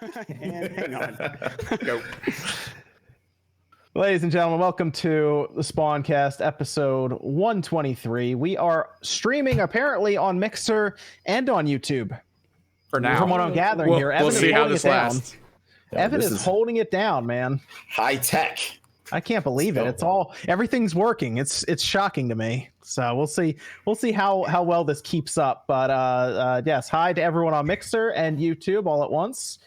And hang on. Go. Ladies and gentlemen, welcome to the SpawnCast episode 123. We are streaming apparently on Mixer and on YouTube. For now. From what I'm gathering here, Evan we'll is see how holding this it down. lasts. Yeah, Evan is holding it down, man. high tech. I can't believe it. It's everything's working. It's shocking to me. So we'll see how well this keeps up. But yes, hi to everyone on Mixer and YouTube all at once.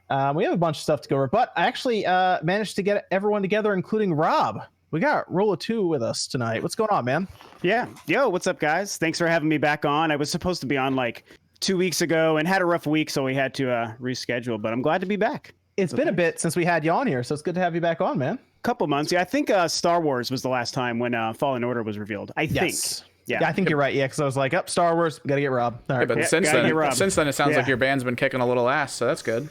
We have a bunch of stuff to go over, but I actually managed to get everyone together, including Rob. We got Roll of Two with us tonight. What's going on, man? Yeah. Yo, what's up, guys? Thanks for having me back on. I was supposed to be on like 2 weeks ago and had a rough week, so we had to reschedule, but I'm glad to be back. It's been a bit since we had you on here, so it's good to have you back on, man. Couple months. Yeah, I think Star Wars was the last time when Fallen Order was revealed. I think. Yeah, I think you're right. Yeah, because I was like, Star Wars, got to get Rob. All right. But since then, it sounds like your band's been kicking a little ass, so that's good.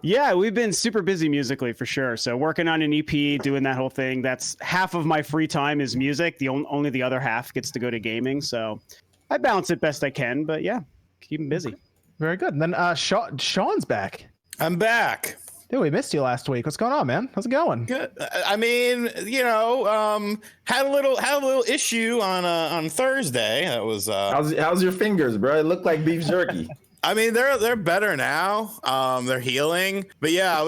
Yeah, we've been super busy musically for sure. So working on an EP, doing that whole thing. That's half of my free time is music. Only the other half gets to go to gaming. So I balance it best I can. But yeah, keep them busy. Very good. And then Sean's back. I'm back. Dude, we missed you last week. What's going on, man? How's it going? Good. I mean, had a little issue on Thursday. That was How's your fingers, bro? It looked like beef jerky. I mean, they're better now. They're healing. But yeah, I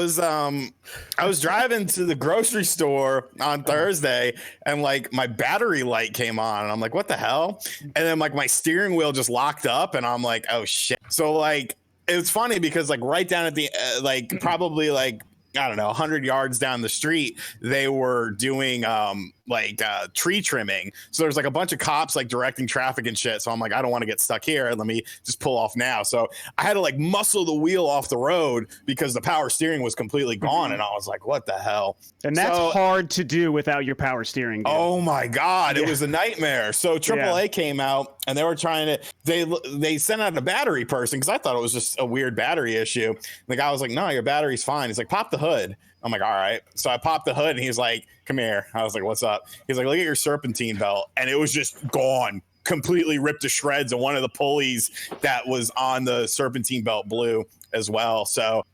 was driving to the grocery store on Thursday, and like my battery light came on, and I'm like, what the hell? And then like my steering wheel just locked up, and I'm like, oh shit. So like it's funny because like right down at the probably like I don't know 100 yards down the street, they were doing tree trimming. So there's like a bunch of cops like directing traffic and shit. So I'm like, I don't want to get stuck here. Let me just pull off now. So I had to like muscle the wheel off the road because the power steering was completely gone. And I was like, what the hell? And that's hard to do without your power steering. Dude. Oh my God. It was a nightmare. So AAA came out and they were trying to, they sent out a battery person because I thought it was just a weird battery issue. The guy was like, no, your battery's fine. He's like, pop the hood. I'm like, all right. So I popped the hood and he's like, come here. I was like, what's up? He's like, look at your serpentine belt. And it was just gone, completely ripped to shreds. And one of the pulleys that was on the serpentine belt blew as well. So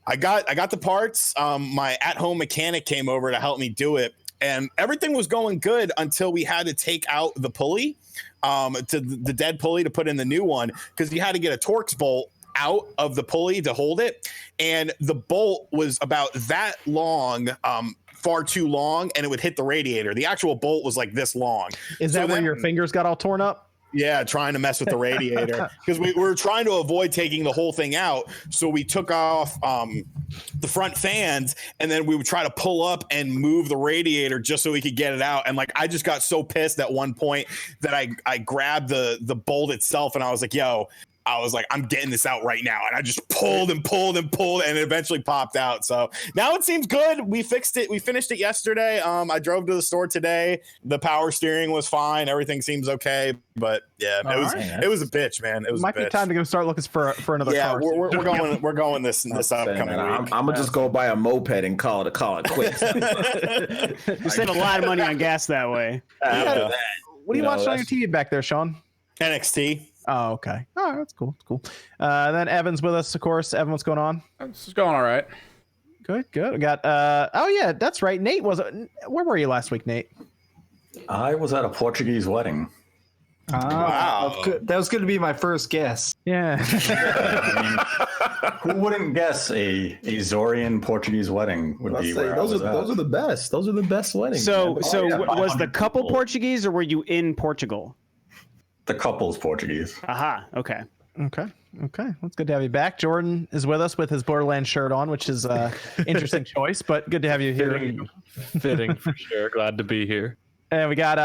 I got the parts. My at-home mechanic came over to help me do it. And everything was going good until we had to take out the pulley, to the dead pulley to put in the new one, because you had to get a Torx bolt out of the pulley to hold it, and the bolt was about that long, far too long, and it would hit the radiator. The actual bolt was like this long. Is that where your fingers got all torn up? Yeah, trying to mess with the radiator because we were trying to avoid taking the whole thing out. So we took off the front fans, and then we would try to pull up and move the radiator just so we could get it out. And like I just got so pissed at one point that I grabbed the bolt itself, and I was like, yo. I was like, I'm getting this out right now. And I just pulled and pulled and pulled, and it eventually popped out. So now it seems good. We fixed it. We finished it yesterday. I drove to the store today. The power steering was fine. Everything seems okay. But yeah, it was a bitch, man. It was might be time to go start looking for another car. Yeah, we're going this upcoming week. I'm gonna just go buy a moped and call it quits. You save a lot of money on gas that way. What are you watching on your TV back there, Sean? NXT. Oh, okay. Oh, that's cool. That's cool. Then Evan's with us, of course. Evan, what's going on? It's going all right. Good. We got. Oh yeah, that's right. Nate was. Where were you last week, Nate? I was at a Portuguese wedding. Wow, that was going to be my first guess. Yeah. Who wouldn't guess a Zorian Portuguese wedding would be where those are the best. Those are the best weddings. So was the couple Portuguese, or were you in Portugal? The couple's Portuguese. Aha. Okay. Well, it's good to have you back. Jordan is with us with his Borderlands shirt on, which is interesting choice, but good to have you here. Fitting for sure. Glad to be here. And we got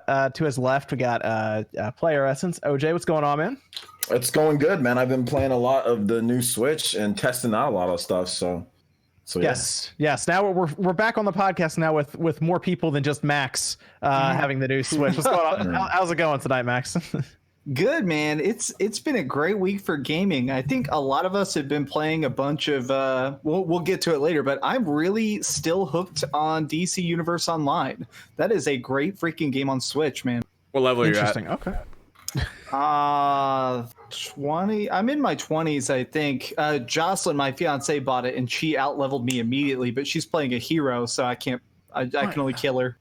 to his left, we got Player Essence. OJ, what's going on, man? It's going good, man. I've been playing a lot of the new Switch and testing out a lot of stuff. So yes. Now we're back on the podcast now with more people than just Max having the new Switch. What's going on? How's it going tonight, Max? Good, man. It's been a great week for gaming. I think a lot of us have been playing a bunch of we'll get to it later, but I'm really still hooked on DC Universe Online. That is a great freaking game on Switch, man. What level are you at? Interesting. Okay. 20. I'm in my 20s, I think. Jocelyn, my fiance, bought it, and she out-leveled me immediately. But she's playing a hero, so I can't. I can only kill her.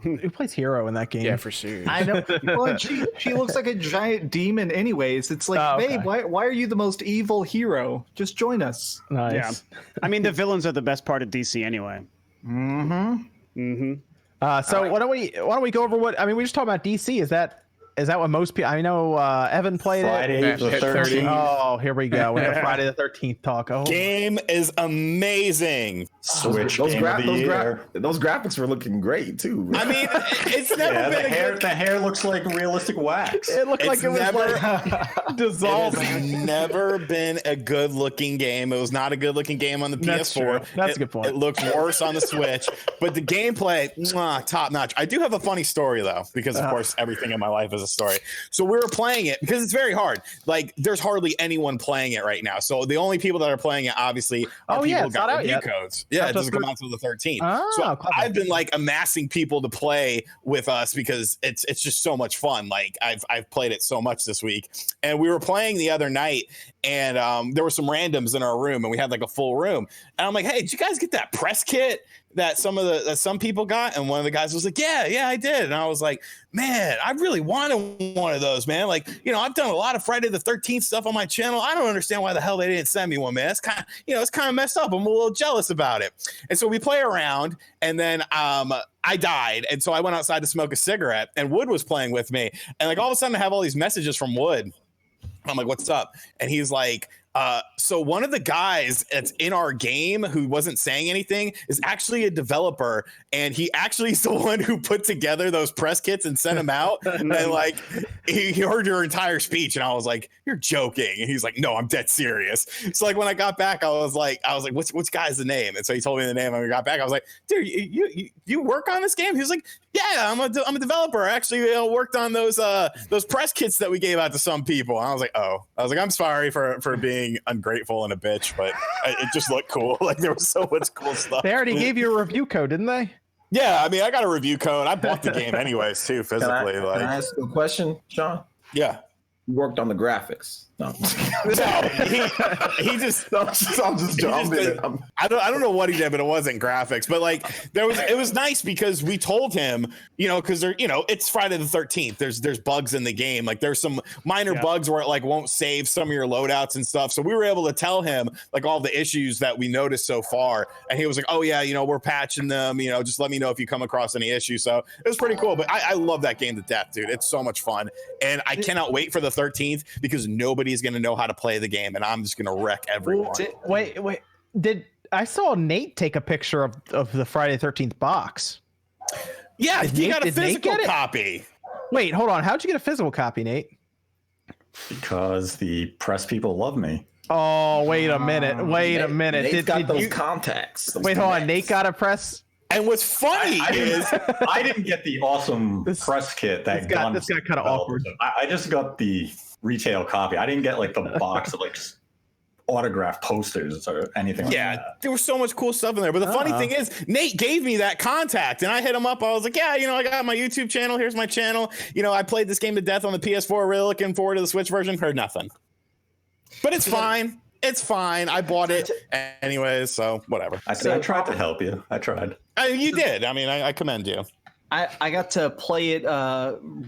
Who plays hero in that game? Yeah, for sure. I know. Well, she looks like a giant demon, anyways. It's like, okay. babe, why are you the most evil hero? Just join us. Nice. Yeah. I mean, the villains are the best part of DC anyway. Mm-hmm. So why don't we go over what? I mean, we just talked about DC. Is that what most people? I know Evan played Friday it. the 13th. Oh, here we go. We have Friday the 13th talk. Oh, Game is amazing. Switch game of the year. Those graphics were looking great too. I mean, it's never Yeah, been the hair looks like realistic wax. it looked like It's it was never- like dissolving. It's never been a good-looking game. It was not a good-looking game on the That's PS4. true. That's a good point. It looks worse on the Switch, but the gameplay, top-notch. I do have a funny story though, because of course everything in my life is a story. So we were playing it because it's very hard. Like, there's hardly anyone playing it right now. So the only people that are playing it, obviously, are people who it's not got out review yet. codes. Yeah, it doesn't come out until the 13th. So clever. I've been like amassing people to play with us because it's just so much fun. Like I've played it so much this week, and we were playing the other night, and there were some randoms in our room, and we had like a full room, and I'm like, hey, did you guys get that press kit that some people got? And one of the guys was like, yeah, I did. And I was like, man, I really wanted one of those, man. Like, I've done a lot of Friday the 13th stuff on my channel. I don't understand why the hell they didn't send me one, man. It's kind of, it's kind of messed up. I'm a little jealous about it. And so we play around, and then I died. And so I went outside to smoke a cigarette, and Wood was playing with me. And like all of a sudden I have all these messages from Wood. I'm like, what's up? And he's like, so one of the guys that's in our game who wasn't saying anything is actually a developer, and he actually is the one who put together those press kits and sent them out. And like he heard your entire speech, and I was like, you're joking. And he's like, no, I'm dead serious. So like when I got back, I was like, which guy's the name? And so he told me the name, and we got back. I was like, dude, you work on this game? He was like, yeah, I'm a developer. I actually worked on those press kits that we gave out to some people. And I was like, I'm sorry for being ungrateful and a bitch, but it just looked cool. Like there was so much cool stuff. They already gave you a review code, didn't they? Yeah, I mean, I got a review code. I bought the game anyways too, physically. Can I ask you a question, Sean? Yeah. You worked on the graphics. No, he just. I'm just jumping. I don't know what he did, but it wasn't graphics. But like it was nice because we told him, because it's Friday the 13th. There's bugs in the game. Like there's some minor bugs where it like won't save some of your loadouts and stuff. So we were able to tell him like all the issues that we noticed so far, and he was like, oh yeah, we're patching them. Just let me know if you come across any issues. So it was pretty cool. But I love that game to death, dude. It's so much fun, and I cannot wait for the 13th because nobody's gonna know how to play the game, and I'm just gonna wreck everyone. Wait. I saw Nate take a picture of the Friday the 13th box. Yeah, he got a did Nate physical get it? copy. Wait, hold on. How'd you get a physical copy, Nate? Because the press people love me. Oh, wait a minute. Wait a minute. Nate's got those you contacts. wait, hold on. Nate got a press. And what's funny is I didn't get the awesome press kit that this got kind of awkward. I just got the retail copy. I didn't get like the box of like autographed posters or anything like that. There was so much cool stuff in there. But the funny thing is, Nate gave me that contact, and I hit him up. I was like, yeah, I got my YouTube channel. Here's my channel. I played this game to death on the PS4. Really looking forward to the Switch version. Heard nothing. But it's fine. It's fine. I bought it anyways, so whatever. I tried to help you. I tried. You did. I mean, I commend you. I got to play it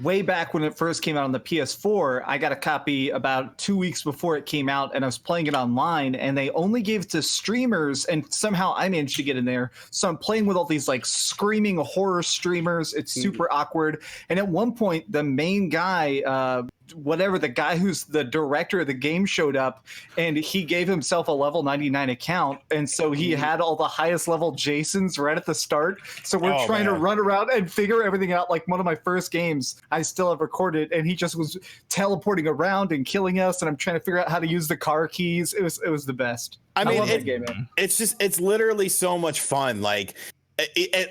way back when it first came out on the PS4. I got a copy about 2 weeks before it came out, and I was playing it online, and they only gave it to streamers, and somehow I managed to get in there. So I'm playing with all these like screaming horror streamers. It's super awkward. And at one point, the main guy, the guy who's the director of the game showed up, and he gave himself a level 99 account, and so he had all the highest level Jasons right at the start. So we're trying to run around and figure everything out. Like one of my first games I still have recorded, and he just was teleporting around and killing us, and I'm trying to figure out how to use the car keys. It was the best. I mean, love that game, man. It's literally so much fun. Like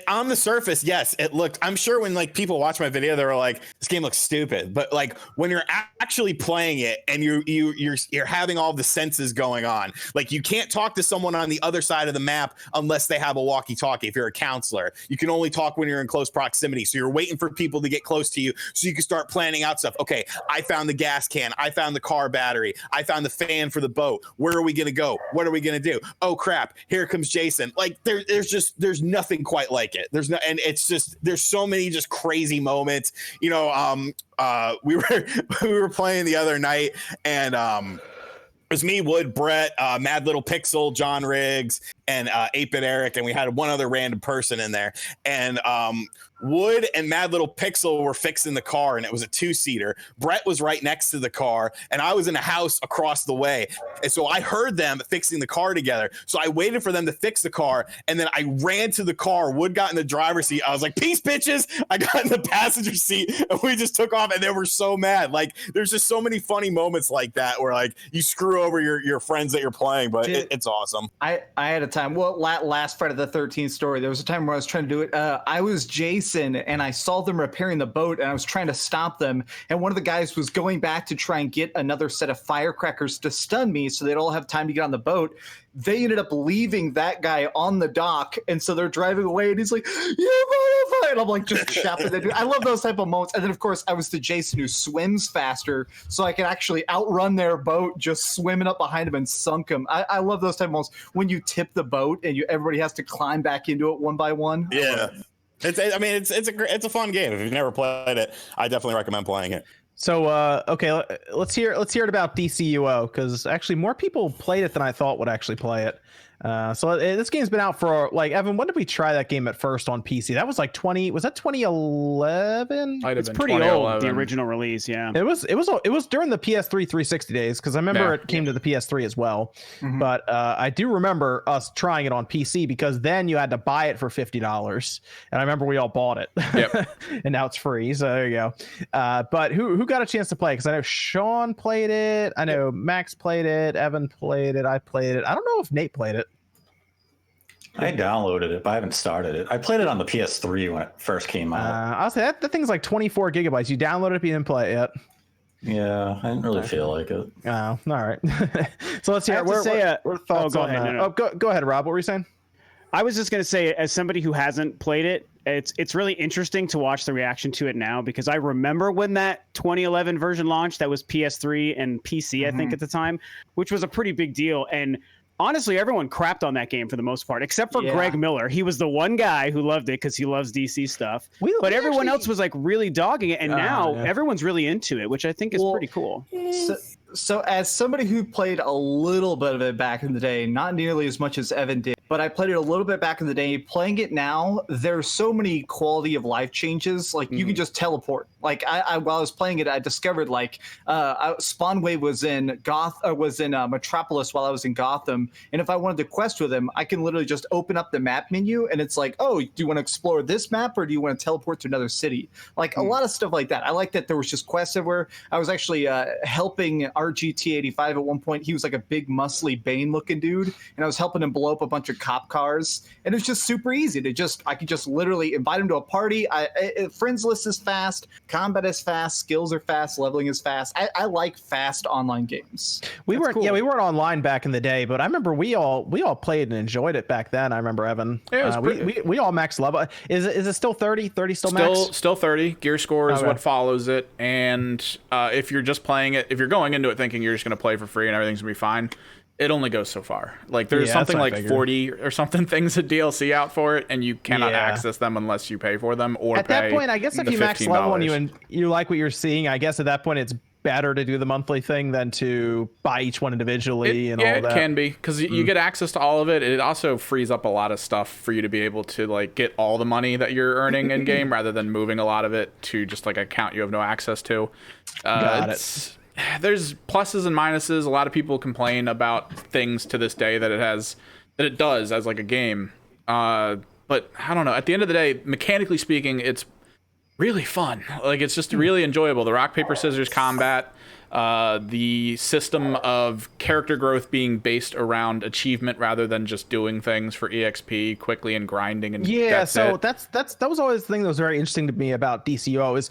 On the surface, yes, it looked. I'm sure when like people watch my video, they were like, "This game looks stupid." But like when you're actually playing it and you're having all the senses going on, like you can't talk to someone on the other side of the map unless they have a walkie-talkie. If you're a counselor, you can only talk when you're in close proximity. So you're waiting for people to get close to you so you can start planning out stuff. Okay, I found the gas can. I found the car battery. I found the fan for the boat. Where are we gonna go? What are we gonna do? Oh crap! Here comes Jason. Like there's nothing quite like it. There's so many just crazy moments. We were playing the other night, and it was me, Wood, Brett, Mad Little Pixel, John Riggs, and 8-Bit Eric, and we had one other random person in there, and Wood and Mad Little Pixel were fixing the car, and it was a 2-seater. Brett was right next to the car, and I was in a house across the way. And so I heard them fixing the car together. So I waited for them to fix the car, and then I ran to the car. Wood got in the driver's seat. I was like, "Peace, bitches." I got in the passenger seat, and we just took off, and they were so mad. Like, there's just so many funny moments like that where, like, you screw over your friends that you're playing, but it's awesome. I had a time, well, last Friday the 13th story, there was a time where I was trying to do it. I was Jason, and I saw them repairing the boat, and I was trying to stop them, and one of the guys was going back to try and get another set of firecrackers to stun me so they'd all have time to get on the boat. They ended up leaving that guy on the dock, and so they're driving away, and he's like, "You fire!" And I'm like, just shouting at him. I love those type of moments. And then, of course, I was the Jason who swims faster, so I could actually outrun their boat, just swimming up behind him and sunk him. I love those type of moments when you tip the boat and everybody has to climb back into it one by one. Yeah. It's a fun game. If you've never played it, I definitely recommend playing it. So okay, let's hear it about DCUO, because actually more people played it than I thought would actually play it. So this game's been out for, like, Evan, when did we try that game at first on PC? That was like was that 2011? It's pretty old, the original release. Yeah, it was during the PS3 360 days, because I remember it came to the PS3 as well. Mm-hmm. But I do remember us trying it on PC, because then you had to buy it for $50, and I remember we all bought it. Yep. And now it's free, so there you go. But who got a chance to play? Because I know Sean played it, I know Max played it, Evan played it, I played it. I don't know if Nate played it. I downloaded it, but I haven't started it. I played it on the PS3 when it first came out. I'll say that thing's like 24 gigabytes. You downloaded it, but you didn't play it yet. Yeah, I didn't really feel like it. Oh, all right. So let's hear. We're thoughts on that. No. Go ahead, Rob. What were you saying? I was just going to say, as somebody who hasn't played it, it's really interesting to watch the reaction to it now, because I remember when that 2011 version launched, that was PS3 and PC, I think, at the time, which was a pretty big deal. And honestly, everyone crapped on that game for the most part, except for Greg Miller. He was the one guy who loved it because he loves DC stuff. But everyone else was like really dogging it, and now everyone's really into it, which I think is pretty cool. So as somebody who played a little bit of it back in the day, not nearly as much as Evan did, but I played it a little bit back in the day. Playing it now, there's so many quality of life changes. Like you can just teleport. Like I while I was playing it, I discovered like Spawnwave was in Metropolis while I was in Gotham, and if I wanted to quest with him, I can literally just open up the map menu, and it's like, oh, do you want to explore this map, or do you want to teleport to another city? Like a lot of stuff like that. I like that there was just quests everywhere. I was actually helping RGT85 at one point. He was like a big muscly Bane looking dude, and I was helping him blow up a bunch of cop cars, and it was just super easy to I could just literally invite him to a party. Friends list is fast, combat is fast, skills are fast, leveling is fast. I like fast online games. We weren't online back in the day, but I remember we all played and enjoyed it back then. I remember Evan. Yeah, we all max level. Is it still 30? 30 still max? Still 30. Gear score is what follows it, and if you're just playing it, if you're going into it thinking you're just going to play for free and everything's going to be fine, it only goes so far. Like there's something like 40 or something things of DLC out for it, and you cannot access them unless you pay for them or at that point. I guess if you max level and you like what you're seeing, I guess at that point it's better to do the monthly thing than to buy each one individually and all that. It can be, because you get access to all of it. It also frees up a lot of stuff for you to be able to like get all the money that you're earning in game rather than moving a lot of it to just like an account you have no access to. Got it. There's pluses and minuses. A lot of people complain about things to this day that it does as like a game. But I don't know. At the end of the day, mechanically speaking, it's really fun. Like it's just really enjoyable. The rock paper scissors combat, the system of character growth being based around achievement rather than just doing things for EXP quickly and grinding. And that was always the thing that was very interesting to me about DCUO is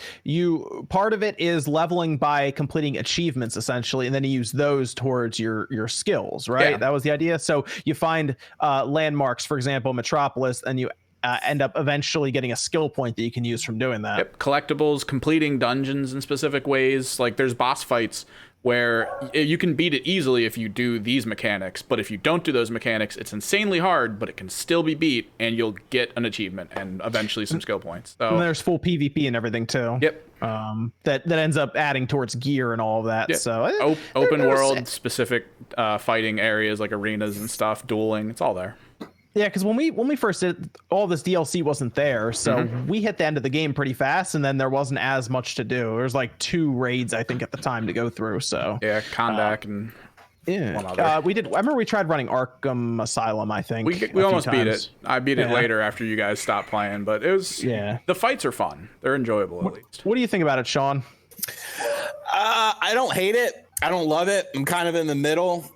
part of it is leveling by completing achievements essentially, and then you use those towards your skills, right? Yeah. That was the idea. So you find landmarks, for example, Metropolis, and you end up eventually getting a skill point that you can use from doing that. Yep. Collectibles, completing dungeons in specific ways. Like there's boss fights where you can beat it easily if you do these mechanics, but if you don't do those mechanics, it's insanely hard, but it can still be beat, and you'll get an achievement and eventually some skill points. So and there's full PvP and everything too. Yep. That ends up adding towards gear and all of that. Yep. So open world specific fighting areas like arenas and stuff, dueling, it's all there. Yeah, because when we first did, all this DLC wasn't there, so we hit the end of the game pretty fast, and then there wasn't as much to do. There was like 2 raids, I think, at the time to go through. So yeah, Kondak and one other. we did. I remember we tried running Arkham Asylum. I think we almost beat it. I beat it later after you guys stopped playing, but it was the fights are fun. They're enjoyable at least. What do you think about it, Sean? I don't hate it. I don't love it. I'm kind of in the middle.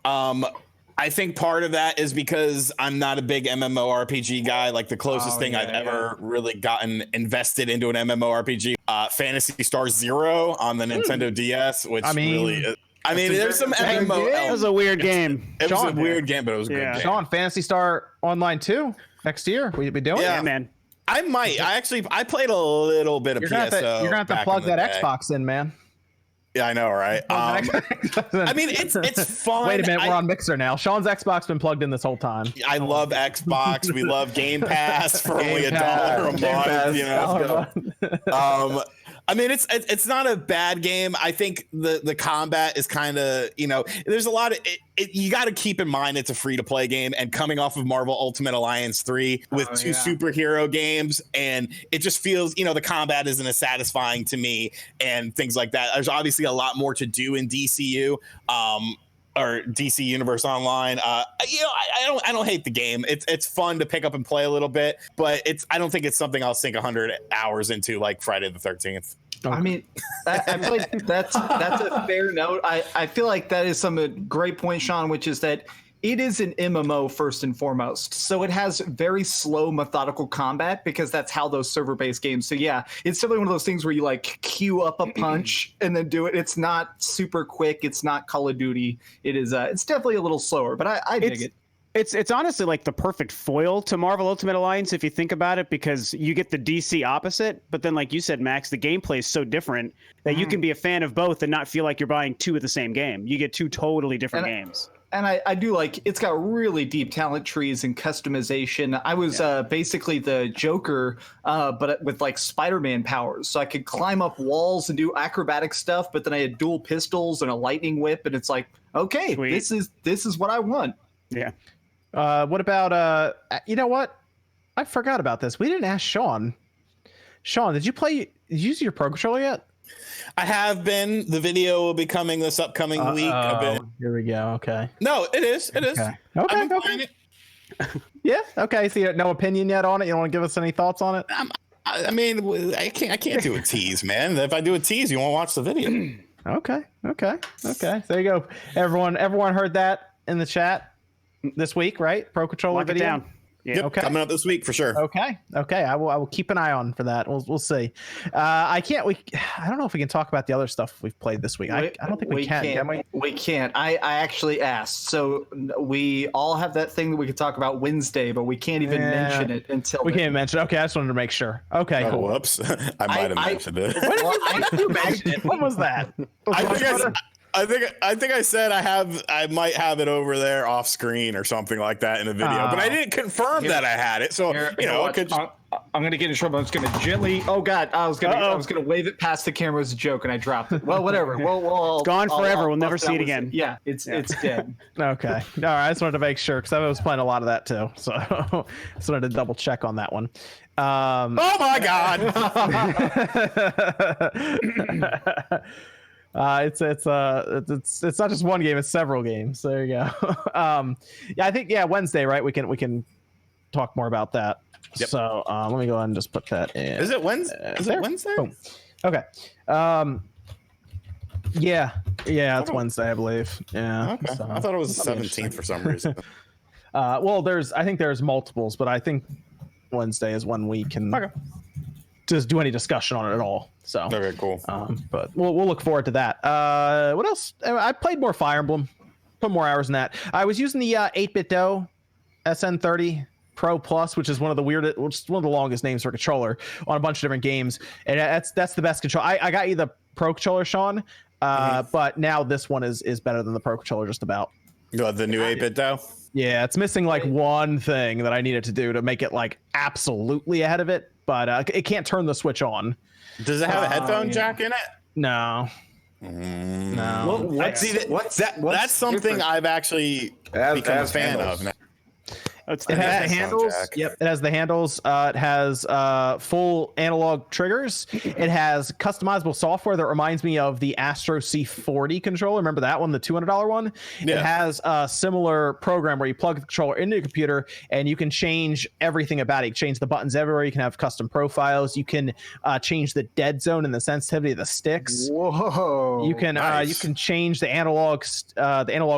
I think part of that is because I'm not a big MMORPG guy. Like the closest thing I've ever really gotten invested into an MMORPG, Phantasy Star Zero on the Nintendo DS, which there's some MMO. It was a weird game. It was a weird game, but it was a good game. Sean, Phantasy Star Online 2 next year. We be doing it? Yeah, man. I might. I played a little bit of PSO. You're gonna have to plug that Xbox in, man. Yeah, I know, right? I mean, it's fun. Wait a minute, we're on Mixer now. Sean's Xbox been plugged in this whole time. I love Xbox. We love Game Pass for only $1 a month. You know. I mean, it's not a bad game. I think the combat is kind of, there's a lot of you got to keep in mind it's a free to play game, and coming off of Marvel Ultimate Alliance 3 with 2 superhero games, and it just feels, the combat isn't as satisfying to me and things like that. There's obviously a lot more to do in DCU. Or DC Universe Online. I don't hate the game. It's fun to pick up and play a little bit, but I don't think it's something I'll sink 100 hours into like Friday the 13th. Okay. I mean, I feel like that's a fair note. I feel like that is some great point, Sean, which is that it is an MMO first and foremost. So it has very slow, methodical combat because that's how those server-based games. So yeah, it's definitely one of those things where you like queue up a punch and then do it. It's not super quick. It's not Call of Duty. It is. It's definitely a little slower, but I dig it. It's honestly like the perfect foil to Marvel Ultimate Alliance if you think about it, because you get the DC opposite, but then like you said, Max, the gameplay is so different that you can be a fan of both and not feel like you're buying 2 of the same game. You get 2 totally different games. And I do like, it's got really deep talent trees and customization. I was basically the Joker, but with like Spider-Man powers. So I could climb up walls and do acrobatic stuff, but then I had dual pistols and a lightning whip. And it's like, okay, this is what I want. Yeah. What about, you know what? I forgot about this. We didn't ask Sean. Sean, did you use your Pro Controller yet? I have been. The video will be coming this upcoming week. Here we go. Okay. No, it is. It is. Okay. Yeah. Okay. So you have no opinion yet on it? You don't want to give us any thoughts on it? I mean, I can't do a tease, man. If I do a tease, you won't watch the video. Okay. So there you go. Everyone heard that in the chat this week, right? Pro Controller video. Down. Yeah. Yep, okay. Coming up this week for sure. Okay. I will keep an eye on for that. We'll see. I don't know if we can talk about the other stuff we've played this week. I don't think we can. We can't. I actually asked. So we all have that thing that we could talk about Wednesday, but we can't even mention it until we can't mention it. Okay, I just wanted to make sure. Okay, cool. Whoops. I might have mentioned it. When you mention it? What was that? I think I said I might have it over there off screen or something like that in the video, but I didn't confirm that I had it. So I'm gonna get in trouble. I'm just gonna gently. Oh God, I was gonna wave it past the camera as a joke, and I dropped it. Well, whatever. It's gone forever. We'll never see it again. Yeah, it's dead. Okay. All right. I just wanted to make sure because I was playing a lot of that too, so I just wanted to double check on that one. Oh my God. It's not just one game; it's several games. There you go. I think Wednesday, right? We can talk more about that. Yep. So let me go ahead and just put that in. Is it Wednesday? Is it Wednesday? Boom. Okay. Yeah, it's Wednesday, I believe. Yeah. Okay. So, I thought it was the 17th for some reason. Well, I think there's multiples, but I think Wednesday is when we can just do any discussion on it at all. So Okay, cool. But we'll look forward to that. What else? I played more Fire Emblem, put more hours in that. I was using the 8-bit Do SN30 Pro Plus, which is one of the longest names for a controller on a bunch of different games, and that's the best control. I got you the Pro controller, Sean, but now this one is better than the Pro controller, just about. The new 8-bit Do? Yeah, it's missing like one thing that I needed to do to make it like absolutely ahead of it, but it can't turn the Switch on. Does it have a headphone jack in it? No. No. That's something I've actually become a fan of now. It has the handles. Yep. It has the handles. It has full analog triggers. It has customizable software that reminds me of the Astro C40 controller. Remember that one, the $200 one? Yeah. It has a similar program where you plug the controller into your computer and you can change everything about it. You can change the buttons everywhere. You can have custom profiles. You can change the dead zone and the sensitivity of the sticks. Whoa! You can you can change the analog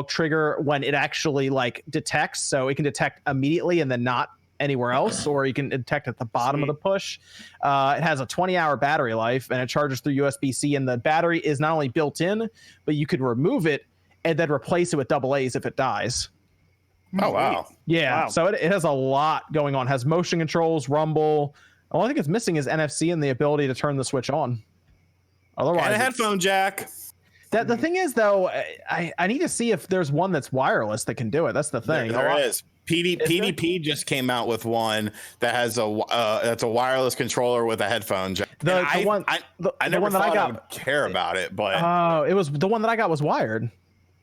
trigger when it actually like detects. So it can detect immediately and then not anywhere else, or you can detect at the bottom of the push. It has a 20-hour battery life and it charges through USB-C, and the battery is not only built in, but you could remove it and then replace it with AA's if it dies. Oh, wow. Yeah. Wow. So it has a lot going on. It has motion controls, rumble. The only thing it's missing is NFC and the ability to turn the Switch on. Otherwise, and a headphone jack. The thing is, though, I need to see if there's one that's wireless that can do it. That's the thing. There is. PDP just came out with one that has that's a wireless controller with a headphone jack. I never thought I would care about it, but it was the one that I got was wired.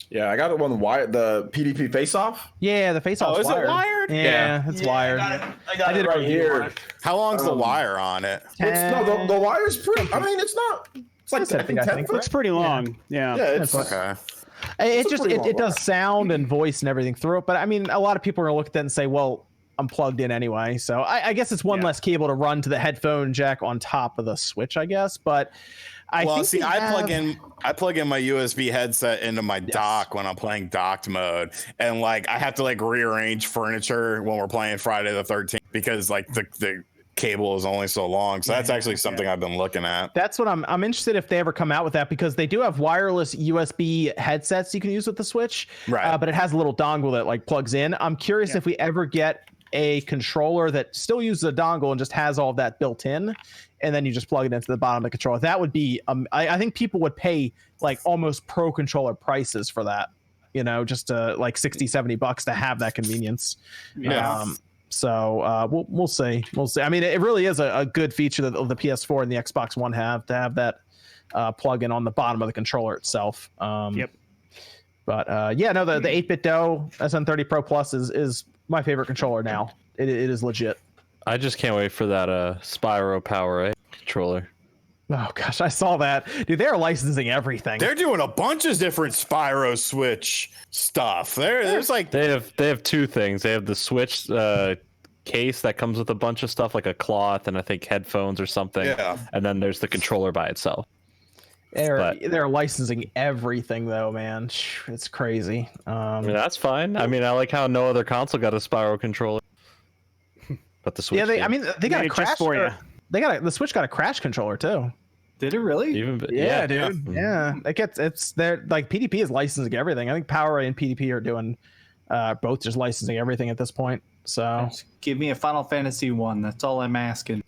Yeah, I got the one wired. The PDP face off. Yeah, the face off. Is it wired? Yeah, it's wired. I got it right here. How long's the wire on it? The wire's pretty. I mean, it's not. It's like I think it's pretty long. Yeah. It's okay. It does sound and voice and everything through it, but I mean, a lot of people are going to look at that and say, well, I'm plugged in anyway, so I guess it's one less cable to run to the headphone jack on top of the Switch, I guess. But I plug in my USB headset into my dock when I'm playing docked mode, and like I have to like rearrange furniture when we're playing Friday the 13th because like the cable is only so long. So that's actually something I've been looking at. That's what I'm interested if they ever come out with that, because they do have wireless USB headsets you can use with the Switch, right? But it has a little dongle that like plugs in. I'm curious if we ever get a controller that still uses a dongle and just has all of that built in, and then you just plug it into the bottom of the controller. That would be I think people would pay like almost pro controller prices for that, you know, just like $60-$70 to have that convenience. So we'll see. I mean, it really is a good feature that the PS4 and the Xbox One have, to have that plug-in on the bottom of the controller itself. But the 8-bit Do SN30 Pro Plus is my favorite controller now. It is legit. I just can't wait for that Spyro Power controller. Oh gosh, I saw that. Dude, they're licensing everything. They're doing a bunch of different Spyro Switch stuff. There's like they have two things. They have the Switch case that comes with a bunch of stuff, like a cloth and I think headphones or something. Yeah. And then there's the controller by itself. They're licensing everything though, man. It's crazy. I mean, that's fine. I mean, I like how no other console got a Spyro controller. But the Switch. Yeah, they got a crash for you. The Switch got a crash controller too. Did it really? Dude. Yeah. They're like PDP is licensing everything. I think Power and PDP are doing both just licensing everything at this point. So just give me a Final Fantasy 1. That's all I'm asking.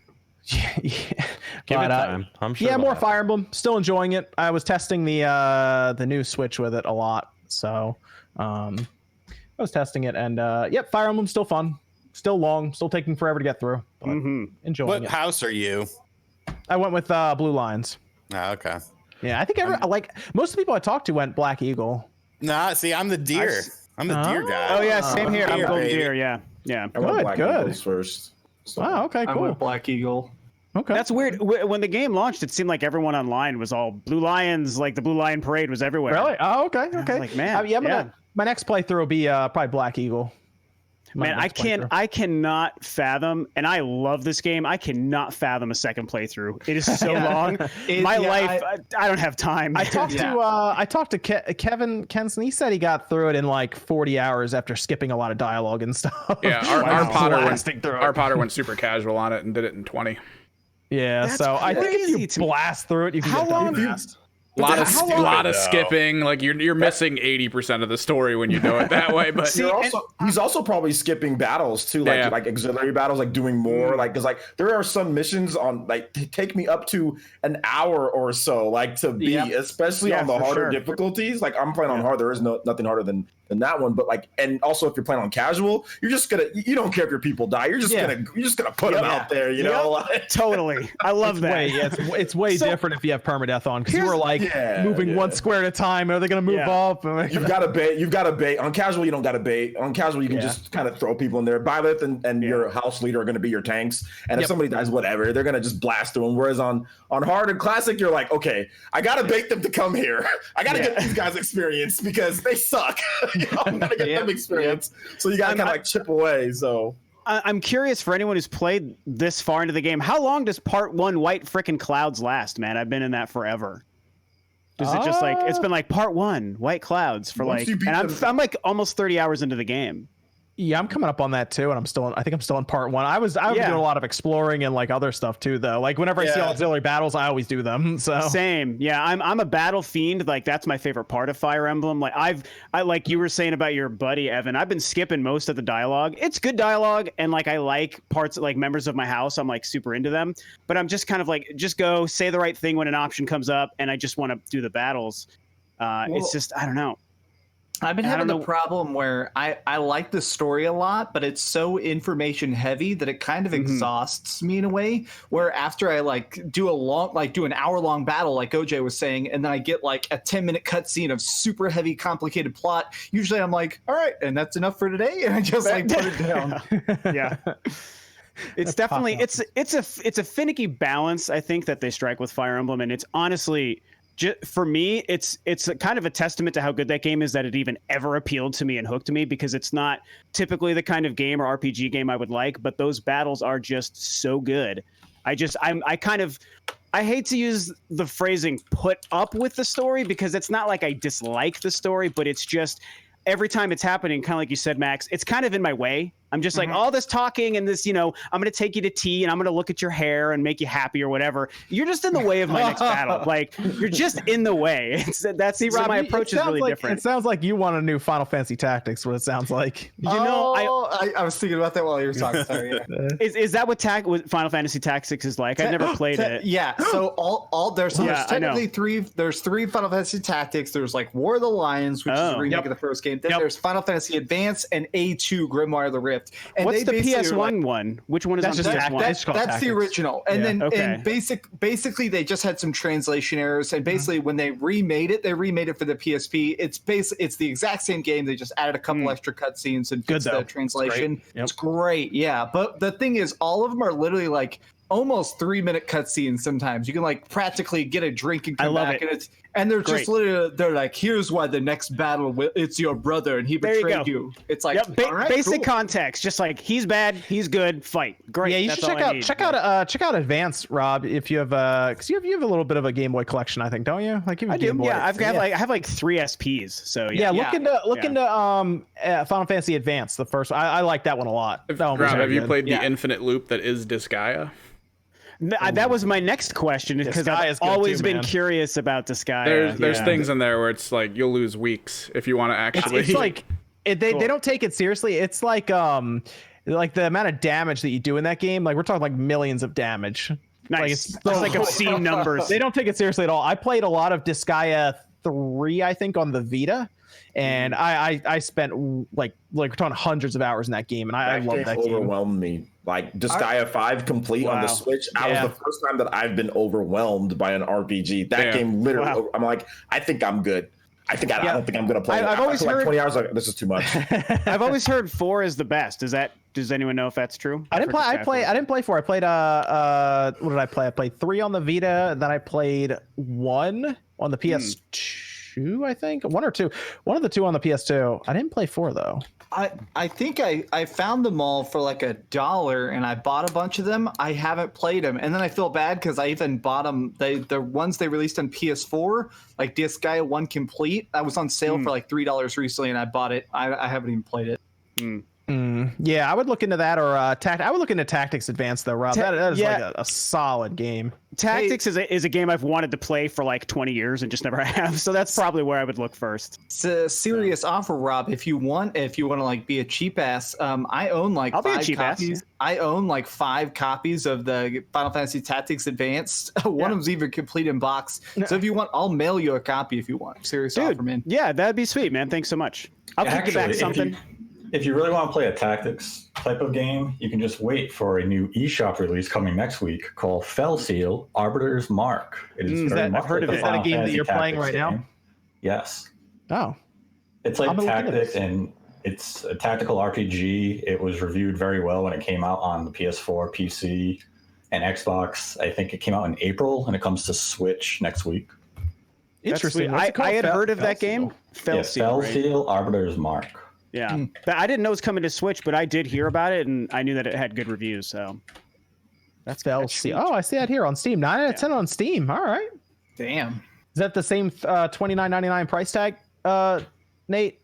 Give it time. I'm sure. Yeah, more Fire Emblem. Still enjoying it. I was testing the new Switch with it a lot. So I was testing it, and Fire Emblem's still fun. Still long, still taking forever to get through. But enjoying it. What house are you? I went with Blue Lions. Oh, okay. Yeah, I think most of the people I talked to went Black Eagle. Nah, see, I'm the deer. I'm the deer guy. Oh yeah, same here. I'm Golden Deer. Yeah. I went Black Eagles first. So. Wow. Okay. Cool. I went Black Eagle. Okay. That's weird. When the game launched, it seemed like everyone online was all Blue Lions. Like the Blue Lion Parade was everywhere. Really? Oh, okay. Okay. Like, man. My next playthrough will be probably Black Eagle. Man, I cannot fathom, and I love this game. I cannot fathom a second playthrough. It is so long. I don't have time. I talked to Kevin Kenson. He said he got through it in like 40 hours after skipping a lot of dialogue and stuff. Yeah, our Potter went super casual on it and did it in 20. Yeah, That's so I think if you blast through it, you can get done fast. A lot of skipping. Like you're missing 80% of the story when you do it that way. But he's also probably skipping battles too, like auxiliary battles, like doing more, like because like there are some missions on like take me up to an hour or so, like to be especially on the harder difficulties. Like I'm playing on hard. There is nothing harder than that one. But like, and also if you're playing on casual, you don't care if your people die. You're just gonna put them out there. You know, like, totally. I love that. It's way different if you have permadeath on because you were like. Moving one square at a time. Are they going to move up? You've got to bait. On casual, you don't got to bait. On casual, you can just kind of throw people in there. Byleth and your house leader are going to be your tanks. And if somebody dies, whatever, they're going to just blast through them. Whereas on hard and classic, you're like, okay, I got to bait them to come here. I got to get these guys experience because they suck. I'm going to get them experience. So you got to kind of like chip away. So. I'm curious for anyone who's played this far into the game, how long does part 1 White Frickin' Clouds last, man? I've been in that forever. Is it just like it's been like part 1 White Clouds for like, and I'm like almost 30 hours into the game. Yeah, I'm coming up on that too, and I think I'm still in part 1. I was doing a lot of exploring and like other stuff too, though. Like whenever I see auxiliary battles, I always do them. So same, yeah. I'm a battle fiend. Like that's my favorite part of Fire Emblem. Like I like you were saying about your buddy Evan. I've been skipping most of the dialogue. It's good dialogue, and like I like parts like members of my house. I'm like super into them, but I'm just kind of like just go say the right thing when an option comes up, and I just want to do the battles. It's just I don't know. I've been having the problem where I like the story a lot, but it's so information heavy that it kind of exhausts me in a way where after I do an hour long battle, like OJ was saying, and then I get like a 10-minute cutscene of super heavy, complicated plot. Usually I'm like, all right, and that's enough for today. And I just like put it down. Yeah. It's definitely, it's a finicky balance, I think, that they strike with Fire Emblem. And it's honestly, for me, it's kind of a testament to how good that game is that it even ever appealed to me and hooked me, because it's not typically the kind of game or RPG game I would like, but those battles are just so good. I hate to use the phrasing put up with the story, because it's not like I dislike the story, but it's just every time it's happening, kind of like you said, Max, it's kind of in my way. I'm just like, all this talking and this, I'm going to take you to tea and I'm going to look at your hair and make you happy or whatever. You're just in the way of my next battle. Like, you're just in the way. My approach is really different. It sounds like you want a new Final Fantasy Tactics, what it sounds like. I was thinking about that while you were talking. Sorry, yeah. Is that what Final Fantasy Tactics is like? I've never played it. Yeah. So there's technically three Final Fantasy Tactics. There's like War of the Lions, which is a remake of the first game. Then there's Final Fantasy Advance and A2 Grimoire of the Rift. And what's the PS1 one? Which one is on PS1? That's the original. And then basically they just had some translation errors. And basically when they remade it for the PSP. It's the exact same game. They just added a couple extra cutscenes and fixed the translation. It's great. Yeah. But the thing is, all of them are literally like almost 3-minute cutscenes. Sometimes you can like practically get a drink and come back, and they're just literally, they're like, here's why the next battle it's your brother and he betrayed you. It's like basic context, just like he's bad, he's good, fight. Great. Yeah, you should check out Advance, Rob, if you have because you have a little bit of a Game Boy collection, I think, don't you? Like you have Game Boy. Yeah, I have like 3 SPs. So look into Final Fantasy Advance, the first one. I like that one a lot. Rob, have you played the infinite loop that is Disgaea? That was my next question, because I've always been curious about Disgaea. There's things in there where it's like you'll lose weeks if you want to actually. It's like they don't take it seriously. It's like the amount of damage that you do in that game. Like we're talking like millions of damage. Nice. It's like obscene numbers. They don't take it seriously at all. I played a lot of Disgaea 3, I think, on the Vita. And I spent like we're talking hundreds of hours in that game, and I love that game. Overwhelmed me. Like Disgaea 5 complete on the Switch. That was the first time that I've been overwhelmed by an RPG. That game literally. I'm like, I think I'm good. I don't think I'm gonna play. I've always heard 20 hours. Like, this is too much. I've always heard 4 is the best. Does anyone know if that's true? I didn't play 4. I played what did I play? I played 3 on the Vita, and then I played 1 on the PS2. 2, I think. 1 or 2. One of the 2 on the PS2. I didn't play 4 though. I think I found them all for like $1 and I bought a bunch of them. I haven't played them. And then I feel bad because I even bought them. The ones they released on PS4, like Disgaea 1 Complete, that was on sale for like $3 recently and I bought it. I haven't even played it. Yeah, I would look into that, or I would look into Tactics Advanced though, Rob. That is like a solid game. Tactics is a game I've wanted to play for like 20 years and just never have. So that's probably where I would look first. It's a serious offer, Rob. If you want to like be a cheap ass, I own like I'll 5 be a copies. cheap ass. I own like 5 copies of the Final Fantasy Tactics Advanced. One of them's even complete in box. So if you want, I'll mail you a copy if you want. Serious offer, man. Yeah, that'd be sweet, man. Thanks so much. I'll kick you back something. If you really want to play a tactics type of game, you can just wait for a new eShop release coming next week called Fell Seal Arbiter's Mark. It is very much I've heard of it. Is that a game that you're playing right now? Yes. Oh. It's like tactics, and it's a tactical RPG. It was reviewed very well when it came out on the PS4, PC, and Xbox. I think it came out in April, and it comes to Switch next week. Interesting. I had heard of that game. Fell Seal Arbiter's Mark. Yeah, I didn't know it was coming to Switch, but I did hear about it, and I knew that it had good reviews. So that's Fell Seal. Oh, I see that here on Steam. 9 out of 10 on Steam. All right. Damn. Is that the same $29.99 price tag, Nate?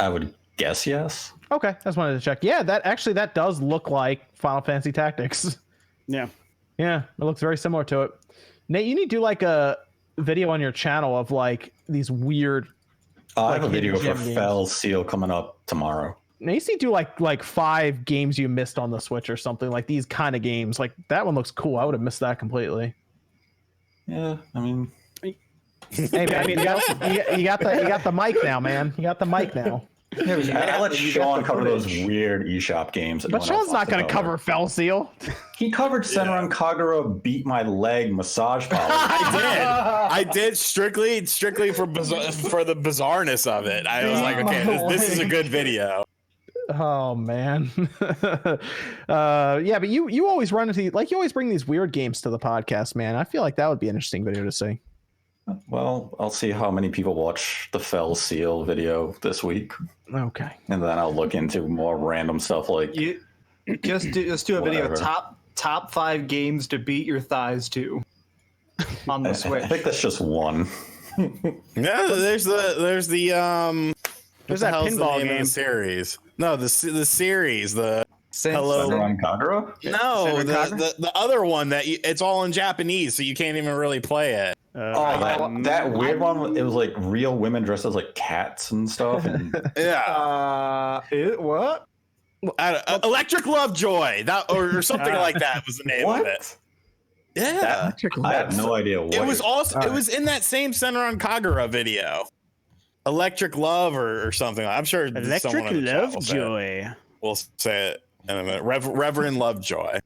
I would guess yes. Okay, I just wanted to check. Yeah, that does look like Final Fantasy Tactics. Yeah, it looks very similar to it. Nate, you need to do like a video on your channel of like these weird. I have a video for Fell Seal coming up tomorrow. Now you see, do like 5 games you missed on the Switch or something, like these kind of games. Like that one looks cool. I would have missed that completely. Yeah, I mean, hey man, you got the mic now, man. You got the mic now. I let Sean cover those weird eShop games. But Sean's not going to cover Fell Seal. He covered Senran Kagura Beat My Leg massage polish. I did strictly for the bizarreness of it. I was like, okay, this is a good video. Oh man. Yeah, but you always run into, like, you always bring these weird games to the podcast, man. I feel like that would be an interesting video to see. Well, I'll see how many people watch the Fell Seal video this week. Okay. And then I'll look into more random stuff like you just do a video top 5 games to beat your thighs to on the Switch. I think that's just one. No, there's the that pinball game series. No, the series, the Hello Kagura? No, the other one that it's all in Japanese, so you can't even really play it. That weird one. It was like real women dressed as like cats and stuff. And what? Electric Lovejoy, that or something like that was the name of it. Yeah, I have no idea what it was. Also, it was in that same Senran Kagura video. Electric Love or something. I'm sure. Electric Lovejoy. We'll say it in a minute. Reverend Lovejoy.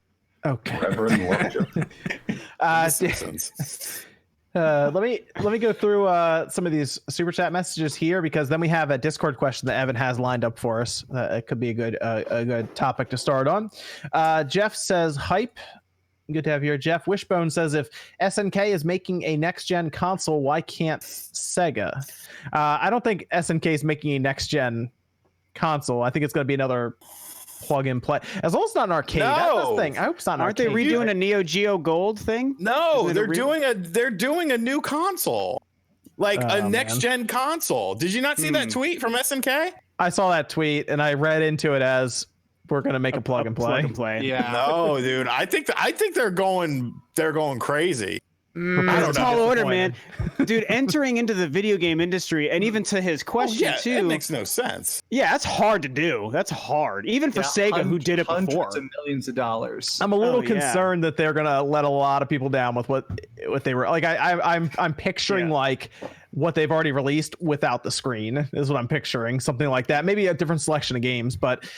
Okay. Reverend Lovejoy. Let me go through some of these super chat messages here, because then we have a Discord question that Evan has lined up for us. It could be a good topic to start on. Jeff says hype. Good to have you here, Jeff. Wishbone says, if SNK is making a next gen console, why can't Sega? I don't think SNK is making a next gen console. I think it's going to be another plug and play. As long as it's not an arcade. No. That's the thing. I hope it's not an Aren't arcade. they redoing a Neo Geo Gold thing? No, they're doing a new console. Like a next gen console. Did you not see that tweet from SNK? I saw that tweet and I read into it as we're gonna make a plug and play. Yeah. No, dude. I think they're going crazy. That's a tall order, man. Dude, entering into the video game industry, and even to his question too, it makes no sense. Yeah, that's hard to do. That's hard, even for Sega, who did it before. Hundreds of millions of dollars. I'm a little concerned that they're gonna let a lot of people down with what they were like. I'm picturing like what they've already released without the screen is what I'm picturing. Something like that. Maybe a different selection of games, but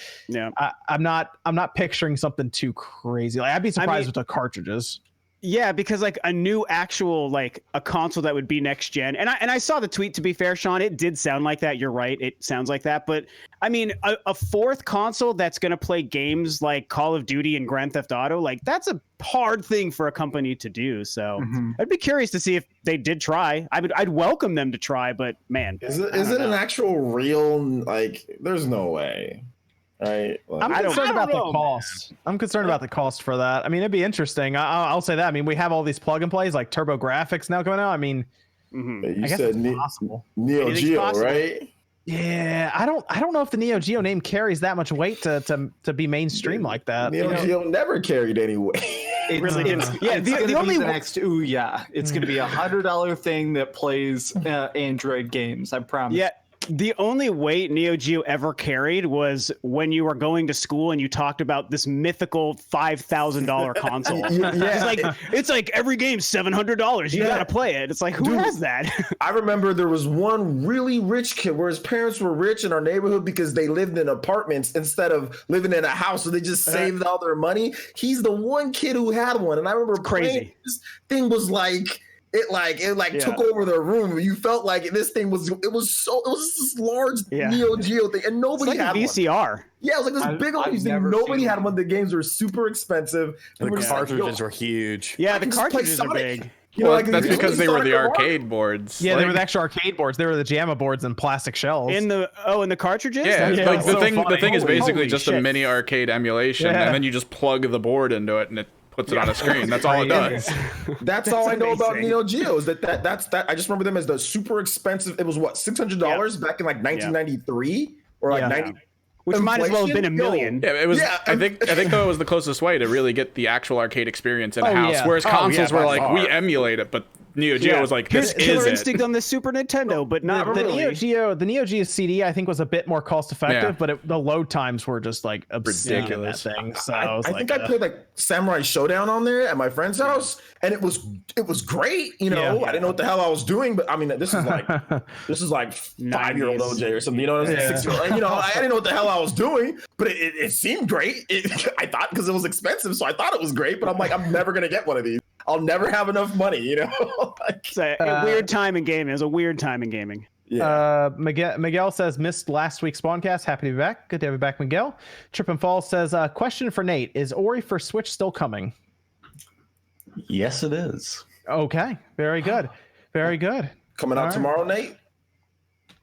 I'm not picturing something too crazy. Like I'd be surprised with the cartridges. Yeah, because like a new actual like a console that would be next gen, and I saw the tweet. To be fair, Sean, it did sound like that. You're right, it sounds like that. But I mean, a fourth console that's gonna play games like Call of Duty and Grand Theft Auto, like that's a hard thing for a company to do. So I'd be curious to see if they did try. I'd welcome them to try, but man, is it an actual real like? There's no way. Right. Like, I'm concerned about the cost. I'm concerned about the cost for that. I mean, it'd be interesting. I'll say that. I mean, we have all these plug and plays like Turbo Graphics now coming out. I mean, you said possible. Neo Geo, right? Yeah, I don't know if the Neo Geo name carries that much weight to be mainstream like that. Neo Geo never carried any weight. It really is. Yeah, the only next it's going to be $100 thing that plays Android games. I promise. Yeah. The only weight Neo Geo ever carried was when you were going to school and you talked about this mythical $5,000 console. It's like every game's $700. You gotta play it. It's like, who has that? I remember there was one really rich kid where his parents were rich in our neighborhood because they lived in apartments instead of living in a house, so they just saved all their money. He's the one kid who had one, and I remember crazy. This thing was like. It took over their room. You felt like this thing was this large Neo Geo thing, and nobody had a VCR. One. Yeah, it was like this big old thing. Nobody had one. The games were super expensive. The cartridges were huge. Yeah, the cartridges are big. You know, that's because they were the arcade boards. Yeah, they were the actual arcade boards. They were the JAMA boards and plastic shells. In the cartridges? Yeah, like the thing is basically just a mini arcade emulation, and then you just plug the board into it, and it puts it on a screen. That's all it does. That's all I know about Neo Geo is that's I just remember them as the super expensive. It was what, $600 back in like 1993 or like 90. Which might as well have been $1 million. Yeah, it was. Yeah, I think though it was the closest way to really get the actual arcade experience in a house. Yeah. Whereas consoles were like, we emulate it, but Neo Geo was like, this is Killer Instinct on the Super Nintendo, but not the really. The Neo Geo CD I think was a bit more cost effective, but the load times were just like ridiculous. That thing. So I think I played like Samurai Showdown on there at my friend's house, and it was great. You know, I didn't know what the hell I was doing, but I mean, this is like 5-year-old OJ or something. You know, 6-year-old. You know, I didn't know what the hell I was doing, but it seemed great. I thought because it was expensive, so I thought it was great. But I'm like, I'm never gonna get one of these. I'll never have enough money, you know. It's a weird time in gaming. It was a weird time in gaming. Yeah. Miguel says missed last week's Spawncast. Happy to be back. Good to have you back, Miguel. Trip and Fall says question for Nate: is Ori for Switch still coming? Yes, it is. Okay, very good, very good. Coming out tomorrow, Nate.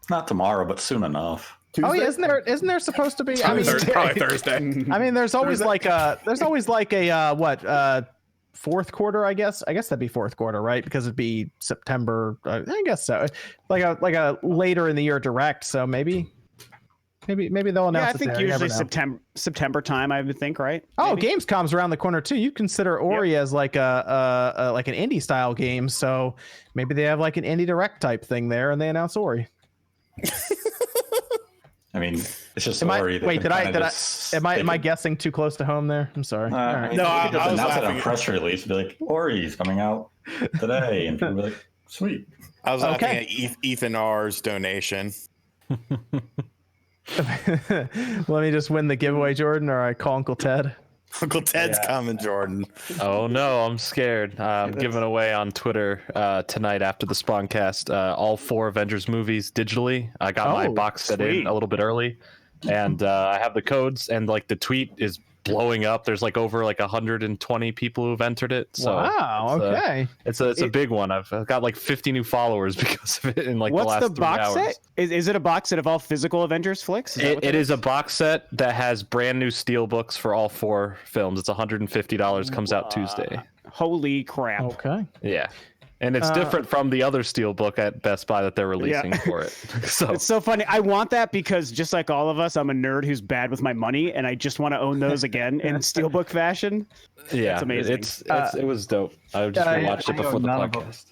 Not tomorrow, but soon enough. Tuesday? Oh yeah, isn't there supposed to be? I mean, probably Thursday. I mean, there's always like a fourth quarter, I guess that'd be fourth quarter, right? Because it'd be September. I guess so. Like a later in the year direct. So maybe they'll announce. Yeah, I think usually September time. I would think, right? Oh, Gamescom's around the corner too. You consider Ori as like a like an indie style game. So maybe they have like an indie direct type thing there, and they announce Ori. I mean, it's just am Ori. Am I guessing too close to home there? I'm sorry. Right. No, I was announce it on press release. Be like, Ori's coming out today, and people be like, sweet. I was laughing at Ethan R's donation. Let me just win the giveaway, Jordan, or I call Uncle Ted. Uncle Ted's coming, Jordan. Oh no, I'm scared. I'm giving away on Twitter tonight after the Spawncast all 4 Avengers movies digitally. I got my box set in a little bit early, and I have the codes, and like the tweet is blowing up. There's like over like 120 people who've entered it. So it's a big one. I've got like 50 new followers because of it in like the last 3 hours. What's the box set? Is it a box set of all physical Avengers flicks? It is a box set that has brand new steel books for all 4 films. It's $150. Comes out Tuesday. Holy crap! Okay. Yeah. And it's different from the other Steelbook at Best Buy that they're releasing for it. So it's so funny. I want that because just like all of us, I'm a nerd who's bad with my money, and I just want to own those again in Steelbook fashion. Yeah, it's amazing. It was dope. I just watched it before the podcast.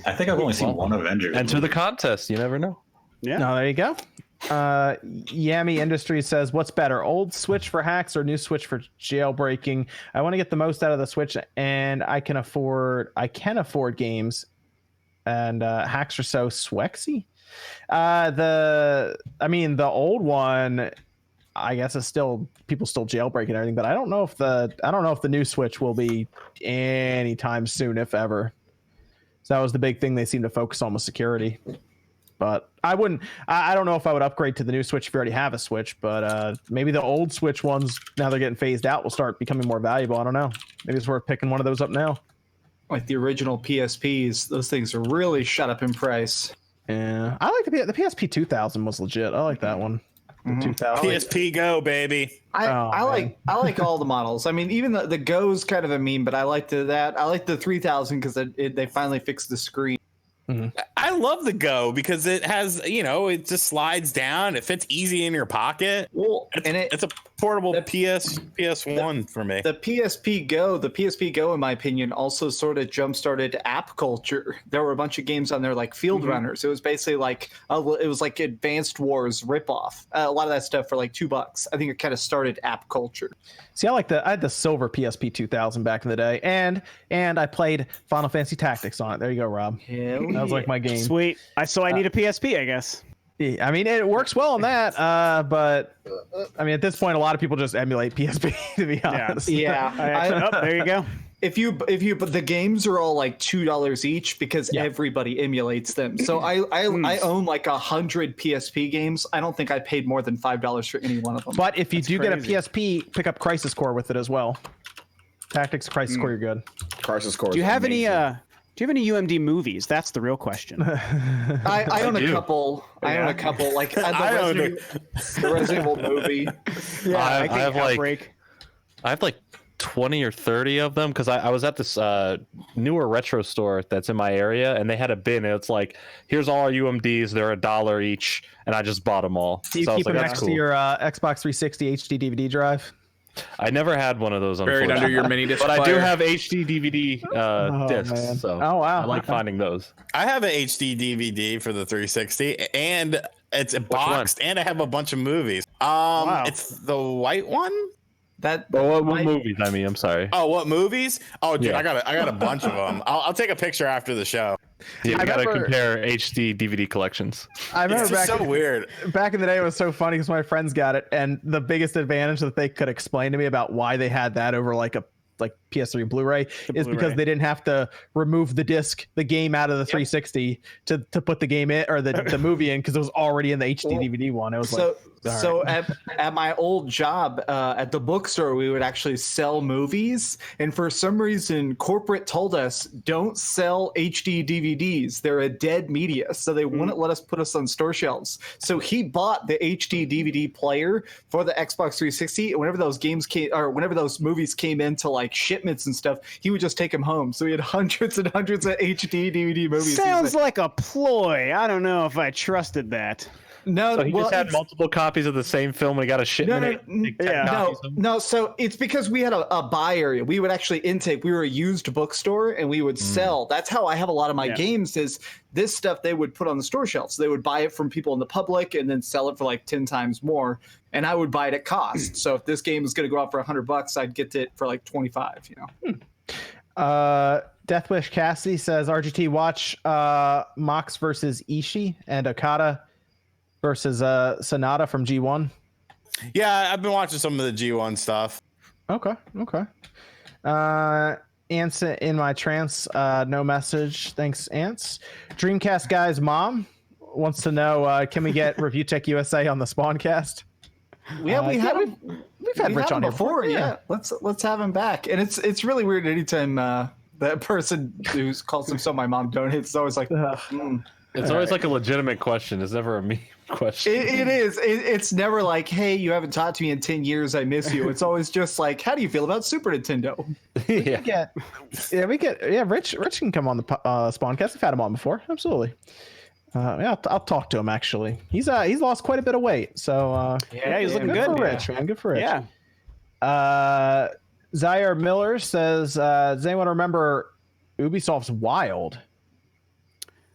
I think I've only seen one Avengers. Enter the contest. You never know. Yeah. No, there you go. Yami Industries says, what's better, old Switch for hacks or new Switch for jailbreaking? I want to get the most out of the Switch, and I can afford games, and hacks are so swexy. The old one, I guess it's still people still jailbreaking and everything, but I don't know if the new Switch will be anytime soon, if ever. So that was the big thing they seem to focus on, was security. But I don't know if I would upgrade to the new Switch if you already have a Switch, but maybe the old Switch ones, now they're getting phased out, will start becoming more valuable. I don't know. Maybe it's worth picking one of those up now. Like the original PSPs, those things are really shot up in price. Yeah, I like the PSP 2000 was legit. I like that one. The 2000 PSP Go, baby. I like all the models. I mean, even the Go's kind of a meme, but I like that. I like the 3000 because they finally fixed the screen. Mm-hmm. I love the Go because it has, it just slides down. It fits easy in your pocket. Well, it's a portable PS1 for me. The PSP Go, in my opinion, also sort of jump-started app culture. There were a bunch of games on there like Field Runners. It was basically like it was like Advanced Wars ripoff. A lot of that stuff for like $2. I think it kind of started app culture. See, I had the silver PSP 2000 back in the day, and I played Final Fantasy Tactics on it. There you go, Rob. That was like my game. Sweet. I need a PSP, I guess. I mean, it works well on that, but I mean, at this point, a lot of people just emulate PSP, to be honest. Yeah. There you go. But the games are all like $2 each because everybody emulates them. So I own like 100 PSP games. I don't think I paid more than $5 for any one of them. But if you get a PSP, pick up Crisis Core with it as well. Tactics, Crisis Core, you're good. Crisis Core. Do you have any UMD movies? That's the real question. I own a couple. I own a couple. Like the Resident Evil movie. Yeah, I have like 20 or 30 of them because I was at this newer retro store that's in my area, and they had a bin, and it's like, here's all our UMDs, they're $1 each, and I just bought them all. Do you keep them next to your Xbox 360 HD DVD drive? I never had one of those, buried under your mini disc but player. I do have HD DVD discs, man. so wow. I like finding those. I have an HD DVD for the 360, and it's boxed, and I have a bunch of movies. It's the white one. What movies? I mean, I'm sorry. Oh, what movies? Oh, dude, yeah. I got a bunch of them. I'll take a picture after the show. Yeah, you gotta compare HD DVD collections. I remember it's so weird. Back in the day, it was so funny because my friends got it, and the biggest advantage that they could explain to me about why they had that over like PS3 Blu-ray is because they didn't have to remove the game out of the 360 to put the game in or the movie in because it was already in the HD DVD one. It was at my old job at the bookstore, we would actually sell movies, and for some reason corporate told us don't sell HD DVDs, they're a dead media, so they wouldn't let us put us on store shelves. So he bought the HD DVD player for the Xbox 360, and whenever those movies came into like shipments and stuff, he would just take them home. So he had hundreds and hundreds of HD DVD movies. Sounds like a ploy. I don't know if I trusted that. No, so he just had multiple copies of the same film and he got a shipment. No. So it's because we had a buy area. We would actually intake. We were a used bookstore, and we would sell. That's how I have a lot of my games. Is this stuff they would put on the store shelves? They would buy it from people in the public and then sell it for like 10 times more. And I would buy it at cost. So if this game is going to go out for $100, I'd get it for like 25. Deathwish Cassidy says RGT watch Mox versus Ishii and Okada versus Sonata from G1. Yeah, I've been watching some of the G1 stuff. Okay. Ants in my trance, no message. Thanks, Ants. Dreamcast guy's mom wants to know, can we get Review Tech USA on the SpawnCast? We've had Rich on before. Yeah, let's have him back. And it's really weird anytime that person who calls himself my mom donates. It's always like it's always like a legitimate question. It's never a meme question. It is. It's never like, hey, you haven't talked to me in 10 years. I miss you. It's always just like, how do you feel about Super Nintendo? Rich can come on the SpawnCast. We've had him on before. Absolutely. I'll talk to him actually. He's lost quite a bit of weight. So he's looking good. For Rich, man. Good for Rich. Yeah. Zaire Miller says, does anyone remember Ubisoft's Wild?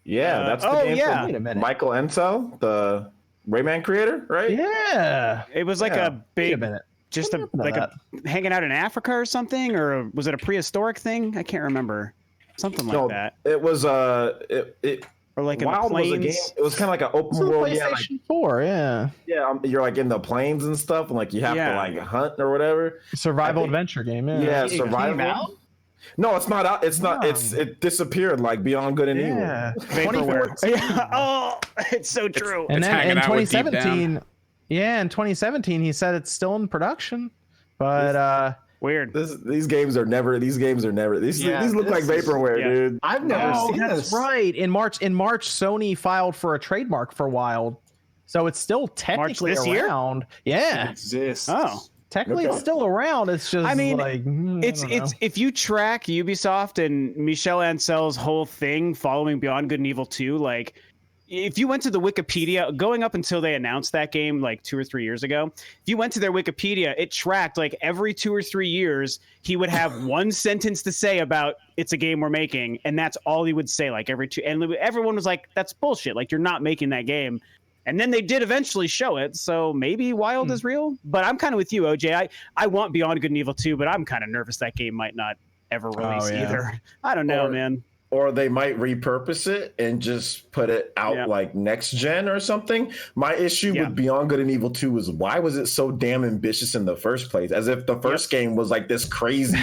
Yeah, that's the game from Michael Enzo, the Rayman creator, right? Yeah. It was like a big, just hanging out in Africa or something, or was it a prehistoric thing? I can't remember. Something like that. It was or like Wild in the plains. Was a game. It was kind of like an open world. PlayStation 4, yeah. Yeah, you're like in the plains and stuff, and like you have to like hunt or whatever. Survival adventure game. Yeah, survival. No, it's not out. It's not. It disappeared like Beyond Good and Evil. Yeah, Oh, it's so true. And then in 2017, in 2017, he said it's still in production, but weird. These games are never. These look like vaporware, dude. I've never seen this. That's right. In March, Sony filed for a trademark for Wild, so it's still technically around. Yeah, it exists. Oh. Technically, it's still around. It's just, it's if you track Ubisoft and Michel Ancel's whole thing following Beyond Good and Evil 2, like if you went to the Wikipedia, going up until they announced that game like 2 or 3 years ago, if you went to their Wikipedia, it tracked like every 2 or 3 years, he would have one sentence to say about it's a game we're making, and that's all he would say like every two. And everyone was like, "That's bullshit! Like you're not making that game." And then they did eventually show it, so maybe Wild is real. But I'm kind of with you, OJ. I want Beyond Good and Evil 2, but I'm kind of nervous that game might not ever release either. I don't know, man. Or they might repurpose it and just put it out like next gen or something. My issue with Beyond Good and Evil 2 is why was it so damn ambitious in the first place? As if the first game was like this crazy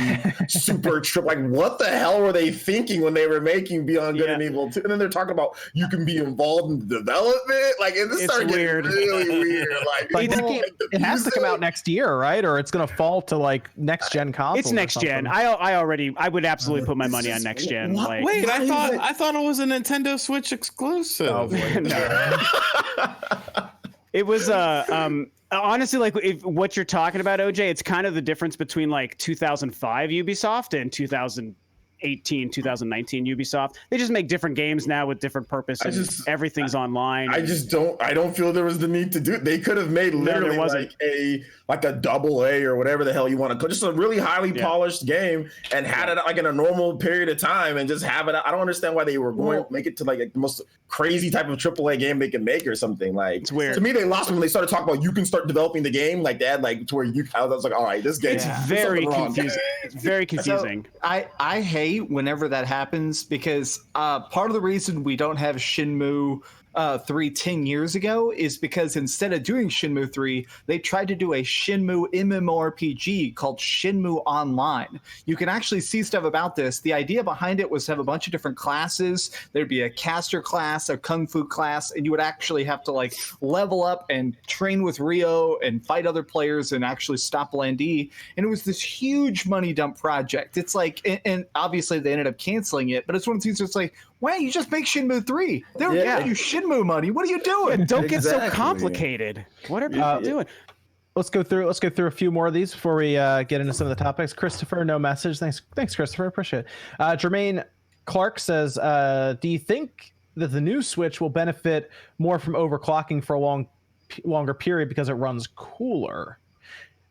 super trip. Like what the hell were they thinking when they were making Beyond Good and Evil 2? And then they're talking about you can be involved in the development. Like this started getting really weird. Like it has to come out next year, right? Or it's gonna fall to like next gen consoles. It's next gen. I would absolutely put my money on next gen. Like wait, I thought it was a Nintendo Switch exclusive. Oh, it was honestly, like what you're talking about, OJ, it's kind of the difference between like 2005 Ubisoft and 2018, 2019 Ubisoft. They just make different games now with different purposes. Everything's online. I don't feel there was the need to do it. They could have made literally like a AA or whatever the hell you want to call, just a really highly polished game and had it like in a normal period of time and just have it. I don't understand why they were going to make it to like the most crazy type of AAA game they can make or something. Like it's weird. To me, they lost when they started talking about you can start developing the game like that, like to where I was like, all right, this game is very confusing. It's very confusing. So I hate whenever that happens because part of the reason we don't have Shenmue 3 10 years ago is because instead of doing Shenmue 3, they tried to do a Shenmue MMORPG called Shenmue Online. You can actually see stuff about this. The idea behind it was to have a bunch of different classes. There'd be a caster class, a kung fu class, and you would actually have to like level up and train with Ryo and fight other players and actually stop Landy. And it was this huge money dump project. It's like, and obviously they ended up canceling it, but it's one of these, it's like, why don't you just make Shenmue 3? They were giving you Shenmue money. What are you doing? Don't get so complicated. What are people doing? Let's go through a few more of these before we get into some of the topics. Christopher, no message. Thanks, Christopher. Appreciate it. Jermaine Clark says, do you think that the new Switch will benefit more from overclocking for a longer period because it runs cooler?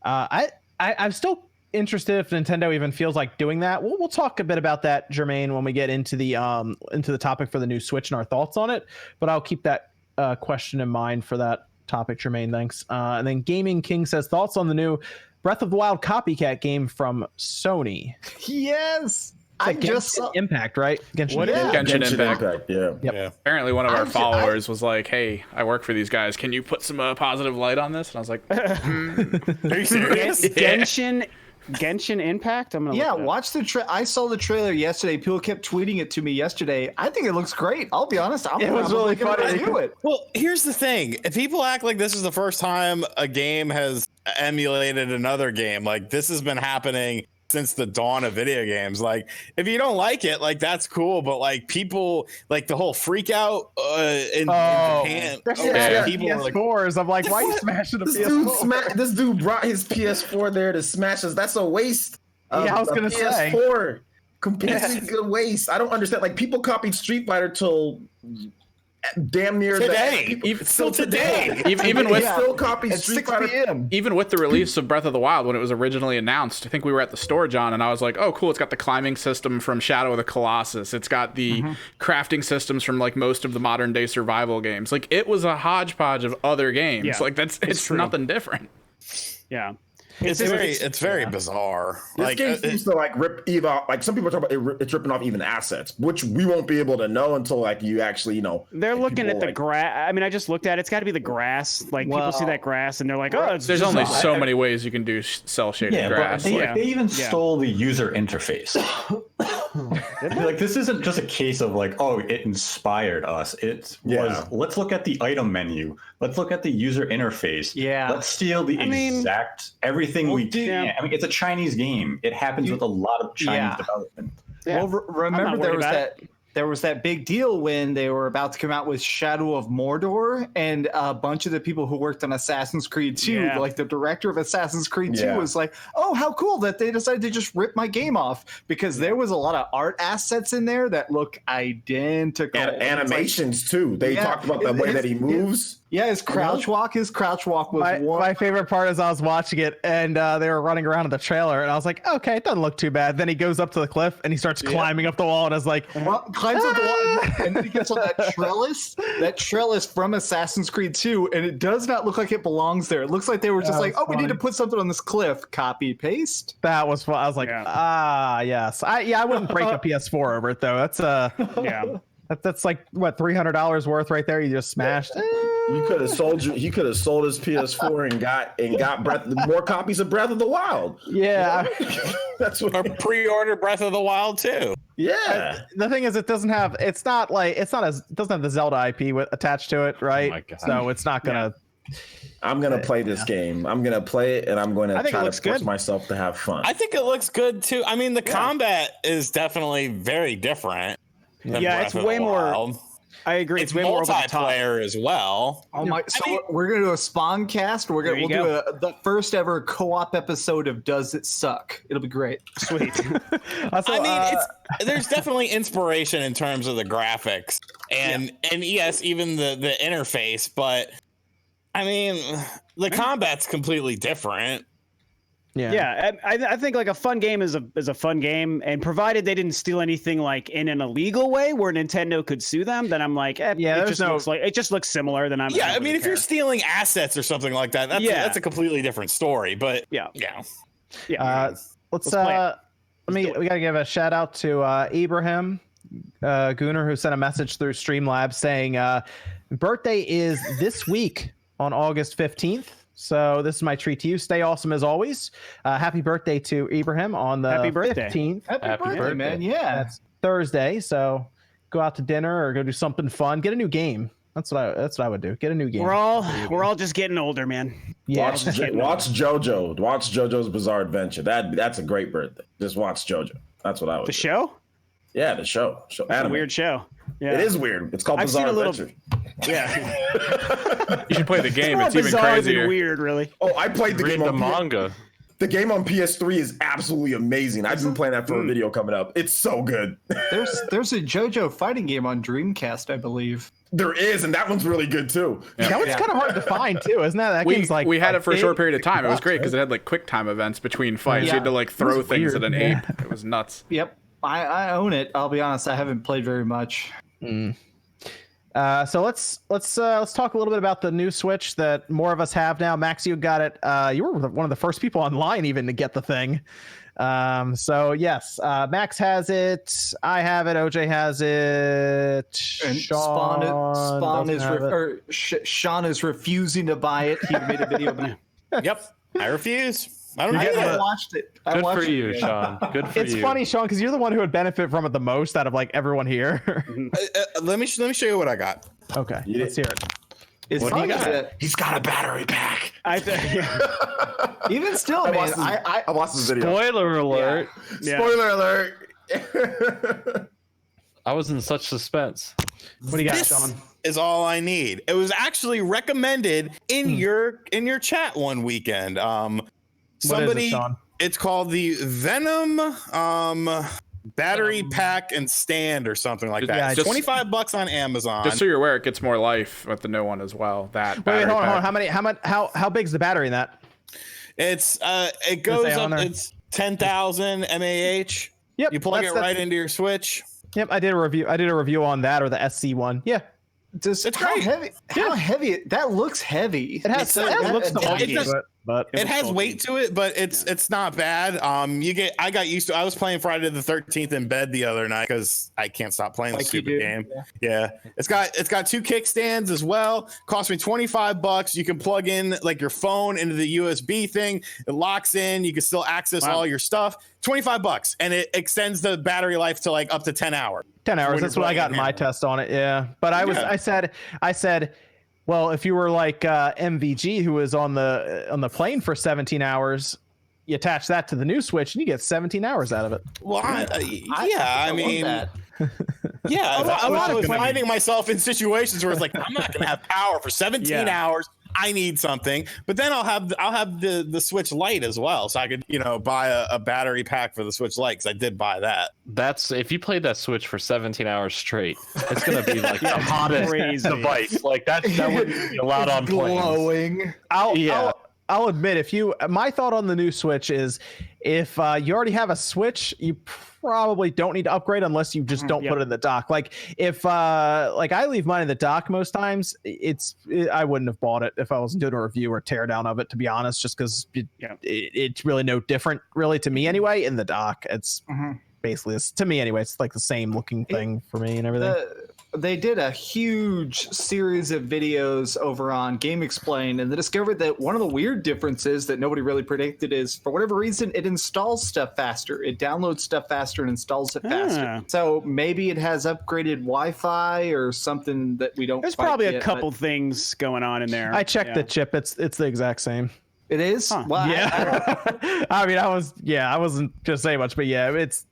I'm still interested if Nintendo even feels like doing that. We'll talk a bit about that, Jermaine, when we get into the topic for the new Switch and our thoughts on it. But I'll keep that question in mind for that topic, Jermaine. Thanks. And then Gaming King says thoughts on the new Breath of the Wild copycat game from Sony. Yes. I just saw Impact, right? Genshin Impact. Yeah. Apparently, one of our followers was like, "Hey, I work for these guys. Can you put some positive light on this?" And I was like, "Are you serious?" Genshin Impact? I'm gonna watch the I saw the trailer yesterday. People kept tweeting it to me yesterday. I think it looks great. I'll be honest. It was really funny. Well, here's the thing. If people act like this is the first time a game has emulated another game, like this has been happening since the dawn of video games. Like if you don't like it, like that's cool, but like people like the whole freak out in Japan. People are like, PS4s. I'm like, why are you smashing a PS4? This dude brought his PS4 there to smash us. That's a waste. I was gonna say PS4. Completely good waste. I don't understand. Like people copied Street Fighter till damn near today. Still today. Even with still copy Street Fighter. Even with the release of Breath of the Wild when it was originally announced, I think we were at the store, John, and I was like, "Oh, cool! It's got the climbing system from Shadow of the Colossus. It's got the crafting systems from like most of the modern day survival games. Like it was a hodgepodge of other games. Like it's nothing different." Yeah. It's very bizarre. This game seems to like rip Eve off. Like some people talk about it's ripping off even assets, which we won't be able to know until like you actually They're like, looking at the grass. I mean, I just looked at it. It's got to be the grass. Like people see that grass and they're like, oh, there's only so many ways you can do cell shaded grass. They even stole the user interface. Like this isn't just a case of like, oh, it inspired us. It was let's look at the item menu. Let's look at the user interface. Yeah. Let's steal the exact everything we can. I mean, it's a Chinese game. It happens with a lot of Chinese development. Yeah. Well, remember there was that big deal when they were about to come out with Shadow of Mordor, and a bunch of the people who worked on Assassin's Creed 2, like the director of Assassin's Creed 2 was like, oh, how cool that they decided to just rip my game off, because there was a lot of art assets in there that look identical. And animations too. They talked about the way that he moves. Yeah, his crouch walk was my favorite part is I was watching it and they were running around in the trailer and I was like, okay, it doesn't look too bad. Then he goes up to the cliff and he starts climbing up the wall and I was like, climbs up the wall and then he gets on that trellis from Assassin's Creed 2, and it does not look like it belongs there. It looks like they were just like, we need to put something on this cliff. Copy paste. That was fun. I was like, yes. I wouldn't break a PS4 over it though. That's that's like what, $300 worth right there. You just smashed. He could have sold his PS4 and got more copies of Breath of the Wild. Yeah, that's what. Or pre-order Breath of the Wild too. Yeah. The thing is, it doesn't have the Zelda IP attached to it, right? Oh my God. So it's not gonna. I'm gonna play this game. I'm gonna play it, and I'm going to try to force myself to have fun. I think it looks good too. I mean, the combat is definitely very different. It's way more. I agree. It's way more multiplayer as well. Oh my! So we're gonna do a SpawnCast. We'll do the first ever co-op episode of Does It Suck? It'll be great. Sweet. There's definitely inspiration in terms of the graphics and yes, even the interface. But I mean, the combat's completely different. I think like a fun game is a fun game, and provided they didn't steal anything like in an illegal way where Nintendo could sue them, then I'm like, it just looks similar. Then I mean, if you're stealing assets or something like that, that's a completely different story. But we gotta give a shout out to Ibrahim Gunnar, who sent a message through Streamlabs saying birthday is this week on August 15th. So this is my treat to you. Stay awesome as always. Happy birthday to Ibrahim on the 15th. Happy birthday, man. Yeah. That's Thursday. So go out to dinner or go do something fun. Get a new game. That's what I would do. Get a new game. We're all just getting older, man. Yeah. Watch JoJo. Watch JoJo's Bizarre Adventure. That's a great birthday. Just watch JoJo. That's what I would do. The show? Yeah, the show. It's a weird show. Yeah. It is weird. It's called Bizarre Adventure. Yeah. You should play the game. It's even crazier. Weird, really. Oh, I played the game on manga. The game on PS3 is absolutely amazing. I've been playing that for a video coming up. It's so good. There's a JoJo fighting game on Dreamcast, I believe. There is, and that one's really good too. Yeah. That one's kind of hard to find too, isn't that? That game's like we had it for a short period of time. It was great because it had like quick time events between fights. You had to like throw things at an ape. It was nuts. Yep. I own it. I'll be honest. I haven't played very much. So let's talk a little bit about the new Switch that more of us have now. Max, you got it. You were one of the first people online even to get the thing. So yes, Max has it. I have it. OJ has it. And Sean is refusing to buy it. He made a video. Yep, I refuse. I watched it. Good for you, Sean. Good for you. It's funny, Sean, because you're the one who would benefit from it the most out of like everyone here. Let me show you what I got. Okay, let's hear it. He's got a battery pack. Even still, man, I watched this video. Spoiler alert. Yeah. Spoiler alert. I was in such suspense. What do you got, Sean? Is all I need. It was actually recommended in your chat one weekend. Somebody, it's called the Venom battery pack and stand or something like that. It's $25 on Amazon. Just so you're aware, it gets more life with the new one as well. That wait, hold on. How big's the battery in that? It's it goes up. It's 10,000 mAh. Yep. You plug it right into your Switch. Yep. I did a review on that, or the SC one. Yeah. It's great. How heavy? That looks heavy. It looks but it has weight to it, but it's not bad. I got used to. I was playing Friday the 13th in bed the other night because I can't stop playing the stupid game. Yeah, it's got 2 kickstands as well. Cost me $25. You can plug in like your phone into the USB thing. It locks in. You can still access all your stuff. $25, and it extends the battery life to like up to 10 hours. 10 hours. That's what I got in my test on it. Yeah, but I said, well, if you were like MVG, who was on the plane for 17 hours, you attach that to the new Switch and you get 17 hours out of it. Well, I mean, yeah, I was finding myself in situations where it's like, I'm not going to have power for 17 hours. I need something, but then I'll have the Switch Lite as well, so I could buy a battery pack for the Switch Lite because I did buy that. That's if you played that Switch for 17 hours straight, it's gonna be like the hottest device. Like that wouldn't be allowed on glowing. I'll admit, my thought on the new Switch is if you already have a Switch, you probably don't need to upgrade unless you just don't put it in the dock. Like if like I leave mine in the dock most times, I wouldn't have bought it if I wasn't doing a review or teardown of it, to be honest, just because it's really no different really to me anyway in the dock. It's basically, to me anyway, it's like the same looking thing for me and everything. They did a huge series of videos over on Game Explain, and they discovered that one of the weird differences that nobody really predicted is, for whatever reason, it installs stuff faster. It downloads stuff faster and installs it faster. So maybe it has upgraded Wi-Fi or something that we don't. There's probably a couple things going on in there. I checked the chip. It's the exact same. It is? Well, yeah. I mean, I wasn't just saying much, but yeah, it's.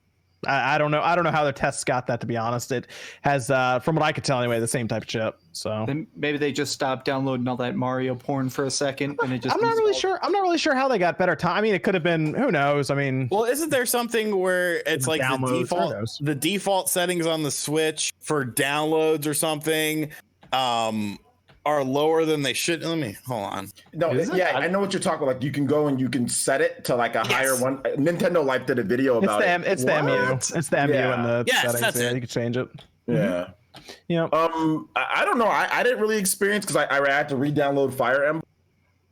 I don't know. I don't know how their tests got that, to be honest. It has, from what I could tell anyway, the same type of chip. So then maybe they just stopped downloading all that Mario porn for a second, and it just. I'm not really sure how they got better time. I mean, it could have been. Who knows? I mean, well, isn't there something where it's like the default settings on the Switch for downloads or something? Are lower than they should. Let me hold on. No, I know what you're talking about. Like you can go and you can set it to like a higher one. Nintendo Life did a video about it. It's the MU. It's the MU in the settings. That's it. You can change it. Yeah. I don't know. I didn't really experience because I had to re-download Fire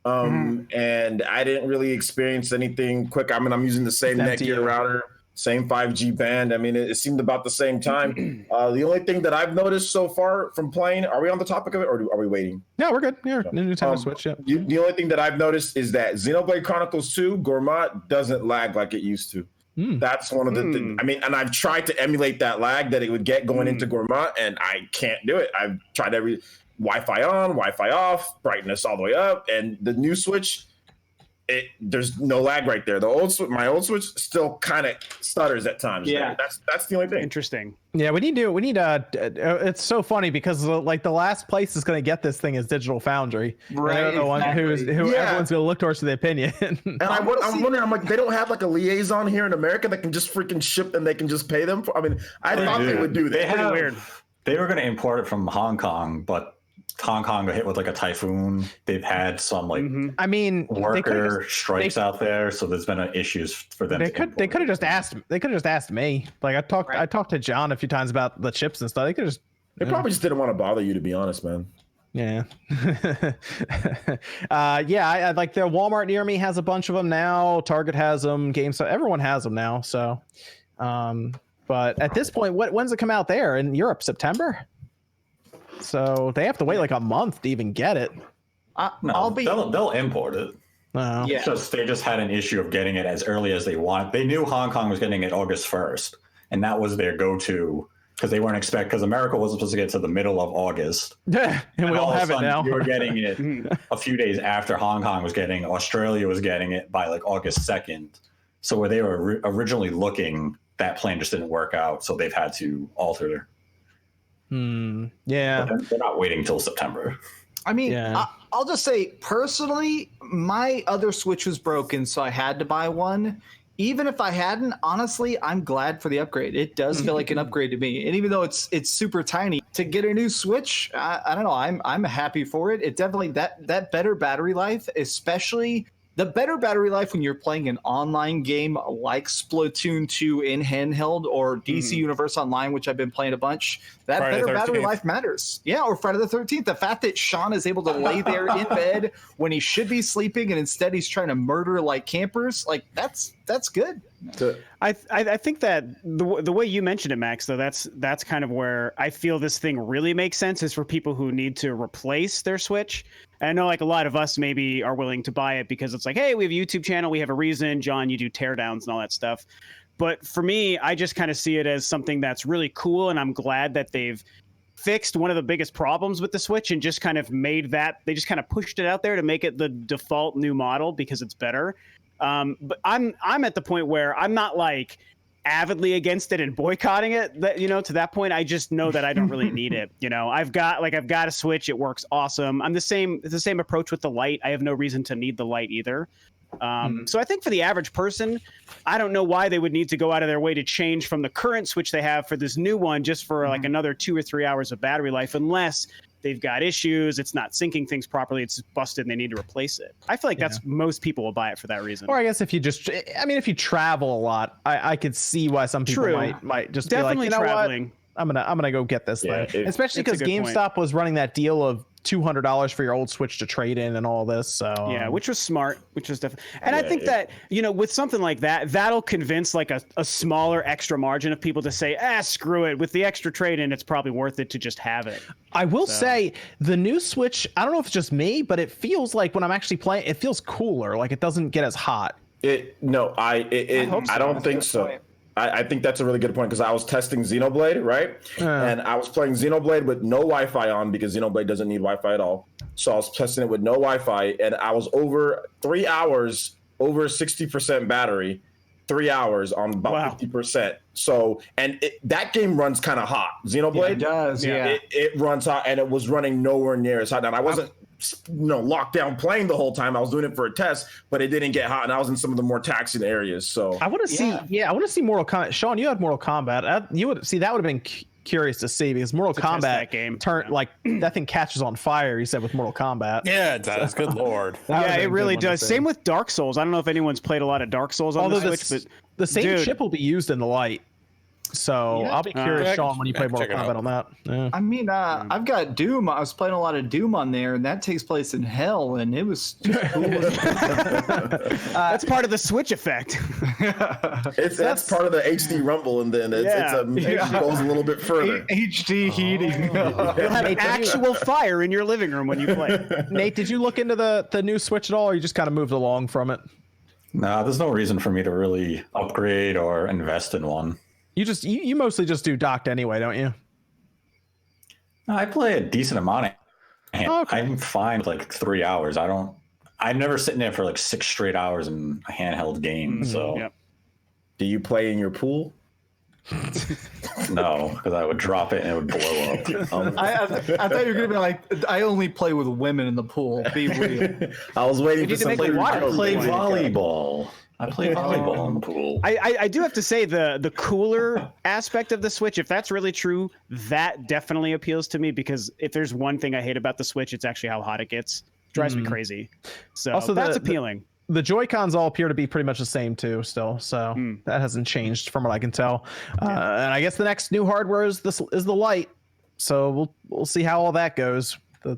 Emblem. And I didn't really experience anything quick. I mean, I'm using the same Netgear router. Same 5G band. I mean, it seemed about the same time. The only thing that I've noticed so far from playing, are we on the topic of it or are we waiting? Yeah, we're good. Yeah, Nintendo Switch. Yeah. The only thing that I've noticed is that Xenoblade Chronicles 2 Gourmet doesn't lag like it used to. That's one of the things. I mean, and I've tried to emulate that lag that it would get going into Gourmet, and I can't do it. I've tried every Wi-Fi on, Wi-Fi off, brightness all the way up, and the new Switch. There's no lag right there. My old Switch still kind of stutters at times. Yeah, that's the only thing. Interesting. Yeah, we need it's so funny because like the last place is going to get this thing is Digital Foundry. Right. They're the one who everyone's going to look towards for the opinion. And I'm wondering, I'm like, they don't have like a liaison here in America that can just freaking ship and they can just pay them for. I mean, I thought they would do that. Weird. They were going to import it from Hong Kong, but Hong Kong got hit with like a typhoon. They've had some worker strikes out there, so there's been issues for them. They could have just asked. They could have just asked me. Like I talked to John a few times about the chips and stuff. They probably just didn't want to bother you, to be honest, man. Yeah. I like their Walmart near me has a bunch of them now. Target has them. GameStop, everyone has them now. So, but at this point, when's it come out there in Europe? September. So they have to wait like a month to even get it. They'll import it. No. Yeah. They just had an issue of getting it as early as they want. They knew Hong Kong was getting it August 1st, and that was their go-to because they weren't because America wasn't supposed to get to the middle of August. Yeah, and we all have it now. We were getting it a few days after Hong Kong was getting. Australia was getting it by like August 2nd. So where they were originally looking, that plan just didn't work out. So they've had to alter. Yeah, but they're not waiting till September. I mean, I'll just say personally, my other Switch was broken, so I had to buy one. Even if I hadn't, honestly, I'm glad for the upgrade. It does feel like an upgrade to me, and even though it's super tiny, to get a new Switch, I don't know. I'm happy for it. It definitely that better battery life, especially the better battery life when you're playing an online game like Splatoon 2 in handheld or DC Universe Online, which I've been playing a bunch. That Friday better battery life matters. Yeah, or Friday the 13th. The fact that Sean is able to lay there in bed when he should be sleeping and instead he's trying to murder like campers, like that's good. I think that the way you mentioned it, Max, though, that's kind of where I feel this thing really makes sense is for people who need to replace their Switch. And I know like a lot of us maybe are willing to buy it because it's like, hey, we have a YouTube channel, we have a reason. John, you do teardowns and all that stuff. But for me, I just kind of see it as something that's really cool, and I'm glad that they've fixed one of the biggest problems with the Switch and just kind of made that, they just kind of pushed it out there to make it the default new model because it's better. But I'm at the point where I'm not like avidly against it and boycotting it, that, you know, to that point. I just know that I don't really need it. You know, I've got a Switch, it works awesome. It's the same approach with the Lite. I have no reason to need the Lite either. So I think for the average person, I don't know why they would need to go out of their way to change from the current Switch they have for this new one just for like another 2 or 3 hours of battery life, unless they've got issues, it's not syncing things properly, it's busted and they need to replace it. I feel like that's most people will buy it for that reason. Or I guess if you travel a lot, I could see why some people might just definitely be like, you know traveling. What? I'm gonna go get this thing. Especially because GameStop was running that deal of $200 for your old Switch to trade in and all this. So yeah, which was smart, which was definitely. And I think that, you know, with something like that, that'll convince like a smaller extra margin of people to say, screw it. With the extra trade in, it's probably worth it to just have it. I will say the new Switch, I don't know if it's just me, but it feels like when I'm actually playing, it feels cooler. Like it doesn't get as hot. I don't think so. I think that's a really good point because I was testing Xenoblade, right? And I was playing Xenoblade with no Wi-Fi on because Xenoblade doesn't need Wi-Fi at all. So I was testing it with no Wi-Fi, and I was over 3 hours, over 60% battery, 3 hours on about 50%. So, and that game runs kind of hot. Xenoblade it does, It runs hot, and it was running nowhere near as hot. And I wasn't locked down playing the whole time. I was doing it for a test, but it didn't get hot, and I was in some of the more taxing areas. So I want to see, I want to see Mortal Kombat. Sean, you had Mortal Kombat. That would have been curious to see because Mortal Kombat game like that thing catches on fire. You said with Mortal Kombat. Yeah, it does. Good lord. Yeah, it really does. Same with Dark Souls. I don't know if anyone's played a lot of Dark Souls on the Switch, but the same chip will be used in the Lite. So I'll be curious, Sean, when you play Mortal Kombat on that. Yeah. I mean, I've got Doom. I was playing a lot of Doom on there, and that takes place in hell, and it was just cool. That's part of the Switch effect. That's part of the HD Rumble, and then it goes a little bit further. HD heating. You'll have actual fire in your living room when you play. Nate, did you look into the new Switch at all, or you just kind of moved along from it? No, there's no reason for me to really upgrade or invest in one. You mostly just do docked anyway, don't you? No, I play a decent amount. I'm fine with like 3 hours. I'm never sitting there for like 6 straight hours in a handheld game. So, do you play in your pool? No, because I would drop it and it would blow up. I thought you were gonna be like, I only play with women in the pool. Be real. I was waiting for somebody to play volleyball. I play volleyball in the pool. I do have to say the cooler aspect of the Switch, if that's really true, that definitely appeals to me because if there's one thing I hate about the Switch, it's actually how hot it gets. It drives me crazy. So also that's appealing. The Joy-Cons all appear to be pretty much the same too still. So that hasn't changed from what I can tell. And I guess the next new hardware is the Lite. So we'll see how all that goes.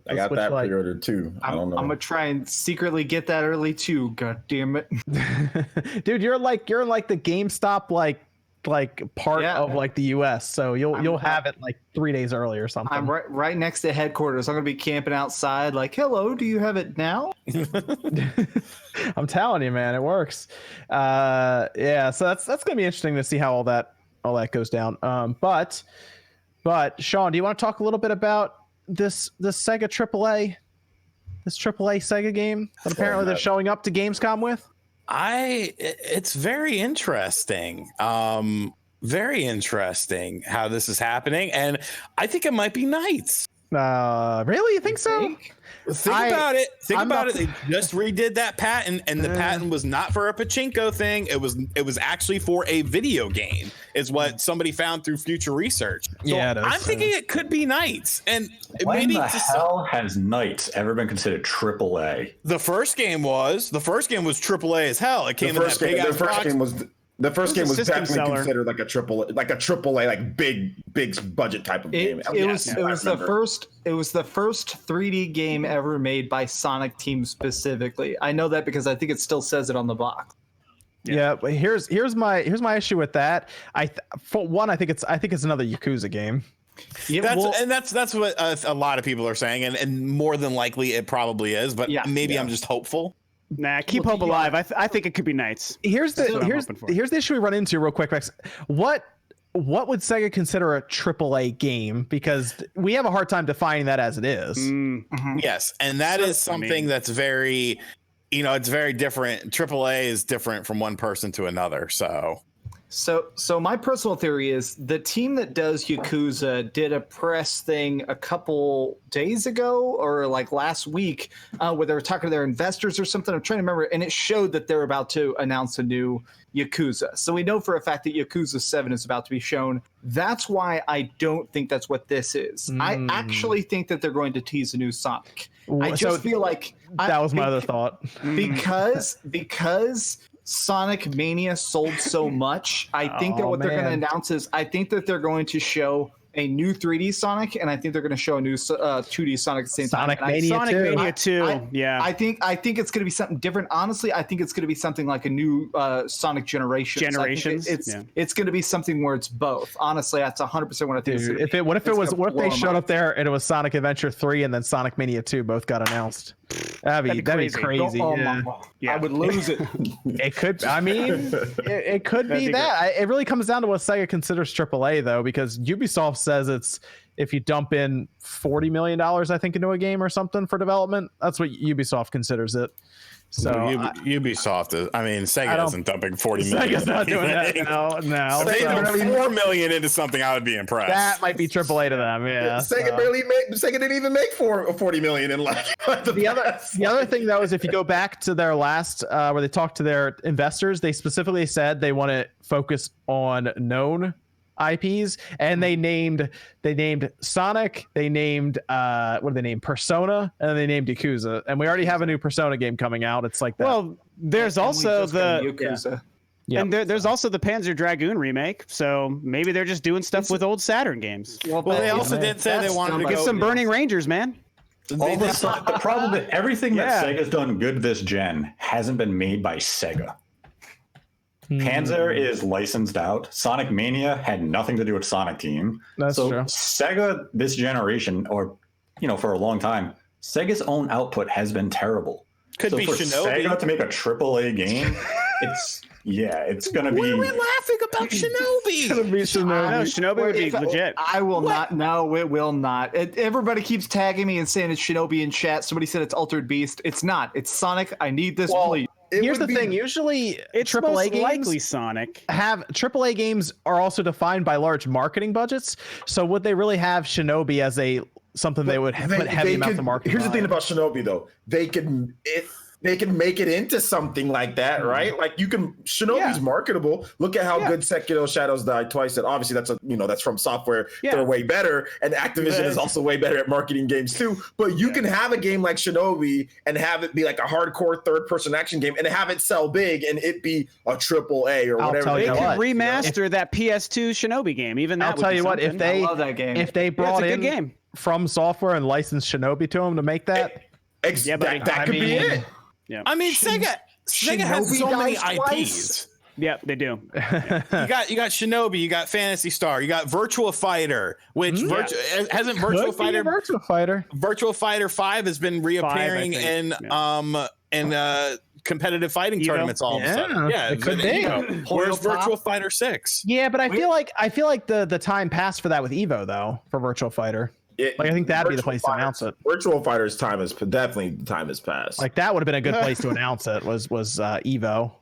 I got that pre-ordered too. I don't know. I'm gonna try and secretly get that early too. God damn it, dude! You're in like the GameStop like part of like the US, so you'll have it like 3 days early or something. I'm right next to headquarters. I'm gonna be camping outside. Like, hello, do you have it now? I'm telling you, man, it works. So that's gonna be interesting to see how all that goes down. But Sean, do you want to talk a little bit about this Sega AAA, this AAA Sega game that apparently they're showing up to Gamescom with? It's very interesting. Very interesting how this is happening, and I think it might be nice. Really? You think so? Think about it. They just redid that patent, and the patent was not for a pachinko thing. It was actually for a video game, is what somebody found through future research. So I'm thinking it could be Knights. And when maybe the hell has Knights ever been considered AAA? The first game was AAA as hell. It came in that big ass box. The first game was definitely seller. considered like a AAA, like big budget type of game. It was the first 3D game ever made by Sonic Team specifically. I know that because I think it still says it on the box. Yeah, but here's my issue with that. For one, I think it's another Yakuza game. Yeah, that's what a lot of people are saying, and more than likely it probably is. But maybe I'm just hopeful. Nah, keep hope alive. I think it could be Knights. Here's the issue we run into real quick, Rex. What would Sega consider a AAA game? Because we have a hard time defining that as it is. Mm-hmm. Yes, and that is something that's very, it's very different. AAA is different from one person to another. So my personal theory is the team that does Yakuza did a press thing a couple days ago or like last week where they were talking to their investors or something. I'm trying to remember. And it showed that they're about to announce a new Yakuza. So we know for a fact that Yakuza 7 is about to be shown. That's why I don't think that's what this is. I actually think that they're going to tease a new Sonic. I just feel like that was my other thought. Because Sonic Mania sold so much. I think that what they're going to announce is I think that they're going to show a new 3D Sonic, and I think they're going to show a new 2D Sonic at the same time. Sonic Mania 2. Yeah. I think it's going to be something different. Honestly, I think it's going to be something like a new Sonic Generations. It's going to be something where it's both. Honestly, that's 100% what I think. Dude, what if they showed up there and it was Sonic Adventure 3 and then Sonic Mania 2 both got announced? That'd be crazy. I would lose it. It could. I mean, it could be that. It really comes down to what Sega considers AAA, though, because Ubisoft says it's if you dump in $40 million, I think, into a game or something for development. That's what Ubisoft considers it. So Ubisoft is. I mean, Sega isn't dumping $40 million. Sega's not doing that. No. If they dump $4 million into something, I would be impressed. That might be AAA to them. Yeah. Sega didn't even make $40 million in life. The other thing though is if you go back to their last where they talked to their investors, they specifically said they want to focus on known IPs, and they named Sonic, they named Persona, and they named Yakuza, and we already have a new Persona game coming out. It's like that. Well, there's also the Yakuza. Yeah. And there's also the Panzer Dragoon remake, so maybe they're just doing stuff with old Saturn games. Well, they also did say they wanted to get some Burning Rangers, man. The problem is everything that Sega's done good this gen hasn't been made by Sega. Panzer is licensed out. Sonic Mania had nothing to do with Sonic Team. That's true. Sega this generation, or for a long time, Sega's own output has been terrible. Could be for Shinobi. Sega to make a AAA game, it's gonna be. Why are we laughing about Shinobi? Shinobi would be legit. I will not. No, it will not. Everybody keeps tagging me and saying it's Shinobi in chat. Somebody said it's Altered Beast. It's not. It's Sonic. I need this, please. Here's the thing. Usually, it's AAA most games likely Sonic. AAA games are also defined by large marketing budgets. So would they really have Shinobi as something they would put heavy amounts of marketing? Here's the thing about Shinobi, though. They can make it into something like that, right? Like Shinobi's marketable. Look at how good Sekiro Shadows Die Twice. And obviously that's from software. They're way better, and Activision is also way better at marketing games too. But you can have a game like Shinobi and have it be like a hardcore third-person action game, and have it sell big, and it be a AAA or whatever. They could remaster that PS2 Shinobi game. Even that. I'll tell you what. If they brought in game from software and licensed Shinobi to them to make that, that could be it. Yeah. I mean, Sega has so many IPs. Yeah, they do. Yeah. You got Shinobi, you got Phantasy Star, you got Virtua Fighter, which hasn't Virtua Fighter 5 has been reappearing in competitive fighting tournaments all of a sudden. Yeah, it could be. Where's Virtua Fighter 6? Yeah, but I feel like the time passed for that with Evo though, for Virtua Fighter. I think that'd be the place to announce it. Virtual Fighter's time has passed. Like that would have been a good place to announce it. Was Evo?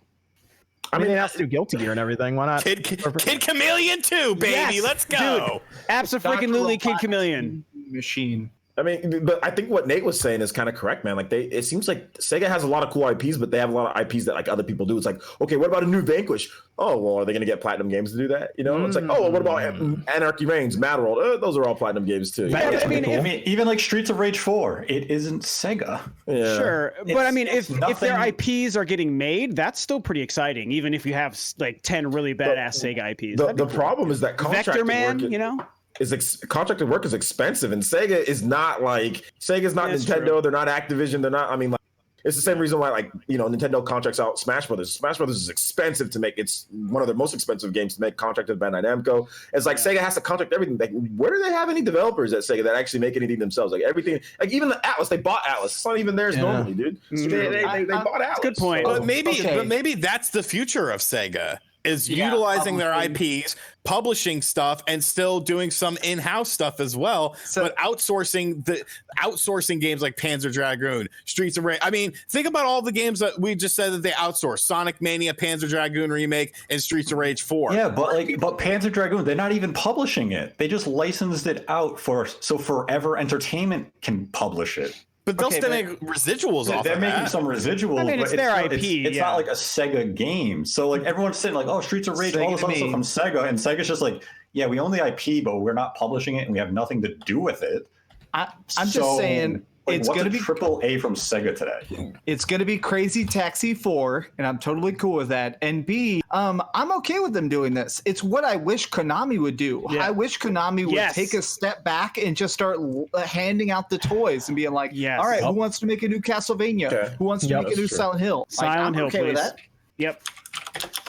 I mean, they announced to do Guilty Gear and everything. Why not? Kid Chameleon 2, baby. Yes, let's go. Absolutely, Kid Chameleon. machine. I mean, but I think what Nate was saying is kind of correct, man. Like it seems like Sega has a lot of cool IPs, but they have a lot of IPs that like other people do. It's like, okay, what about a new Vanquish? Oh, well, are they going to get Platinum Games to do that? You know, it's like, oh, well, what about Anarchy Reigns, Mad World? Those are all Platinum Games too. Yeah, I mean, even like Streets of Rage 4, it isn't Sega. Yeah. Sure, but I mean, if their IPs are getting made, that's still pretty exciting. Even if you have like 10 really badass Sega IPs. The problem is that Vector Man, you know. Contracted work is expensive, and Sega's not Nintendo. True. They're not Activision. They're not. I mean, like, it's the same reason why, like, you know, Nintendo contracts out Smash Brothers. Smash Brothers is expensive to make. It's one of the most expensive games to make, contracted by Namco. It's like Sega has to contract everything. Like, where do they have any developers at Sega that actually make anything themselves? Like everything, like even the Atlas, they bought Atlas. It's not even theirs normally, dude. They bought Atlas. Good point. But maybe that's the future of Sega. Is utilizing their IPs, publishing stuff, and still doing some in-house stuff as well, but outsourcing games like Panzer Dragoon, Streets of Rage. I mean, think about all the games that we just said that they outsource: Sonic Mania, Panzer Dragoon Remake, and Streets of Rage 4. Yeah, but Panzer Dragoon, they're not even publishing it. They just licensed it out so Forever Entertainment can publish it. But they'll still make residuals off. They're making some residuals. I mean, it's their IP. It's not like a Sega game. So like everyone's saying like, oh, Streets of Rage, all this other stuff from Sega, and Sega's just like, yeah, we own the IP, but we're not publishing it, and we have nothing to do with it. I'm just saying. Like, it's going to be AAA from Sega today. It's going to be Crazy Taxi 4, and I'm totally cool with that. And B, I'm okay with them doing this. It's what I wish Konami would do. Yeah. I wish Konami would take a step back and just start handing out the toys and being like, all right, who wants to make a new Castlevania? Okay. Who wants to make a new Silent Hill? Silent Hill, okay please. With that.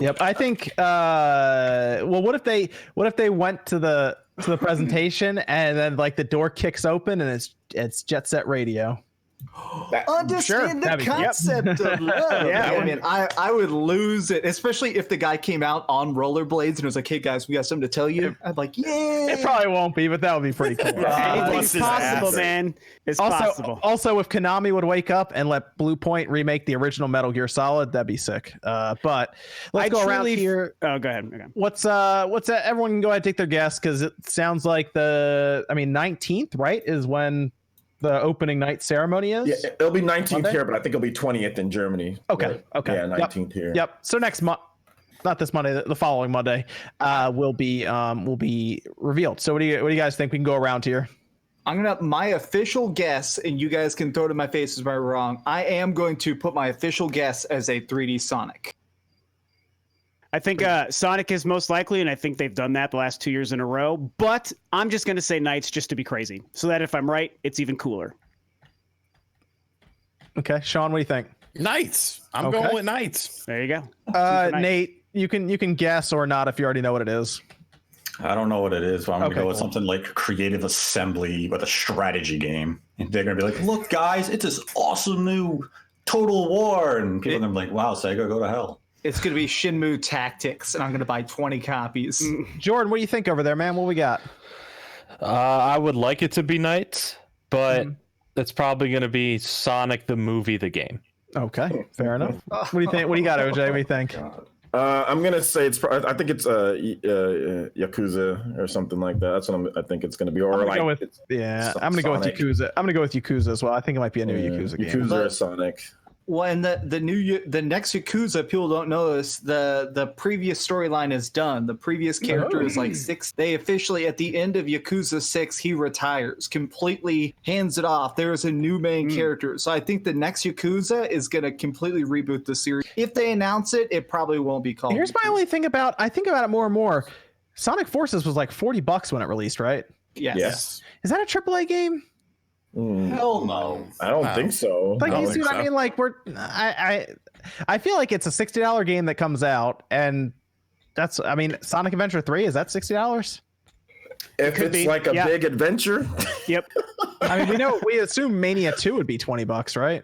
Yep. I think. Well, what if they went to the presentation and then like the door kicks open and it's Jet Set Radio. Understand the concept of love. I mean, I would lose it, especially if the guy came out on rollerblades and was like, "Hey guys, we got something to tell you." I'd like, yeah. It probably won't be, but that would be pretty cool. Anything's possible, man. It's possible. Also, if Konami would wake up and let Blue Point remake the original Metal Gear Solid, that'd be sick. But let's go around here. Oh, go ahead. Okay. What's that? Everyone can go ahead and take their guess because it sounds like 19th, right, is when the opening night ceremony is? Yeah, it'll be 19th here, but I think it'll be 20th in Germany. Okay. Yeah, 19th here. Yep. So next month, not this Monday, the following Monday, will be revealed. So what do you guys think? We can go around here. My official guess, and you guys can throw it in my face if I'm wrong. I am going to put my official guess as a 3D Sonic. I think Sonic is most likely, and I think they've done that the last 2 years in a row. But I'm just going to say Knights just to be crazy, so that if I'm right, it's even cooler. Okay, Sean, what do you think? Knights. I'm going with Knights. There you go. Nate, you can guess or not if you already know what it is. I don't know what it is, but I'm going to go with something like Creative Assembly with a strategy game. And they're going to be like, look, guys, it's this awesome new Total War. And people are going to be like, wow, Sega, go to hell. It's going to be Shenmue Tactics, and I'm going to buy 20 copies. Jordan, what do you think over there, man? What we got? I would like it to be Knights, but it's probably going to be Sonic the movie, the game. Okay, fair enough. What do you think? What do you got, OJ? What do you think? I'm gonna say I think it's Yakuza or something like that. That's what I think it's gonna be. Or I'm gonna go with Yakuza. I'm gonna go with Yakuza as well. I think it might be a new Yakuza game. Yakuza or Sonic. Well, and the next Yakuza, people don't know this. The previous storyline is done. The previous character is like 6. They officially, at the end of Yakuza 6, he retires, completely hands it off. There is a new main character. So I think the next Yakuza is going to completely reboot the series. If they announce it, it probably won't be called. Here's my only thing about, I think about it more and more. Sonic Forces was like $40 when it released, right? Yes. Is that a AAA game? Hell no. I don't think so. Like, you see what I mean? Like, I feel like it's a $60 game that comes out, and that's, I mean, Sonic Adventure 3, is that $60? If it's like a big adventure. Yep. I mean, we assume Mania 2 would be $20, right?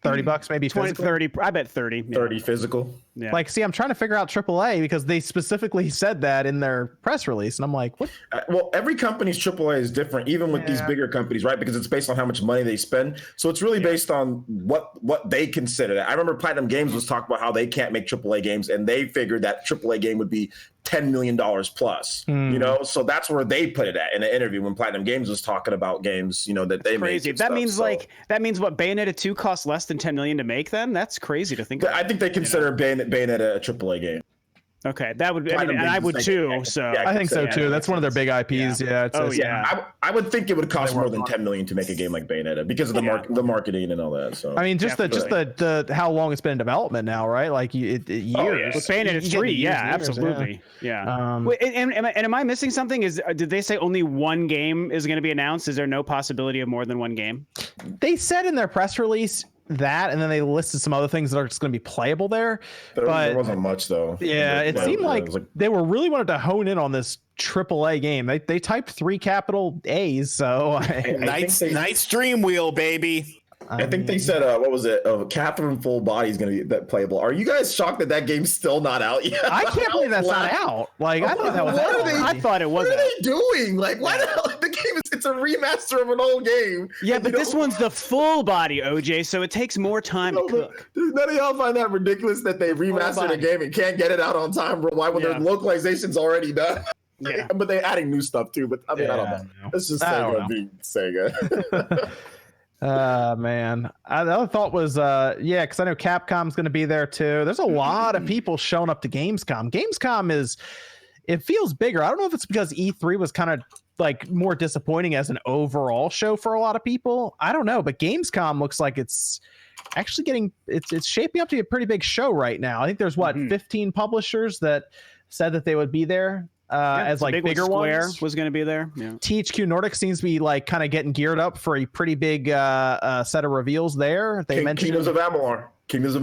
$30, maybe 20, physical? 30. I bet 30. 30 physical. Yeah. Like, see, I'm trying to figure out AAA because they specifically said that in their press release, and I'm like, what? Well, every company's AAA is different, even with these bigger companies, right? Because it's based on how much money they spend. So it's really based on what they consider that. I remember Platinum Games was talking about how they can't make AAA games, and they figured that AAA game would be $10 million plus, you know? So that's where they put it at in an interview when Platinum Games was talking about games, you know, that they crazy. make. That means that means what, Bayonetta 2 costs less than $10 million to make then? That's crazy to think about. I think they consider Bayonetta a AAA game. Okay, that would be, and I would too. So I think so too. That's one of their big IPs. Yeah. I would think it would cost more than $10 million to make a game like Bayonetta because of the marketing and all that. So I mean, just the how long it's been in development now, right? Like years. With Bayonetta 3, absolutely. Yeah. Wait, and am I missing something? Did they say only one game is going to be announced? Is there no possibility of more than one game? They said in their press release that, and then they listed some other things that are just going to be playable there. There wasn't much though. Yeah, it seemed like they were really wanted to hone in on this AAA game. They typed 3 capital A's. So nice dream wheel, baby. I think they said, what was it? Catherine Full Body is going to be playable. Are you guys shocked that game's still not out yet? I can't believe that's not out. Like, I thought that was out. I thought it was. What are they doing? Like, why the hell? The game it's a remaster of an old game. Yeah, but this one's the full body, OJ, so it takes more time to cook. Does none of y'all find that ridiculous that they remastered a game and can't get it out on time? Why when their localization's already done? Yeah. But they're adding new stuff too. But I mean, I don't know. It's just Sega being Sega. Man, the other thought was because I know Capcom's going to be there too. There's a lot of people showing up to Gamescom. It feels bigger. I don't know if it's because E3 was kind of like more disappointing as an overall show for a lot of people. I don't know, but Gamescom looks like it's actually it's shaping up to be a pretty big show right now. I think there's 15 publishers that said that they would be there. As like bigger ones was going to be there. THQ Nordic seems to be like kind of getting geared up for a pretty big set of reveals there. They mentioned Kingdoms of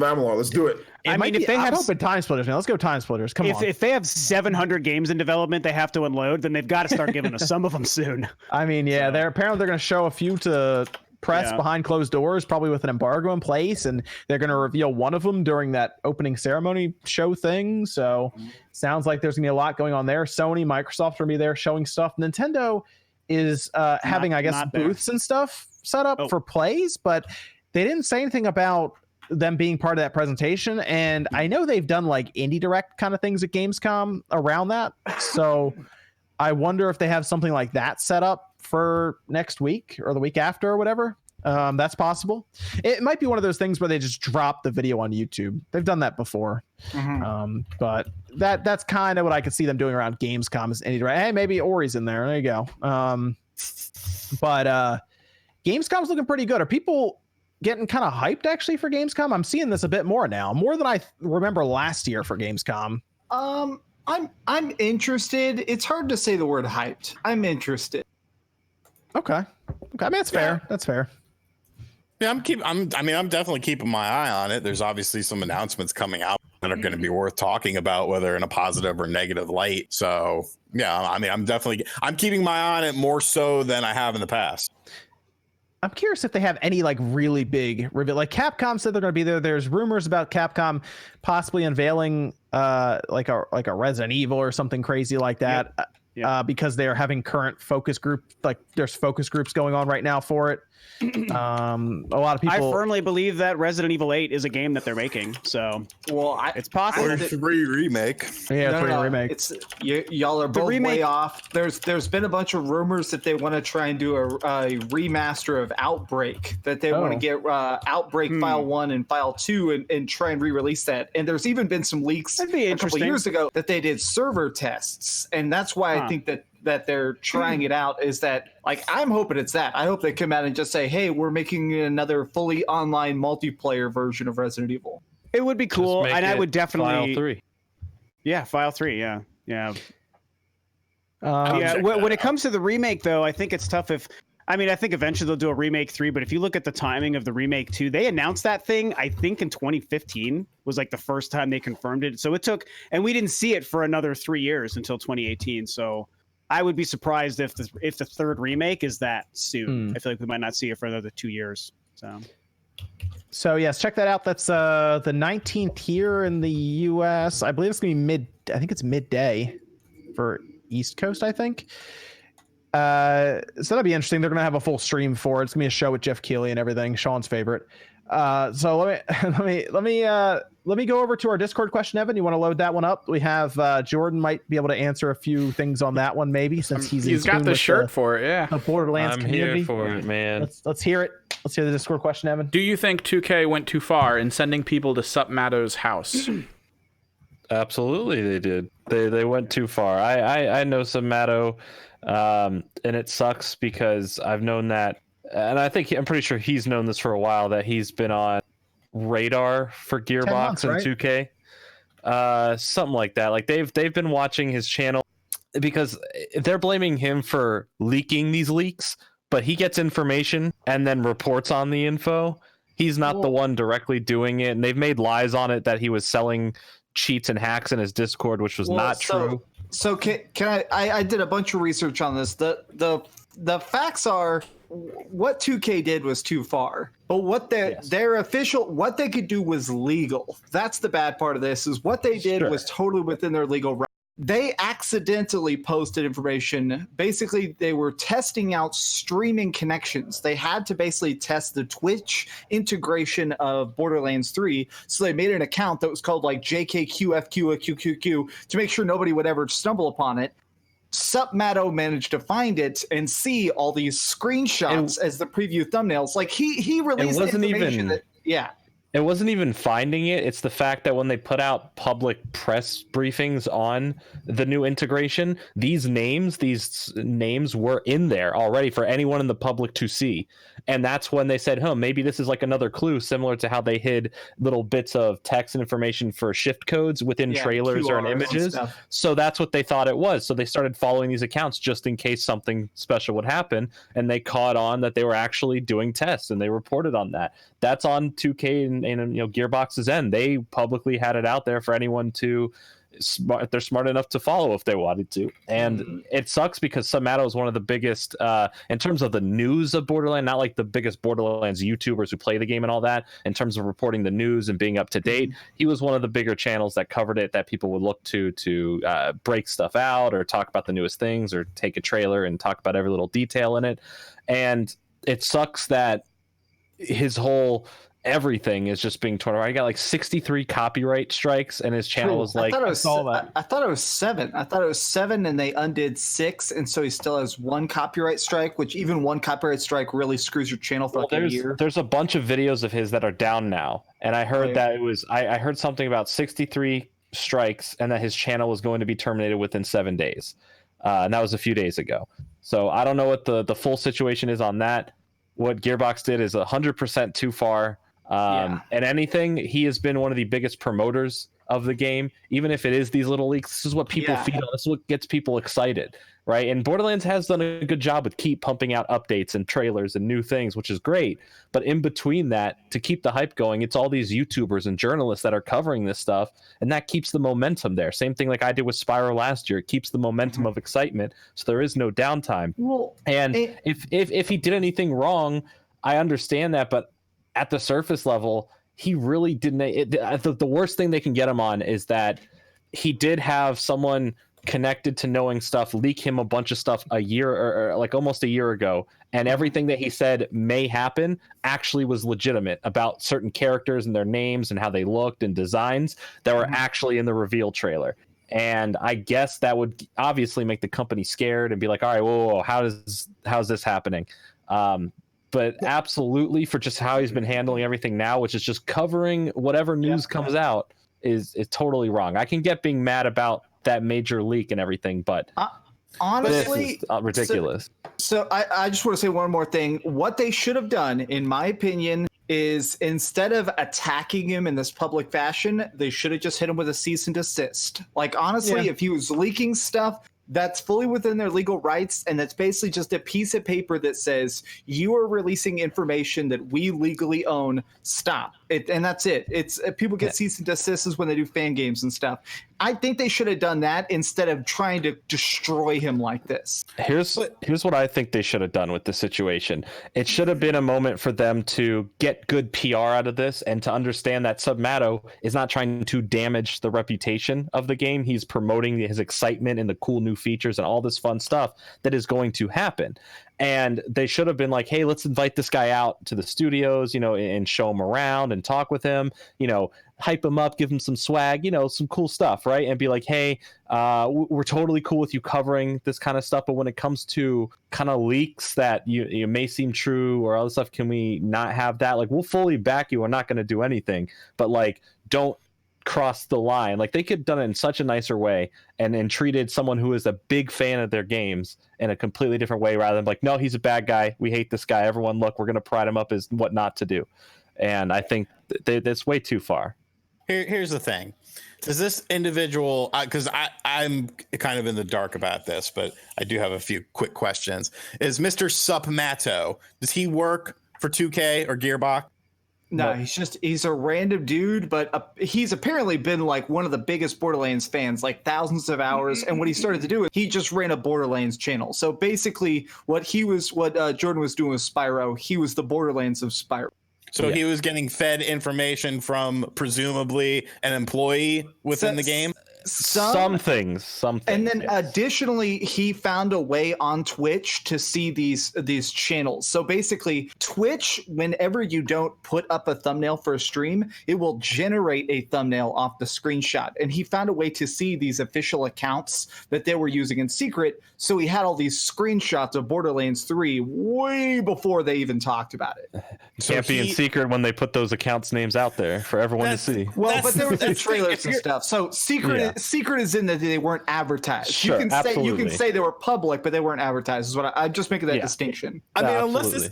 Amalur. Let's do it. If they have open Time Splitters, man, let's go Time Splitters. Come on. If they have 700 games in development, they have to unload. Then they've got to start giving us some of them soon. I mean, they're going to show a few to press behind closed doors, probably with an embargo in place, and they're going to reveal one of them during that opening ceremony show thing. So sounds like there's going to be a lot going on there. Sony, Microsoft are going to be there showing stuff. Nintendo is having, I guess, booths and stuff set up for plays, but they didn't say anything about them being part of that presentation. And I know they've done like Indie Direct kind of things at Gamescom around that. So I wonder if they have something like that set up for next week or the week after or whatever. That's possible. It might be one of those things where they just drop the video on YouTube. They've done that before. But that's kind of what I could see them doing around Gamescom is Indie Direct. Hey, maybe Ori's in there. There you go. But Gamescom's looking pretty good. Are people getting kind of hyped actually for Gamescom? I'm seeing this a bit more now, more than I remember last year for Gamescom. I'm interested. It's hard to say the word hyped. I'm interested. Okay. I mean, that's fair. That's fair. Yeah, I'm definitely keeping my eye on it. There's obviously some announcements coming out that are going to be worth talking about, whether in a positive or negative light. So yeah, I mean, I'm keeping my eye on it more so than I have in the past. I'm curious if they have any like really big reveal. Like Capcom said they're going to be there. There's rumors about Capcom possibly unveiling like a Resident Evil or something crazy like that. Because they're having current focus group, like there's focus groups going on right now for it. A lot of people. I firmly believe that Resident Evil 8 is a game that they're making. So, it's Or possible. 3 remake. Yeah, 3 remake. It's y'all are both way off. There's been a bunch of rumors that they want to try and do a remaster of Outbreak. That they want to get Outbreak File 1 and File 2 and try and re-release that. And there's even been some leaks a couple years ago that they did server tests, and that's why I think that they're trying it out is that, like, I'm hoping it's that. I hope they come out and just say, hey, we're making another fully online multiplayer version of Resident Evil. It would be cool, and I would definitely... File 3. Yeah, File 3, yeah. When it comes to the remake, though, I think it's tough I think eventually they'll do a remake 3, but if you look at the timing of the remake 2, they announced that thing, I think in 2015 was like the first time they confirmed it. So it took, and we didn't see it for another 3 years until 2018. So I would be surprised if the third remake is that soon. I feel like we might not see it for another 2 years. So yes, check that out. That's the 19th here in the US. I believe it's gonna be midday for East Coast, I think. So that'll be interesting. They're gonna have a full stream for it. It's gonna be a show with Jeff Keighley and everything, Sean's favorite. So let me go over to our Discord question, Evan. You want to load that one up? We have Jordan might be able to answer a few things on that one, maybe, since he's got the shirt for it. Yeah, the Borderlands community. Here for it, man. Let's hear it. Let's hear the Discord question, Evan. Do you think 2K went too far in sending people to Sup Matto's house? Absolutely, they did. They went too far. I know some Matto, and it sucks because I've known that, and I'm pretty sure he's known this for a while, that he's been on radar for Gearbox and 2K, something like that. Like they've been watching his channel because they're blaming him for leaking these leaks, but he gets information and then reports on the info. He's not the one directly doing it, and they've made lies on it that he was selling cheats and hacks in his Discord, which was not true. So can I did a bunch of research on this. The facts are what 2K did was too far, but what their official, what they could do was legal. That's the bad part of this, is what they did was totally within their legal right. They accidentally posted information. Basically, they were testing out streaming connections. They had to basically test the Twitch integration of Borderlands 3. So they made an account that was called like JKQFQQQQ to make sure nobody would ever stumble upon it. Submatto managed to find it and see all these screenshots as the preview thumbnails. Like he released information It wasn't even finding it. It's the fact that when they put out public press briefings on the new integration, these names were in there already for anyone in the public to see. And that's when they said, maybe this is like another clue, similar to how they hid little bits of text and information for shift codes within trailers or in images. So that's what they thought it was. So they started following these accounts just in case something special would happen. And they caught on that they were actually doing tests, and they reported on that. That's on 2K and Gearbox's end. They publicly had it out there for anyone to, if they're smart enough to follow if they wanted to. And it sucks because Submatto is one of the biggest in terms of the news of Borderlands, not like the biggest Borderlands YouTubers who play the game and all that. In terms of reporting the news and being up to date, he was one of the bigger channels that covered it, that people would look to break stuff out or talk about the newest things or take a trailer and talk about every little detail in it. And it sucks that his whole everything is just being torn apart. I got like 63 copyright strikes, and his channel was like, I thought it was 7. I thought it was 7, and they undid 6, and so he still has 1 copyright strike, which even 1 copyright strike really screws your channel for like a year. There's a bunch of videos of his that are down now, and I heard that it was I heard something about 63 strikes and that his channel was going to be terminated within 7 days. And that was a few days ago. So I don't know what the full situation is on that. What Gearbox did is 100% too far. And anything, he has been one of the biggest promoters of the game, even if it is these little leaks. This is what people feed on. This is what gets people excited, right? And Borderlands has done a good job with keep pumping out updates and trailers and new things, which is great. But in between that, to keep the hype going, it's all these YouTubers and journalists that are covering this stuff, and that keeps the momentum there. Same thing like I did with Spyro last year. It keeps the momentum of excitement, so there is no downtime. If he did anything wrong, I understand that, but at the surface level, he really didn't. The worst thing they can get him on is that he did have someone connected to knowing stuff leak him a bunch of stuff a year or like almost a year ago, and everything that he said may happen actually was legitimate about certain characters and their names and how they looked and designs that were actually in the reveal trailer. And I guess that would obviously make the company scared and be like, all right, whoa, how's this happening? But absolutely, for just how he's been handling everything now, which is just covering whatever news comes out, is totally wrong. I can get being mad about that major leak and everything, but honestly, this is ridiculous. So I just want to say one more thing. What they should have done, in my opinion, is instead of attacking him in this public fashion, they should have just hit him with a cease and desist. Like, honestly, if he was leaking stuff, that's fully within their legal rights, and that's basically just a piece of paper that says you are releasing information that we legally own. Stop it, and that's it. It's people get cease and desists when they do fan games and stuff. I think they should have done that instead of trying to destroy him like this. Here's what I think they should have done with the situation. It should have been a moment for them to get good PR out of this and to understand that Submatto is not trying to damage the reputation of the game. He's promoting his excitement and the cool new features and all this fun stuff that is going to happen. And they should have been like, hey, let's invite this guy out to the studios, and show him around and talk with him, hype him up, give him some swag, some cool stuff, right? And be like, hey, we're totally cool with you covering this kind of stuff, but when it comes to kind of leaks that you may seem true or other stuff, can we not have that? Like, we'll fully back you. We're not going to do anything, but like, don't cross the line. Like, they could have done it in such a nicer way and treated someone who is a big fan of their games in a completely different way, rather than like, no, he's a bad guy, we hate this guy, everyone look, we're going to pride him up as what not to do. And I think that's way too far. Here's the thing. Does this individual, because I'm kind of in the dark about this, but I do have a few quick questions. Is Mr. Supmato, does he work for 2K or Gearbox? No, he's a random dude, but he's apparently been like one of the biggest Borderlands fans, like thousands of hours. And what he started to do is he just ran a Borderlands channel. So basically what Jordan was doing with Spyro, he was the Borderlands of Spyro. So he was getting fed information from presumably an employee within the game? Some things. And then additionally, he found a way on Twitch to see these channels. So basically, Twitch, whenever you don't put up a thumbnail for a stream, it will generate a thumbnail off the screenshot. And he found a way to see these official accounts that they were using in secret. So he had all these screenshots of Borderlands 3 way before they even talked about it. Can't be in secret when they put those accounts names out there for everyone to see. Well, but there were the trailers and stuff. So secret is in that they weren't advertised. Sure, you can say they were public, but they weren't advertised. Is what I'm just making that distinction. I mean,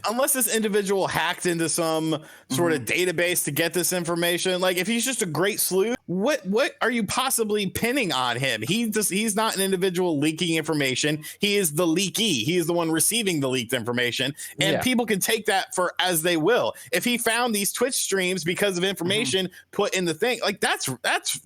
unless this individual hacked into some sort of database to get this information, like if he's just a great sleuth, what are you possibly pinning on him? He's not an individual leaking information. He is the leaky. He is the one receiving the leaked information, and people can take that for as they will. If he found these Twitch streams because of information put in the thing, like that's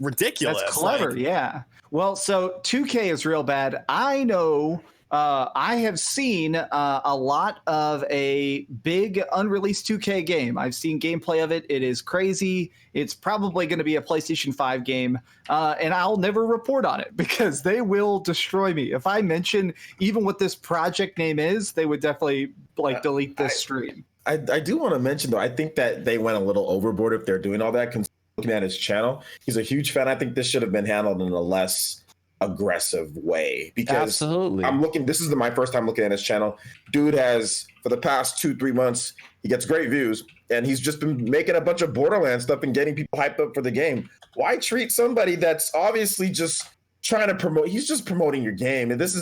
ridiculous. That's clever, yeah. Well, so 2K is real bad. I know. I have seen a lot of a big unreleased 2K game. I've seen gameplay of it. It is crazy. It's probably going to be a PlayStation 5 game, and I'll never report on it because they will destroy me. If I mention even what this project name is, they would definitely delete this stream. I do want to mention, though, I think that they went a little overboard if they're doing all that. Looking at his channel, he's a huge fan. I think this should have been handled in a less aggressive way, because this is my first time looking at his channel. Dude has, for the past 2-3 months, he gets great views, and he's just been making a bunch of Borderlands stuff and getting people hyped up for the game. Why treat somebody that's obviously just trying to promote? He's just promoting your game, and this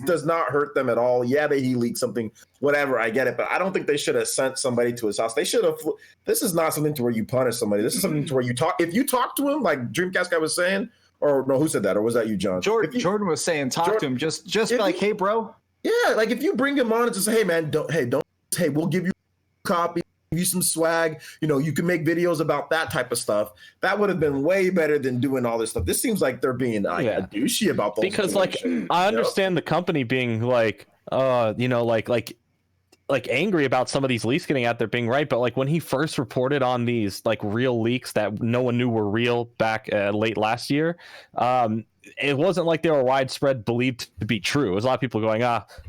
does not hurt them at all. Yeah, he leaked something, whatever, I get it, but I don't think they should have sent somebody to his house. They should have. This is not something to where you punish somebody. This is something to where you talk. If you talk to him, like Dreamcast guy was saying, or no, who said that, or was that you, John? Jordan was saying, talk to him, just like, hey, bro. Yeah, like if you bring him on and just say, hey, man, we'll give you a copy, give you some swag. You can make videos about that type of stuff. That would have been way better than doing all this stuff. This seems like they're being douchey about those. Because I understand the company being like angry about some of these leaks getting out there being right, but like when he first reported on these like real leaks that no one knew were real back late last year, it wasn't like they were widespread believed to be true. It was a lot of people going,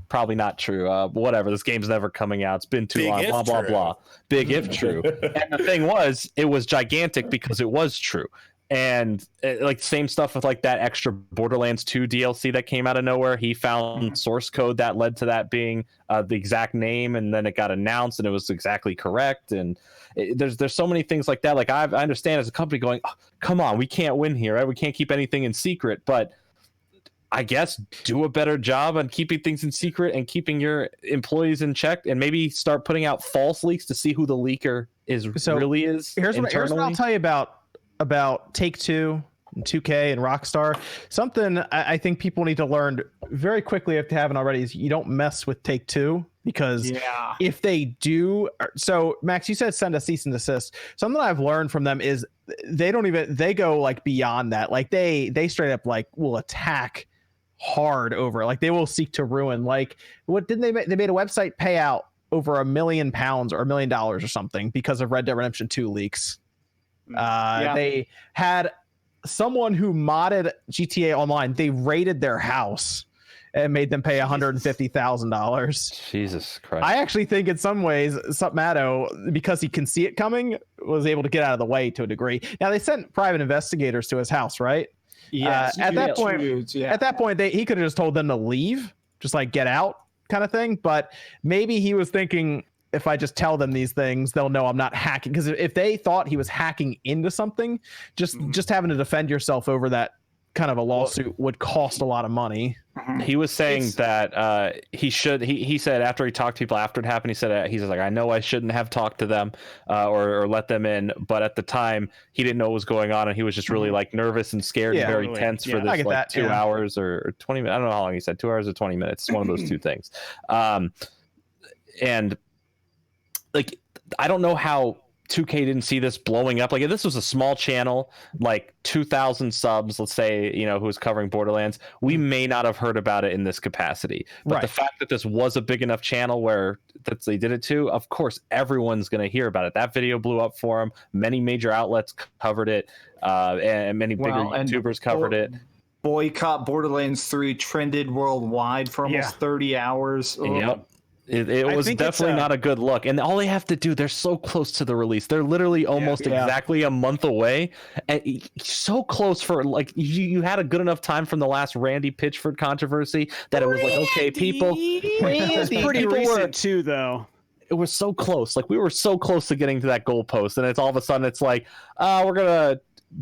probably not true, whatever, this game's never coming out, it's been too long, blah blah blah. Big if true. And the thing was, it was gigantic because it was true. And like same stuff with like that extra Borderlands 2 DLC that came out of nowhere. He found source code that led to that being the exact name, and then it got announced and it was exactly correct. And there's so many things like that. Like I understand as a company going, come on, we can't win here, right? We can't keep anything in secret, but I guess do a better job on keeping things in secret and keeping your employees in check, and maybe start putting out false leaks to see who the leaker really is. Here's what I'll tell you about Take-Two and 2K and Rockstar. Something I think people need to learn very quickly, if they haven't already, is you don't mess with Take-Two, because if they do, so Max, you said send a cease and desist. Something I've learned from them is they go like beyond that. Like they straight up like will attack hard over, like they will seek to ruin. Like what didn't they make? They made a website payout over £1 million or $1 million or something because of Red Dead Redemption 2 leaks. They had someone who modded GTA Online. They raided their house and made them pay $150,000. Jesus Christ! I actually think in some ways, Submato, because he can see it coming, was able to get out of the way to a degree. Now they sent private investigators to his house, right? Yeah. At that point, he could have just told them to leave, just like get out, kind of thing. But maybe he was thinking, if I just tell them these things, they'll know I'm not hacking. Because if they thought he was hacking into something, just having to defend yourself over that kind of a lawsuit would cost a lot of money. He was saying that he said after he talked to people after it happened, he's like, I know I shouldn't have talked to them or let them in, but at the time he didn't know what was going on, and he was just really like nervous and scared and very tense for this like 2 hours or 20 minutes. I don't know how long he said, 2 hours or 20 minutes. It's one of those two things. And like, I don't know how 2K didn't see this blowing up. Like, if this was a small channel, like 2,000 subs, let's say, who was covering Borderlands, we may not have heard about it in this capacity. But the fact that this was a big enough channel where they did it to, of course, everyone's going to hear about it. That video blew up for them. Many major outlets covered it, and many bigger YouTubers covered it. Boycott Borderlands 3 trended worldwide for almost 30 hours. Yep. It was definitely not a good look, and all they have to do, they're so close to the release. They're literally almost exactly a month away, and so close for like you had a good enough time from the last Randy Pitchford controversy that it was like, okay, people. It's pretty recent too, though. It was so close. Like, we were so close to getting to that goalpost, and it's all of a sudden it's like, we're gonna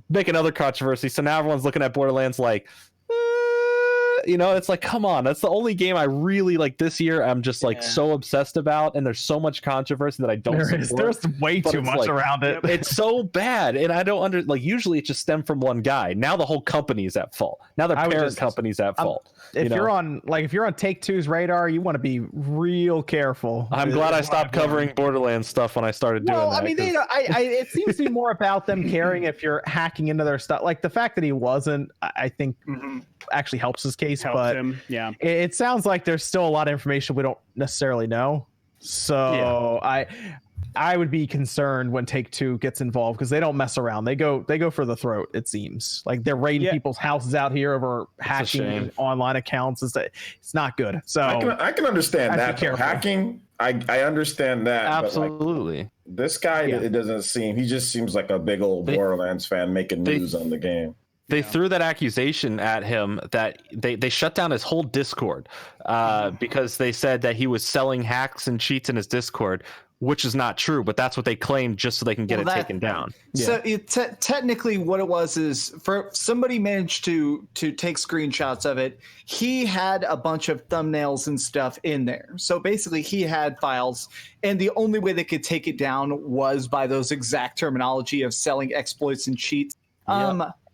make another controversy. So now everyone's looking at Borderlands like. It's like, come on, that's the only game I really like this year. I'm just like so obsessed about, and there's so much controversy that I don't support. There's way too much around it. It's so bad, and I don't usually it just stemmed from one guy. Now the whole company is at fault. Now the parent company's at fault. If you're on Take-Two's radar, you want to be real careful. I'm glad I stopped covering Borderlands stuff when I started doing that. Well, I mean, it seems to be more about them caring if you're hacking into their stuff. Like, the fact that he wasn't, I think, actually helps his case. But it sounds like there's still a lot of information we don't necessarily know. So I would be concerned when Take-Two gets involved, because they don't mess around. They go for the throat. It seems like they're raiding people's houses out here over hacking online accounts. It's not good. So I can understand that hacking. I understand that. Absolutely. But like, this guy, it doesn't seem. He just seems like a big old Borderlands fan making news on the game. They threw that accusation at him that they shut down his whole Discord because they said that he was selling hacks and cheats in his Discord, which is not true, but that's what they claimed just so they can get it taken down. So technically what it was is, for somebody managed to take screenshots of it. He had a bunch of thumbnails and stuff in there. So basically he had files, and the only way they could take it down was by those exact terminology of selling exploits and cheats.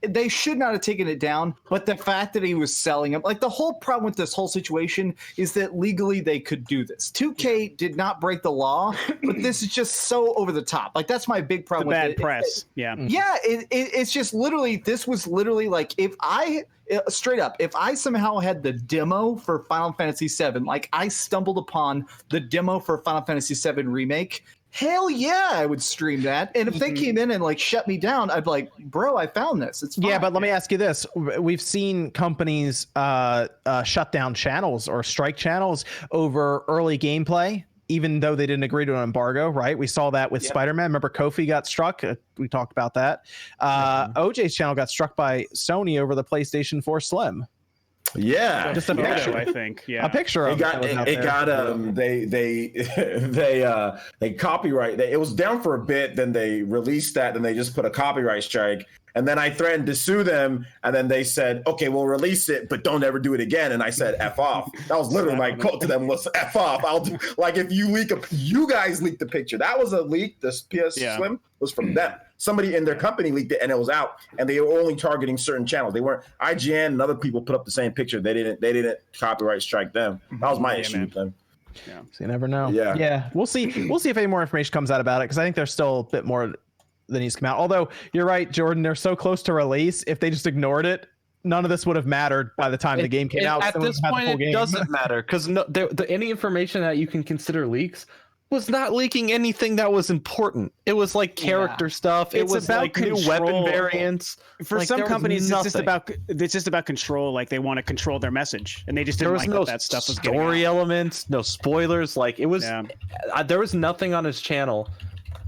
They should not have taken it down, but the fact that he was selling them, like, the whole problem with this whole situation is that legally they could do this. 2K did not break the law, but this is just so over the top. Like, that's my big problem with bad it. press. It's just literally, this was literally like, if I somehow had the demo for Final Fantasy VII, like, I stumbled upon the demo for Final Fantasy VII Remake, hell yeah, I would stream that. And if they came in and like shut me down, I'd be like, bro, I found this. It's fine. Yeah, but let me ask you this. We've seen companies shut down channels or strike channels over early gameplay, even though they didn't agree to an embargo, right? We saw that with Spider-Man. Remember, Kofi got struck? We talked about that. OJ's channel got struck by Sony over the PlayStation 4 Slim. Yeah, just a picture. I think. Yeah, a picture of they copyright. It was down for a bit, then they released that, then they just put a copyright strike, and then I threatened to sue them, and then they said, okay, we'll release it, but don't ever do it again. And I said, F off. That was literally my quote to them was, F off. I'll do, like, if you you guys leaked the picture. That was a leak. This PS Slim was from them. Somebody in their company leaked it, and it was out, and they were only targeting certain channels. They weren't. IGN and other people put up the same picture. They didn't copyright strike them. That was my issue with them. Yeah. So you never know. Yeah. We'll see if any more information comes out about it, because I think there's still a bit more that needs to come out. Although you're right, Jordan, they're so close to release. If they just ignored it, none of this would have mattered by the time the game came out. At this point, it doesn't matter, because any information that you can consider leaks was not leaking anything that was important. It was like character stuff. It was about like new weapon variants. For some companies, it's just about control. Like they want to control their message, and they just didn't like that stuff was story elements, no spoilers. Like it was, there was nothing on his channel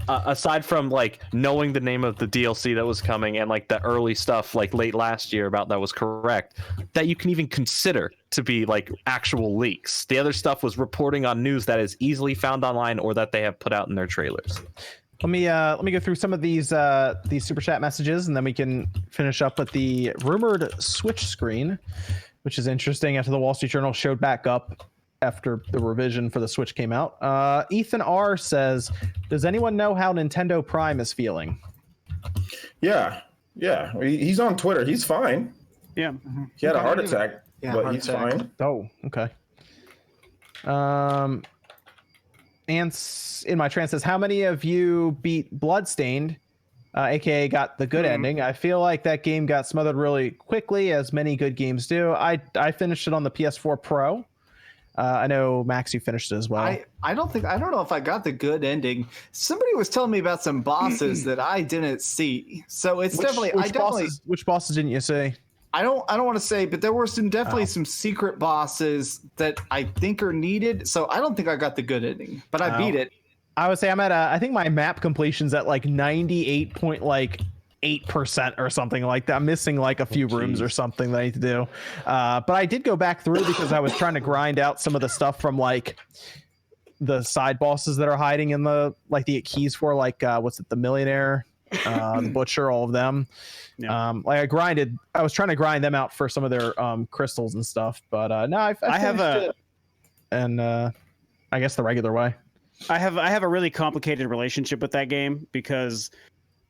aside from like knowing the name of the DLC that was coming and like the early stuff like late last year about that was correct, that you can even consider to be like actual leaks. The other stuff was reporting on news that is easily found online or that they have put out in their trailers. Let me go through some of these super chat messages, and then we can finish up with the rumored Switch screen, which is interesting after the Wall Street Journal showed back up after the revision for the Switch came out. Ethan R says, does anyone know how Nintendo Prime is feeling? Yeah. He's on Twitter. He's fine. Yeah. He had a heart attack, but he's fine. Oh, okay. Ants in my trance says, how many of you beat Bloodstained, aka got the good ending? I feel like that game got smothered really quickly, as many good games do. I finished it on the PS4 Pro. I know Max, you finished it as well. I don't know if I got the good ending. Somebody was telling me about some bosses that I didn't see. So it's which bosses didn't you see? I don't want to say, but there were some secret bosses that I think are needed. So I don't think I got the good ending, but I beat it. I would say I'm at I think my map completion's at like 98.8% or something like that. I'm missing like a few rooms or something that I need to do. But I did go back through because I was trying to grind out some of the stuff from like the side bosses that are hiding in the keys for like the millionaire, the butcher, all of them. Yeah. I was trying to grind them out for some of their crystals and stuff, but no, I have it, and I guess the regular way. I have a really complicated relationship with that game because,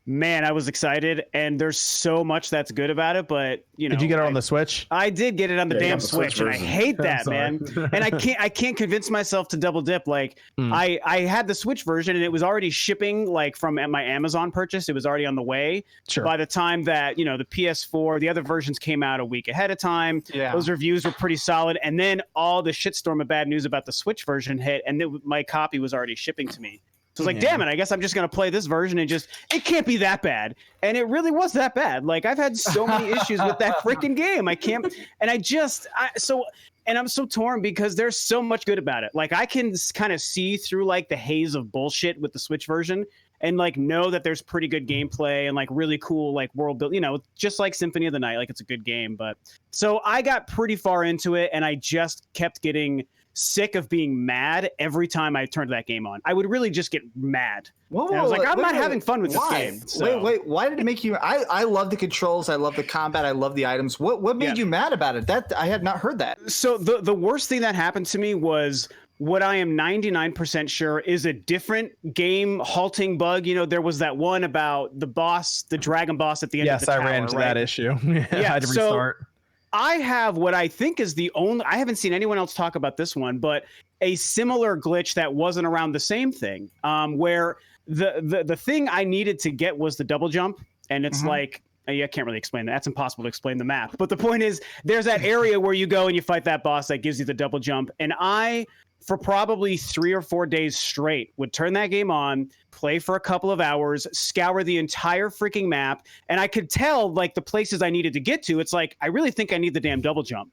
man, I was excited, and there's so much that's good about it. But did you get it on the Switch? I did get it on the damn Switch, and I hate that, man. And I can't convince myself to double dip. Like I had the Switch version, and it was already shipping like from my Amazon purchase. It was already on the way. Sure. By the time that the PS4, the other versions came out a week ahead of time. Yeah. Those reviews were pretty solid, and then all the shitstorm of bad news about the Switch version hit, and my copy was already shipping to me. So I was like, damn it, I guess I'm just going to play this version and it can't be that bad. And it really was that bad. Like, I've had so many issues with that freaking game. I can't, and I'm so torn because there's so much good about it. Like, I can kind of see through like the haze of bullshit with the Switch version and like know that there's pretty good gameplay and like really cool like world build, just like Symphony of the Night, like it's a good game. But so I got pretty far into it, and I just kept getting sick of being mad every time I turned that game on. I would really just get mad. Whoa, I was like, I'm not having fun with this game. So. Wait, why did it make you? I love the controls. I love the combat. I love the items. What made you mad about it? That I had not heard that. So the worst thing that happened to me was what I am 99% sure is a different game halting bug. There was that one about the dragon boss at the end of the tower. Yes, I ran into that issue. I had to restart. I have what I think is I haven't seen anyone else talk about this one, but a similar glitch that wasn't around the same thing, where the thing I needed to get was the double jump. And it's like, I can't really explain that. That's impossible to explain the map. But the point is, there's that area where you go and you fight that boss that gives you the double jump. And I, for probably 3 or 4 days straight, would turn that game on, play for a couple of hours, scour the entire freaking map, and I could tell like the places I needed to get to. It's like, I really think I need the damn double jump,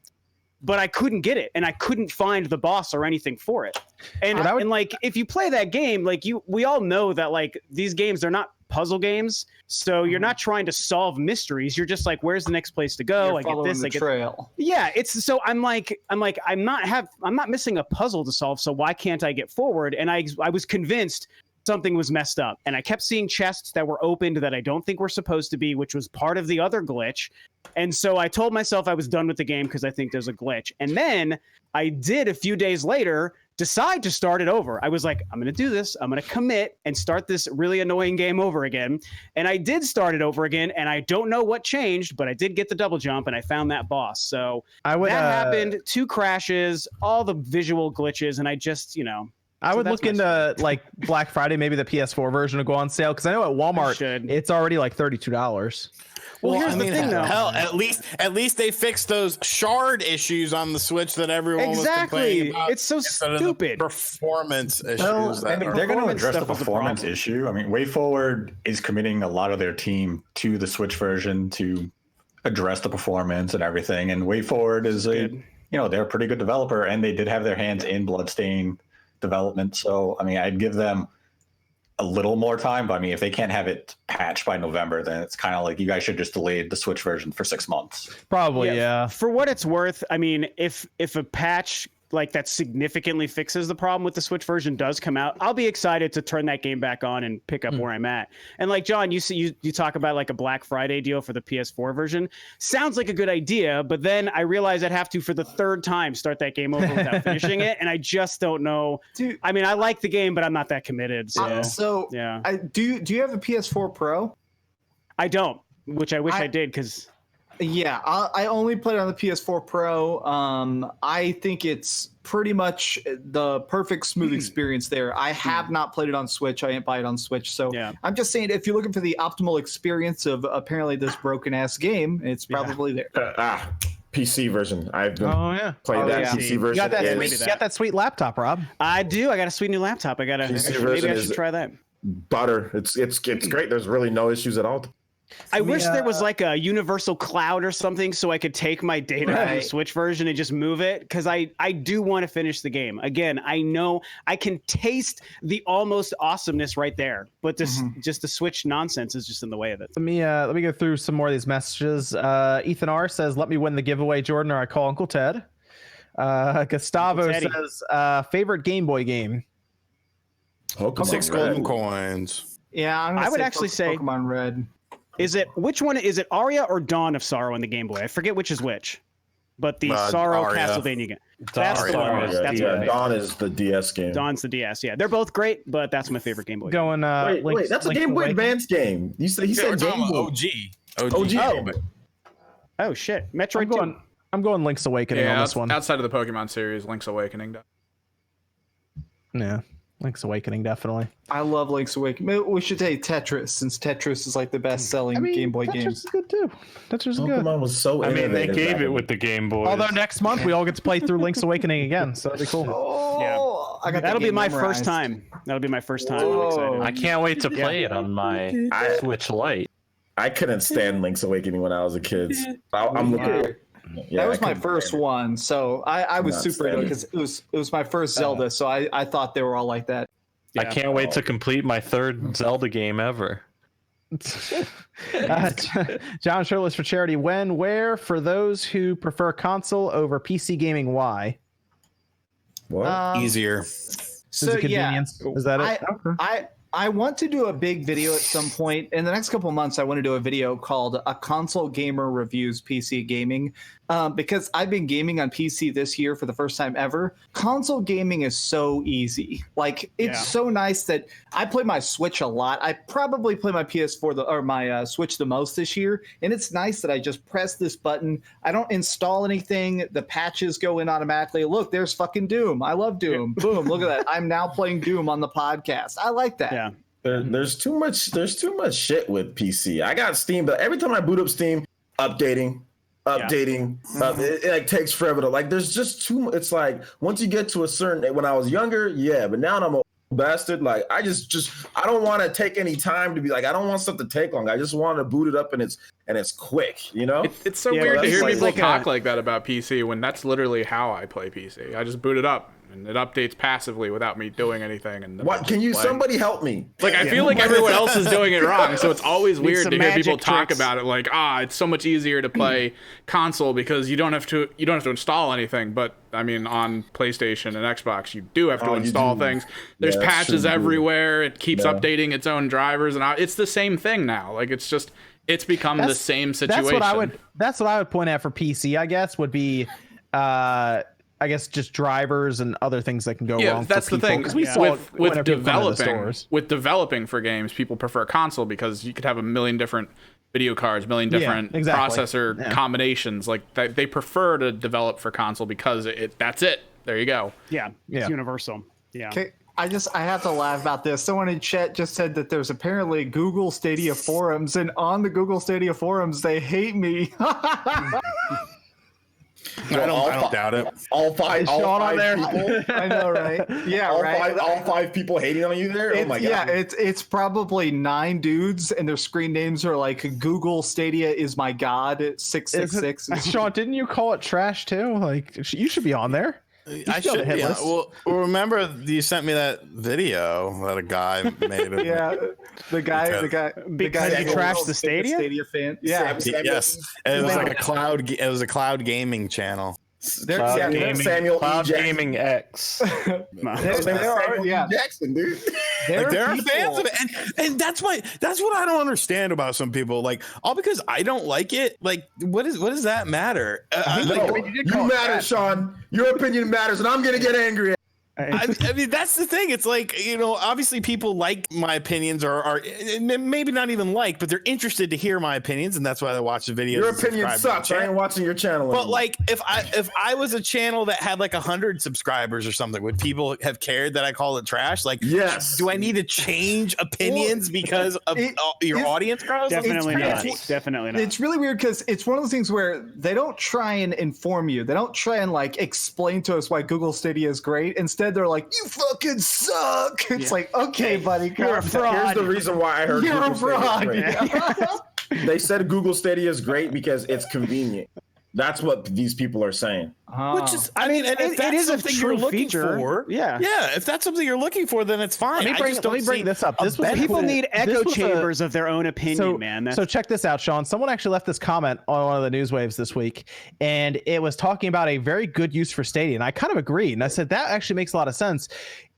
but I couldn't get it, and I couldn't find the boss or anything for it. And like, if you play that game, like we all know that like these games, they're not puzzle games, so you're not trying to solve mysteries. You're just like, where's the next place to go? I get this. I get trail. Yeah, it's so I'm not missing a puzzle to solve. So why can't I get forward? And I was convinced something was messed up, and I kept seeing chests that were opened that I don't think were supposed to be, which was part of the other glitch. And so I told myself I was done with the game because I think there's a glitch. And then I did a few days later decide to start it over. I was like, I'm going to do this. I'm going to commit and start this really annoying game over again. And I did start it over again, and I don't know what changed, but I did get the double jump, and I found that boss. So that happened, 2 crashes, all the visual glitches, and I just, I would look into like Black Friday, maybe the PS4 version will go on sale because I know at Walmart it's already like $32. Well, here's the thing, though. Hell, at least they fixed those shard issues on the Switch that everyone was complaining about. It's so stupid. Performance issues. I mean, they're going to address the performance issue. I mean, WayForward is committing a lot of their team to the Switch version to address the performance and everything. And WayForward is they're a pretty good developer, and they did have their hands in Bloodstained development. So, I mean, I'd give them a little more time, but I mean, if they can't have it patched by November, then it's kind of like you guys should just delay the Switch version for 6 months. Probably, yeah. For what it's worth, I mean, if a patch like that significantly fixes the problem with the Switch version does come out, I'll be excited to turn that game back on and pick up where I'm at. And like John, you talk about like a Black Friday deal for the PS4 version. Sounds like a good idea, but then I realize I'd have to for the third time start that game over without finishing it, and I just don't know. Dude, I mean, I like the game, but I'm not that committed. So yeah. Do you have a PS4 Pro? I don't, which I wish I did because. Yeah, I only played it on the PS4 Pro. I think it's pretty much the perfect smooth experience there. I have not played it on Switch. I didn't buy it on Switch. So I'm just saying, if you're looking for the optimal experience of apparently this broken ass game, it's probably there. PC version. I've been playing that PC version. You got that sweet laptop, Rob. I do. I got a sweet new laptop. Maybe I should try that. Butter. It's great. There's really no issues at all. I wish there was like a universal cloud or something so I could take my data from the Switch version and just move it, because I do want to finish the game. Again, I know I can taste the almost awesomeness right there, but just the Switch nonsense is just in the way of it. Let me go through some more of these messages. Ethan R says, "Let me win the giveaway, Jordan, or I call Uncle Ted." Gustavo says, "Favorite Game Boy game." Pokemon 6 golden coins. Yeah, I would actually say Pokemon Red. Which one is it, Aria or Dawn of Sorrow on the Game Boy? I forget which is which, but the Sorrow Aria. Castlevania game. That's the one. That's Dawn is the DS game. Dawn's the DS. Yeah, they're both great, but that's my favorite Game Boy. Going. Wait, that's a Game Boy Advance game. He said Game Boy. OG. Oh shit, Metroid. I'm going Link's Awakening on this one. Outside of the Pokemon series, Link's Awakening. Yeah. Link's Awakening, definitely. I love Link's Awakening. We should say Tetris, since Tetris is like the best-selling Game Boy game. Tetris is good too. Tetris is good. Pokemon was so innovative. They gave it with the Game Boy. Although next month we all get to play through Link's Awakening again, so that'd be cool. That'll be my first time. That'll be my first time. I'm excited. I can't wait to play it on my Switch Lite. I couldn't stand Link's Awakening when I was a kid. I'm looking. Yeah, that was my first one, so I was super into it because it was my first Zelda, so I thought they were all like that. I can't wait to complete my third Zelda game ever. John Shirtless for charity. When, where, for those who prefer console over PC gaming, why? What? Easier. So convenience. Is that it? I want to do a big video at some point in the next couple of months. I want to do a video called "A Console Gamer Reviews PC Gaming," because I've been gaming on PC this year for the first time ever. Console gaming is so easy. Like, it's so nice that I play my Switch a lot. I probably play my PS4 or my Switch the most this year, and it's nice that I just press this button. I don't install anything. The patches go in automatically. Look, there's fucking Doom. I love Doom. Boom! Look at that. I'm now playing Doom on the podcast. I like that. Yeah. There's too much shit with PC. I got Steam, but every time I boot up Steam, updating. It like takes forever to there's just too much. It's like once you get to a certain, when I was younger, but now I'm a bastard. Like I just I don't want to take any time to be like, I don't want stuff to take long. I just want to boot it up and it's quick, you know? It's so weird to hear people talk like that about PC when that's literally how I play PC. I just boot it up and it updates passively without me doing anything. And what can you? Somebody help me? Like I feel like everyone else is doing it wrong, so it's always weird to hear people talk about it. Like it's so much easier to play console because you don't have to install anything. But I mean, on PlayStation and Xbox, you do have to install things. There's patches everywhere. It keeps updating its own drivers, and it's the same thing now. Like it's become the same situation. That's what I would point at for PC. I guess would be. I guess just drivers and other things that can go wrong. Yeah, that's the thing. With developing for games, people prefer console because you could have a million different video cards, different processor combinations. Like they prefer to develop for console because that's it. There you go. Yeah, it's universal. Yeah. Okay. I have to laugh about this. Someone in chat just said that there's apparently Google Stadia forums, and on the Google Stadia forums, they hate me. I don't doubt it. All five people. I know, right? Yeah, all five people hating on you there. Oh my god. Yeah, it's probably 9 dudes, and their screen names are like Google Stadia is my god 666. Sean, didn't you call it trash too? Like you should be on there. I should be. Well, remember you sent me that video that a guy made of yeah, the guy because he trashed the Stadia fan. Yeah, yes. It was like a cloud. It was a cloud gaming channel. Cloud Gaming X. Jackson, dude. There are fans of it, and that's what I don't understand about some people. Like, all because I don't like it. Like, what does that matter? You matter, Sean. Your opinion matters, and I'm gonna get angry. I mean, that's the thing. It's like, obviously people like my opinions or maybe not even like, but they're interested to hear my opinions, and that's why they watch the videos. Your opinion sucks. I ain't watching your channel anymore. But like, if I was a channel that had like 100 subscribers or something, would people have cared that I call it trash? Like, yes. Do I need to change opinions because of your audience grows? Definitely not. Definitely not. It's really weird because it's one of those things where they don't try and inform you. They don't try and like explain to us why Google Stadia is great. Instead, they're like, you fucking suck. It's like, okay, buddy, you're a fraud. Here's the reason why I heard you're Google a fraud. They said Google Stadia is great because it's convenient. That's what these people are saying. Which is, I mean, and if that's it is something a you're looking feature. for, yeah, if that's something you're looking for, then it's fine. Let me bring this up. People need echo chambers of their own opinion, man. So check this out, Sean. Someone actually left this comment on one of the news waves this week, and it was talking about a very good use for Stadia, and I kind of agreed. And I said that actually makes a lot of sense.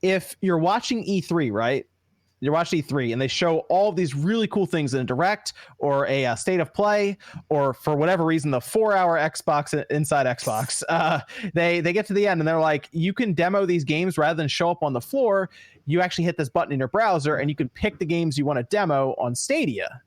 If you're watching E3, right? You're watching E3 and they show all of these really cool things in a direct or a state of play, or for whatever reason, the 4-hour Xbox inside Xbox. They get to the end and they're like, you can demo these games rather than show up on the floor. You actually hit this button in your browser and you can pick the games you want to demo on Stadia.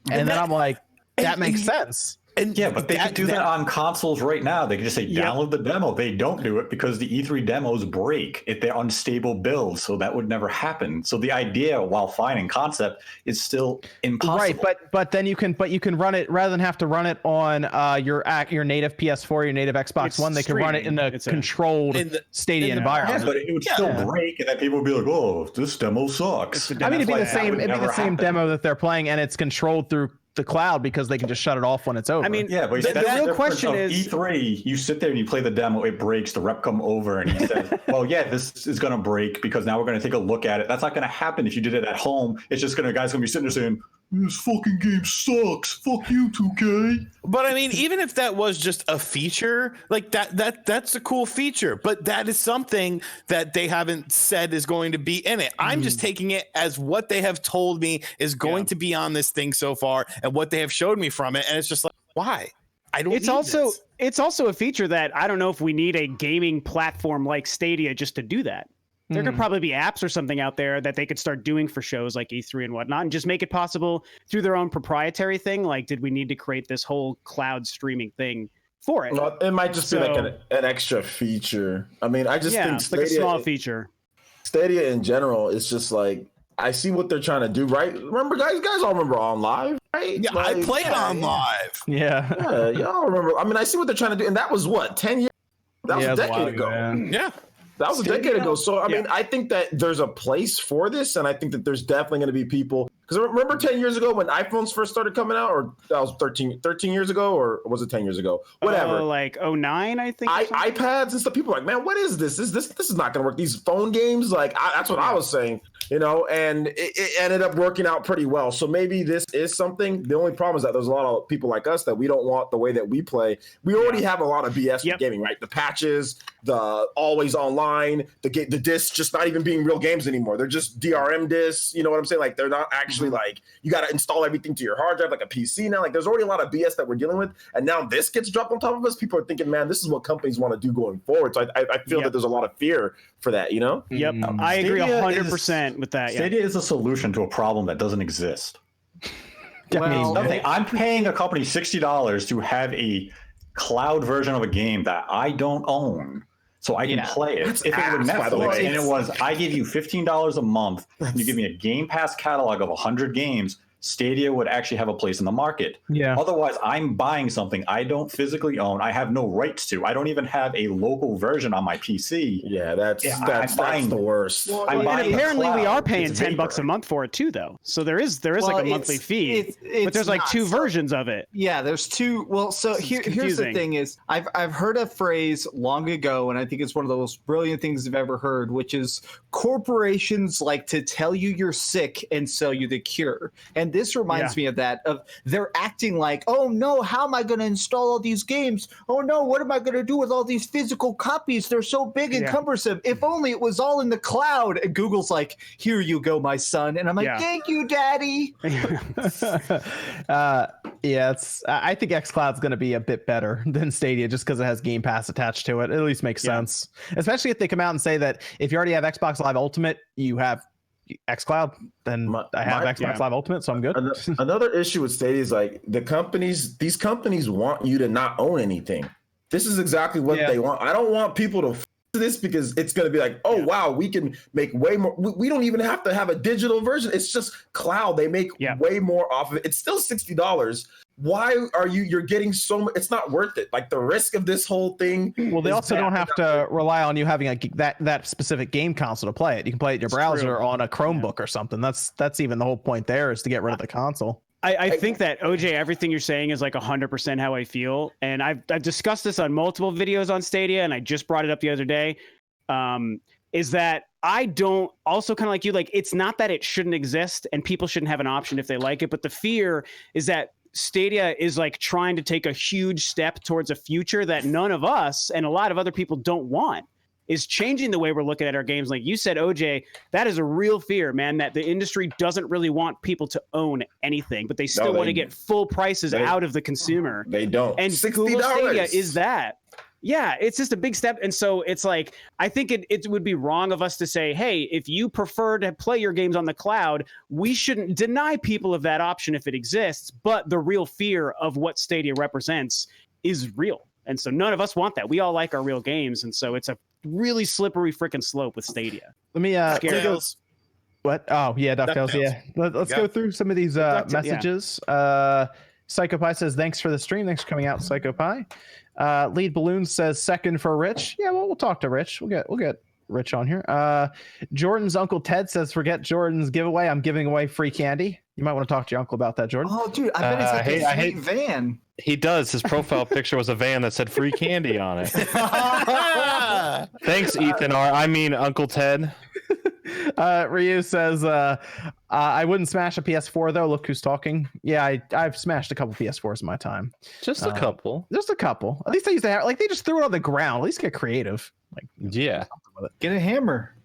And then I'm like, that makes sense. And yeah, but they can do that on consoles right now. They can just say download the demo. They don't do it because the E3 demos break if they're unstable builds, so that would never happen. So the idea, while fine in concept, is still impossible. Right, but then you can run it rather than have to run it on your native PS4, your native Xbox One. They can run it in a controlled Stadia environment. Yeah, but it would still break, and then people would be like, "Oh, this demo sucks." I mean, it'd be the same. It'd be the same demo that they're playing, and it's controlled through the cloud because they can just shut it off when it's over. I mean, yeah, but the real question is E3. You sit there and you play the demo, it breaks. The rep come over and he says, "Well, yeah, this is going to break because now we're going to take a look at it." That's not going to happen if you did it at home. It's just guys going to be sitting there saying, "This fucking game sucks. Fuck you, 2K." But I mean, even if that was just a feature, like that's a cool feature, but that is something that they haven't said is going to be in it. I'm just taking it as what they have told me is going to be on this thing so far and what they have showed me from it. And it's just like, why? I don't. It's also a feature that I don't know if we need a gaming platform like Stadia just to do that. There could probably be apps or something out there that they could start doing for shows like E3 and whatnot and just make it possible through their own proprietary thing. Like, did we need to create this whole cloud streaming thing for it? Well, it might just be like an extra feature. I mean, I just think Stadia, like a small feature. Stadia in general is just like, I see what they're trying to do, right? Remember, guys all remember On Live, right? Yeah, like, I played On Live. Yeah, y'all remember. I mean, I see what they're trying to do. And that was what, 10 years? That was a decade ago. Yeah. That was a decade ago. So, I mean, I think that there's a place for this. And I think that there's definitely going to be people. Because remember 10 years ago when iPhones first started coming out? Or that was 13 years ago? Or was it 10 years ago? Whatever. Like 09, I think. iPads and stuff. People are like, man, what is this? This is not going to work. These phone games, like, that's what I was saying. And it ended up working out pretty well. So maybe this is something. The only problem is that there's a lot of people like us that we don't want the way that we play. We already have a lot of BS with gaming, right? The patches, the always online, the discs just not even being real games anymore. They're just DRM discs. You know what I'm saying? Like, they're not actually like, you got to install everything to your hard drive like a PC now. Like, there's already a lot of BS that we're dealing with. And now this gets dropped on top of us. People are thinking, man, this is what companies want to do going forward. So I feel that there's a lot of fear for that, Yep. I agree 100% with that. Stadia is a solution to a problem that doesn't exist. Well, I'm paying a company $60 to have a cloud version of a game that I don't own. so I can play it. If it were Netflix and it was, I give you $15 a month, and you give me a Game Pass catalog of 100 games, Stadia would actually have a place in the market. Yeah. Otherwise, I'm buying something I don't physically own. I have no rights to. I don't even have a local version on my PC. Yeah, that's the worst. Well, and apparently we are paying $10 a month for it too, though. So there is like a monthly fee, but there's like two versions of it. Yeah, there's two. Well, so here's the thing: is I've heard a phrase long ago, and I think it's one of the most brilliant things I've ever heard, which is corporations like to tell you you're sick and sell you the cure. And this reminds me of that. Of they're acting like, oh no, how am I going to install all these games? Oh no, what am I going to do with all these physical copies? They're so big and cumbersome. If only it was all in the cloud. And Google's like, here you go, my son. And I'm like, thank you, Daddy. I think xCloud's going to be a bit better than Stadia just because it has Game Pass attached to it. It at least makes sense, especially if they come out and say that if you already have Xbox Live Ultimate, you have xCloud, then I have Xbox Live Ultimate, so I'm good. Another issue with Stadia is like these companies want you to not own anything. This is exactly what they want. I don't want people to this because it's going to be like, oh wow, we can make way more. We don't even have to have a digital version. It's just cloud. They make way more off of it. It's still $60. Why are you're getting so much? It's not worth it. Like the risk of this whole thing. Well, they also don't have to rely on you having that specific game console to play it. You can play it in your browser or on a Chromebook or something. That's even the whole point there, is to get rid of the console. I think that OJ, everything you're saying is like 100% how I feel. And I've discussed this on multiple videos on Stadia, and I just brought it up the other day. Is that I don't also kind of like you, like, it's not that it shouldn't exist and people shouldn't have an option if they like it, but the fear is that Stadia is like trying to take a huge step towards a future that none of us and a lot of other people don't want, is changing the way we're looking at our games. Like you said, OJ, that is a real fear, man, that the industry doesn't really want people to own anything, but they still want to get full prices out of the consumer. They don't. And Google Stadia is that. Yeah, it's just a big step. And so it's like, I think it would be wrong of us to say, hey, if you prefer to play your games on the cloud, we shouldn't deny people of that option if it exists. But the real fear of what Stadia represents is real. And so none of us want that. We all like our real games. And so it's a really slippery freaking slope with Stadia. Let me what? Oh, yeah, DuckTales. Yeah. Let's go through some of these messages. Psychopie says, thanks for the stream. Thanks for coming out, Psychopie. Lead Balloon says second for Rich. Yeah, well, we'll talk to Rich. We'll get Rich on here. Jordan's Uncle Ted says, forget Jordan's giveaway. I'm giving away free candy. You might want to talk to your uncle about that, Jordan. Oh, dude, I bet he's like a sweet van. He does. His profile picture was a van that said free candy on it. Thanks, Ethan R. I mean, Uncle Ted. Ryu says, I wouldn't smash a PS4 though. Look who's talking. Yeah, I've smashed a couple PS4s in my time. Just a couple. Just a couple. At least they used to have, like, they just threw it on the ground. At least get creative. Like, yeah. Get a hammer.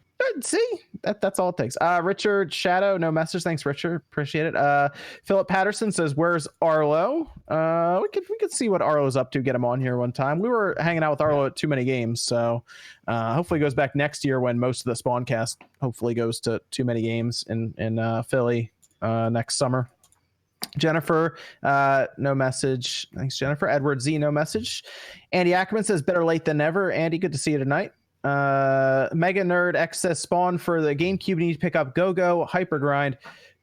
See, that's all it takes. Richard Shadow, no message. Thanks, Richard. Appreciate it. Philip Patterson says, "Where's Arlo?" We could see what Arlo's up to. Get him on here one time. We were hanging out with Arlo at Too Many Games, so hopefully he goes back next year when most of the SpawnCast hopefully goes to Too Many Games in Philly next summer. Jennifer, no message. Thanks, Jennifer. Edward Z, no message. Andy Ackerman says, "Better late than never." Andy, good to see you tonight. Mega Nerd X says, Spawn for the GameCube, you need to pick up Go-Go Hyper Grind.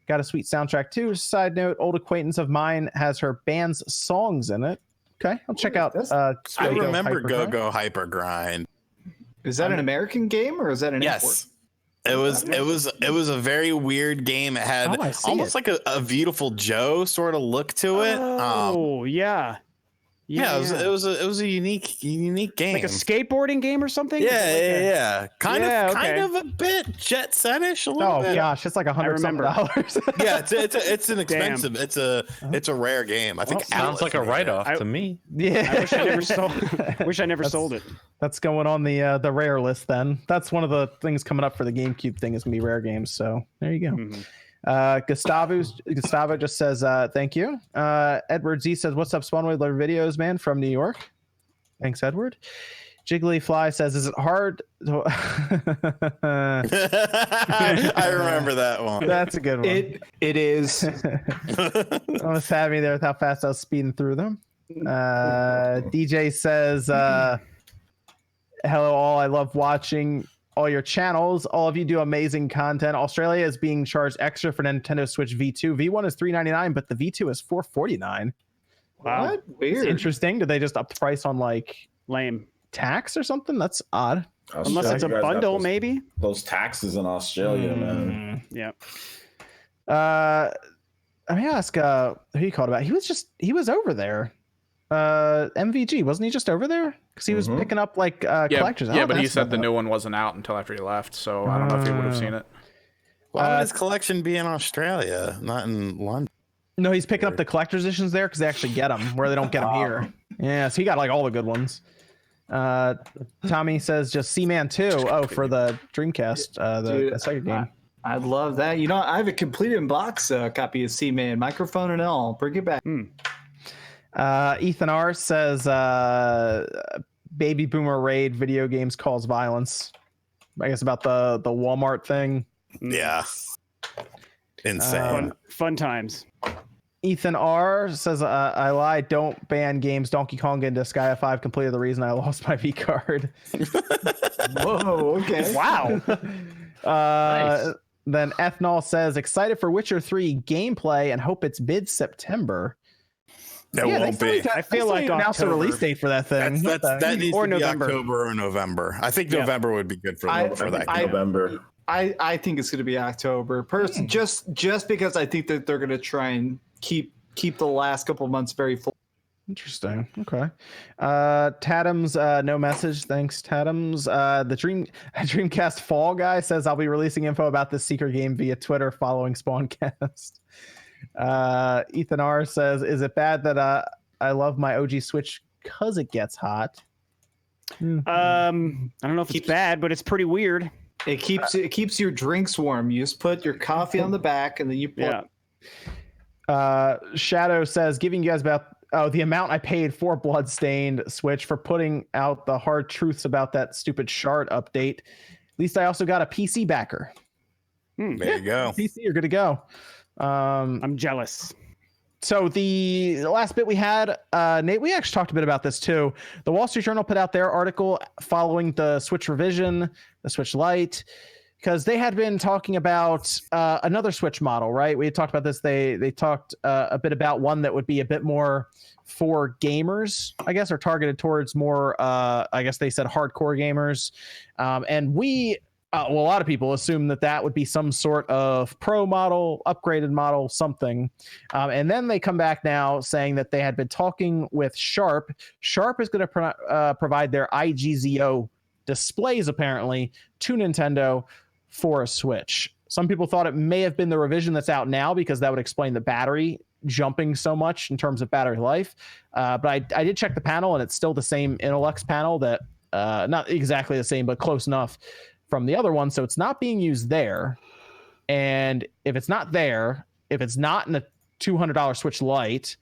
Got a sweet soundtrack too. Side note, old acquaintance of mine has her band's songs in it. Okay, I'll check out. I remember Go-Go Hyper Grind. Is that an American game or is that an import? It was a very weird game. It had almost like a Beautiful Joe sort of look to it. Oh, yeah. Yeah, it was a unique game, like a skateboarding game or something. Yeah. Kind of a bit jet set-ish. Gosh, it's like $100. Yeah, it's an expensive. It's a rare game. I think sounds like a write-off to me. Yeah, I wish I never sold it. That's going on the rare list. Then that's one of the things coming up for the GameCube thing is gonna be rare games. So there you go. Mm-hmm. Gustavo just says thank you. Edward Z says, what's up, Spawn? We love videos, man, from New York. Thanks, Edward. Jiggly Fly says, is it hard to... I remember that one. That's a good one. It is. Almost had me there with how fast I was speeding through them. DJ says hello all. I love watching all your channels. All of you do amazing content. Australia is being charged extra for Nintendo Switch V2. V1 is $399, but the V2 is $449. Wow. What? Weird. It's interesting. Did they just up the price on like lame tax or something? That's odd. Unless it's a bundle, maybe. Those taxes in Australia, man. Yeah. Let me ask who you called about. He was over there. MVG, wasn't he just over there? Because he was picking up like collectors. Yeah, but he said the new one wasn't out until after he left, so I don't know if he would have seen it. Why would his collection be in Australia, not in London? No, he's picking up the collector's editions there because they actually get them where they don't get them here. Yeah, so he got like all the good ones. Tommy says just Seaman 2. Oh, for the Dreamcast, the second game. I'd love that. You know, I have a complete in-box copy of Seaman, microphone and all. Bring it back. Ethan R says baby boomer raid video games cause violence. I guess about the Walmart thing. Yeah. Insane. Fun times. Ethan R says I lied. Don't ban games. Donkey Kong and Disgaea 5 completed the reason I lost my V card. Whoa, okay. Wow. Nice. Then Ethanol says excited for Witcher 3 gameplay and hope it's mid-September. That won't be. I feel like announced a release date for that thing. That needs or to be November. October or November. I think November would be good for that. November. I think it's going to be October. Just because I think that they're going to try and keep the last couple of months very full. Interesting. Okay. Tadams, no message. Thanks, Tadams. The Dreamcast Fall guy says I'll be releasing info about this secret game via Twitter following SpawnCast. Ethan R says, is it bad that I love my OG Switch because it gets hot? I don't know if it's bad, but it's pretty weird. It keeps your drinks warm. You just put your coffee on the back and then you put Shadow says, giving you guys about the amount I paid for Bloodstained Switch for putting out the hard truths about that stupid shard update. At least I also got a PC backer. There you go. PC, you're good to go. I'm jealous. So the last bit we had, Nate, we actually talked a bit about this too. The Wall Street Journal put out their article following the Switch revision, the Switch Lite, because they had been talking about another Switch model, right? We had talked about this. They talked a bit about one that would be a bit more for gamers, I guess, or targeted towards more, I guess they said hardcore gamers. And we, well, a lot of people assume that would be some sort of pro model, upgraded model, something. And then they come back now saying that they had been talking with Sharp. Sharp is going to provide their iGZO displays, apparently, to Nintendo for a Switch. Some people thought it may have been the revision that's out now because that would explain the battery jumping so much in terms of battery life. But I did check the panel, and it's still the same Innolux panel that, not exactly the same, but close enough from the other one. So it's not being used there. And if it's not there, if it's not in a $200 Switch Lite,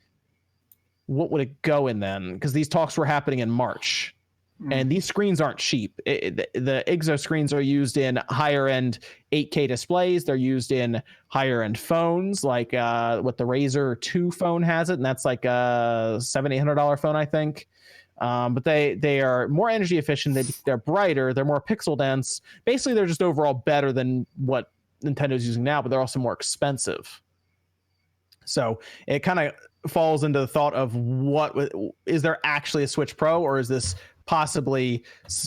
what would it go in then? Because these talks were happening in March. And these screens aren't cheap. The IGZO screens are used in higher end 8K displays. They're used in higher end phones, like what the Razer 2 phone has it, and that's like a $700-800 phone, I think. But they are more energy efficient. They're brighter. They're more pixel dense. Basically, they're just overall better than what Nintendo's using now, but they're also more expensive. So it kind of falls into the thought of is there actually a Switch Pro, or is this possibly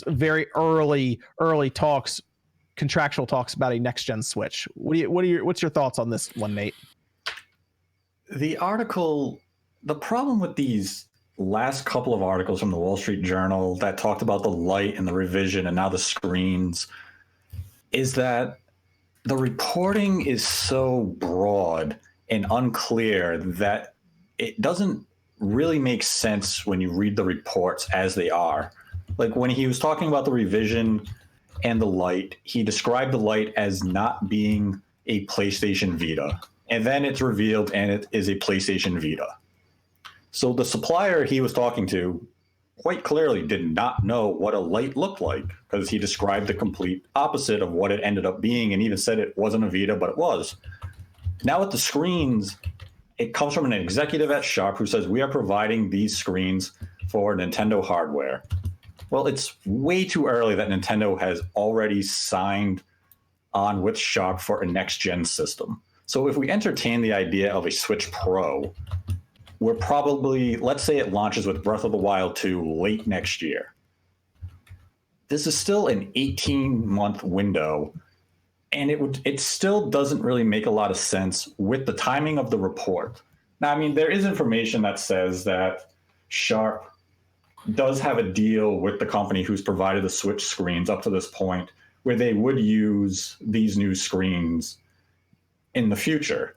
very early talks, contractual talks about a next gen Switch? What's your thoughts on this one, Nate? The article, the problem with these last couple of articles from the Wall Street Journal that talked about the light and the revision and now the screens, is that the reporting is so broad and unclear that it doesn't really makes sense when you read the reports as they are. Like when he was talking about the revision and the Lite, he described the Lite as not being a PlayStation Vita. And then it's revealed and it is a PlayStation Vita. So the supplier he was talking to quite clearly did not know what a Lite looked like, because he described the complete opposite of what it ended up being and even said it wasn't a Vita, but it was. Now with the screens, it comes from an executive at Sharp who says, we are providing these screens for Nintendo hardware. Well, it's way too early that Nintendo has already signed on with Sharp for a next-gen system. So if we entertain the idea of a Switch Pro, we're probably, let's say it launches with Breath of the Wild 2 late next year. This is still an 18-month window, and it still doesn't really make a lot of sense with the timing of the report. Now, I mean, there is information that says that Sharp does have a deal with the company who's provided the Switch screens up to this point, where they would use these new screens in the future.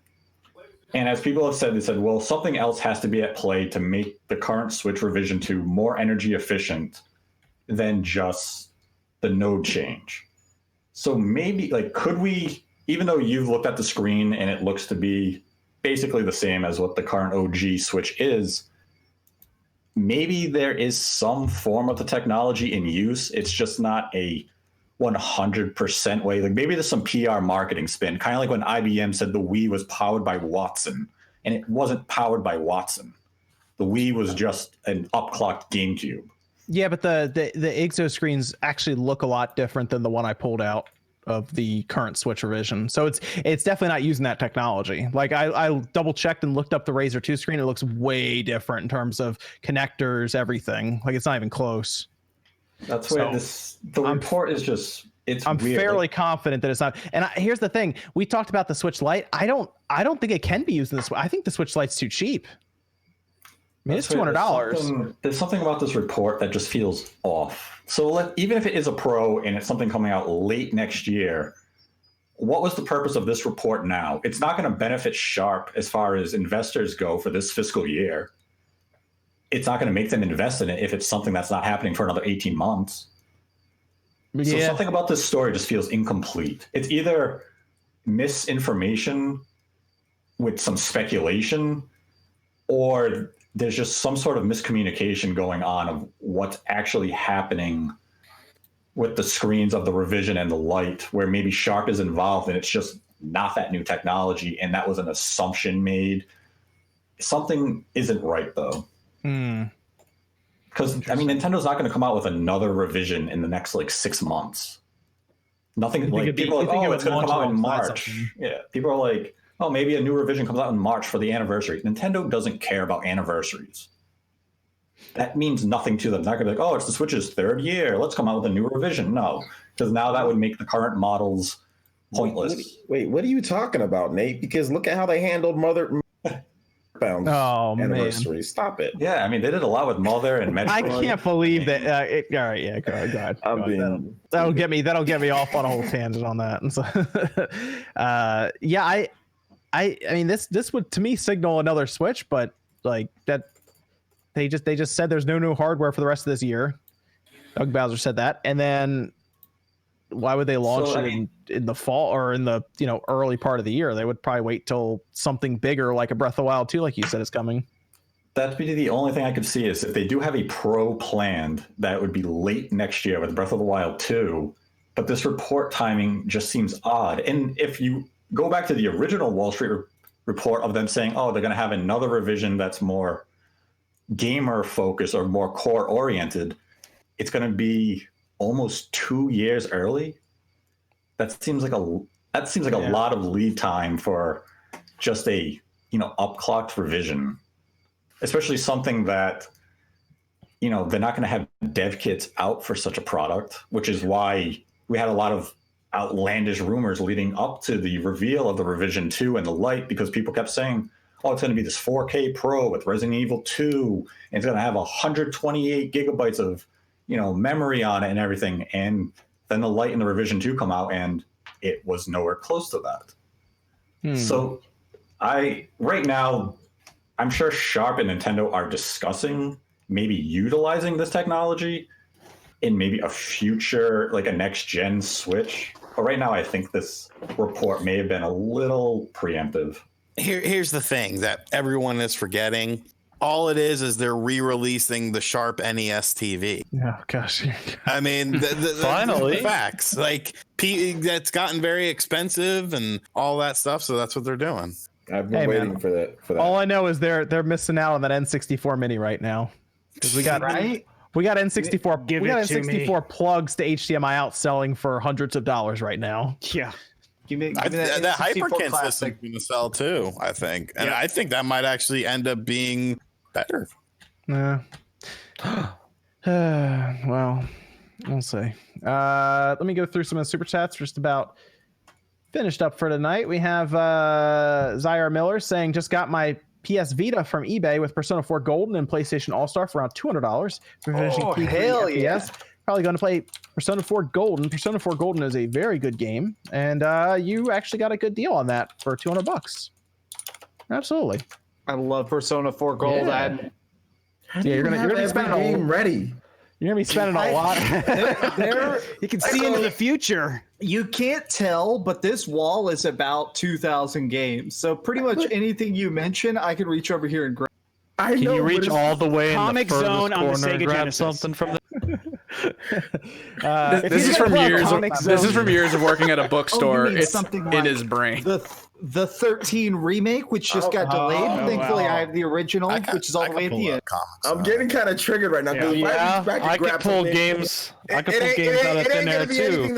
And as people have said, they said, well, something else has to be at play to make the current Switch revision 2 more energy efficient than just the node change. So maybe, like, could we, even though you've looked at the screen and it looks to be basically the same as what the current OG Switch is, maybe there is some form of the technology in use. It's just not a 100% way. Like, maybe there's some PR marketing spin, kind of like when IBM said the Wii was powered by Watson, and it wasn't powered by Watson. The Wii was just an upclocked GameCube. Yeah, but the Exo screens actually look a lot different than the one I pulled out of the current Switch revision. So it's definitely not using that technology. Like, I double checked and looked up the Razer 2 screen. It looks way different in terms of connectors, everything. Like, it's not even close. That's where the report is just, I'm weird. Fairly confident that it's not. And here's the thing. We talked about the Switch Lite. I don't think it can be used in this way. I think the Switch Lite's too cheap. I mean, it's $200. There's something about this report that just feels off. So even if it is a Pro and it's something coming out late next year, what was the purpose of this report now? It's not going to benefit Sharp as far as investors go for this fiscal year. It's not going to make them invest in it if it's something that's not happening for another 18 months. Yeah. So something about this story just feels incomplete. It's either misinformation with some speculation, or there's just some sort of miscommunication going on of what's actually happening with the screens of the revision and the Lite, where maybe Sharp is involved and it's just not that new technology, and that was an assumption made. Something isn't right, though. Because, I mean, Nintendo's not going to come out with another revision in the next, 6 months. Nothing, people are like, oh, it's going to come out in March. Yeah, people are like, oh, maybe a new revision comes out in March for the anniversary. Nintendo doesn't care about anniversaries. That means nothing to them. They're not going to be like, oh, it's the Switch's 3rd year. Let's come out with a new revision. No, because now that would make the current models pointless. Wait, what are you talking about, Nate? Because look at how they handled Mother anniversary. Stop it. Yeah, I mean, they did a lot with Mother and Metroid. I can't believe that. All right, yeah, go ahead. That'll get me off on a whole tangent on that. And so, yeah, I mean, this would to me signal another Switch, but like that, they just said there's no new hardware for the rest of this year. Doug Bowser said that, and then why would they launch it in the fall or in the early part of the year? They would probably wait till something bigger like a Breath of the Wild 2, like you said, is coming. That'd be the only thing I could see is if they do have a Pro planned, that would be late next year with Breath of the Wild 2. But this report timing just seems odd. And if you go back to the original Wall Street report of them saying, oh, they're going to have another revision that's more gamer focused or more core oriented, it's going to be almost 2 years early. That seems like a lot of lead time for just a upclocked revision, especially something that they're not going to have dev kits out for such a product, which is why we had a lot of outlandish rumors leading up to the reveal of the revision 2 and the Lite, because people kept saying, oh, it's going to be this 4K Pro with Resident Evil 2, and it's going to have 128 gigabytes of memory on it and everything. And then the Lite and the revision 2 come out and it was nowhere close to that. So right now, I'm sure Sharp and Nintendo are discussing maybe utilizing this technology in maybe a future, like a next gen Switch. But right now, I think this report may have been a little preemptive. Here's the thing that everyone is forgetting. All it is they're re-releasing the Sharp NES TV. Oh gosh! I mean, finally, the facts. Like, that's gotten very expensive and all that stuff. So that's what they're doing. I've been waiting for that. All I know is they're missing out on that N64 Mini right now, because we We got N64. Give we got it to N64 plugs to HDMI out selling for hundreds of dollars right now. Yeah. Give me that Hyperkin system going to sell too, I think, and I think that might actually end up being better. Well, we'll see. Let me go through some of the super chats. Just about finished up for tonight. We have Zyar Miller saying, just got my PS Vita from eBay with Persona 4 Golden and PlayStation All-Star for around $200. For finishing hell yes. Probably going to play Persona 4 Golden. Persona 4 Golden is a very good game, and you actually got a good deal on that for $200. Absolutely. I love Persona 4 Gold. Yeah, you're gonna be spending game ready. You're gonna be spending a lot. You can see into the future. You can't tell, but this wall is about 2,000 games. So pretty much anything you mention, I can reach over here and grab. Can you reach all the way in the Comic furthest Zone on the corner and Sega grab Genesis. something from the... This is from years of working at a bookstore. It's something in like his brain. The 13 remake, which just got delayed. Thankfully, I have the original, which is all the way at the end. I'm getting kind of triggered right now. I could pull games. I could pull games out of thin air too.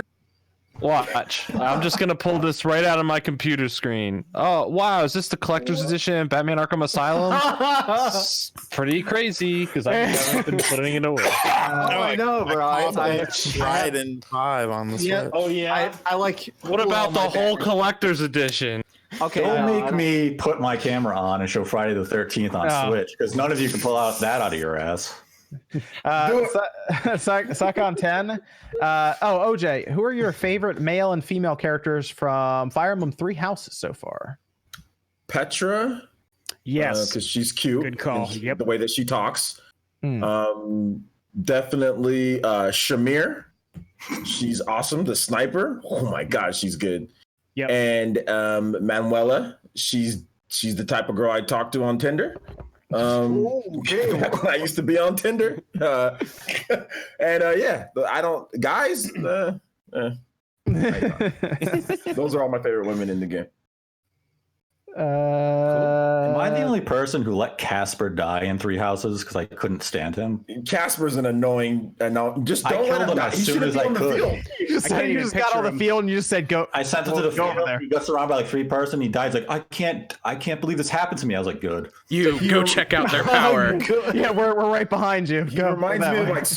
Watch. I'm just gonna pull this right out of my computer screen. Oh wow, is this the collector's edition Batman Arkham Asylum? Pretty crazy because I haven't been putting it away. I know, bro. I tried in 5 on the Switch. Oh yeah. I like. What about the whole collector's edition? Okay, don't make me put my camera on and show Friday the 13th on Switch because none of you can pull that out of your ass. Sakon 10. OJ, who are your favorite male and female characters from Fire Emblem 3 Houses so far? Petra. Yes, because she's cute. Good call. The way that she talks. Definitely Shamir. She's awesome. The sniper. Oh my god, she's good. Yep. And Manuela. She's the type of girl I talk to on Tinder. I used to be on Tinder, and I don't guys. Those are all my favorite women in the game. Am I the only person who let Casper die in 3 Houses because I couldn't stand him? Casper's an annoying. Just don't let him die. As soon as I could. You just got on the field and you just said go. I sent him to the field. He got surrounded by like 3 person. He died. He's like, I can't believe this happened to me. I was like, good. You go check out their power. Yeah, we're right behind you. He reminds me of like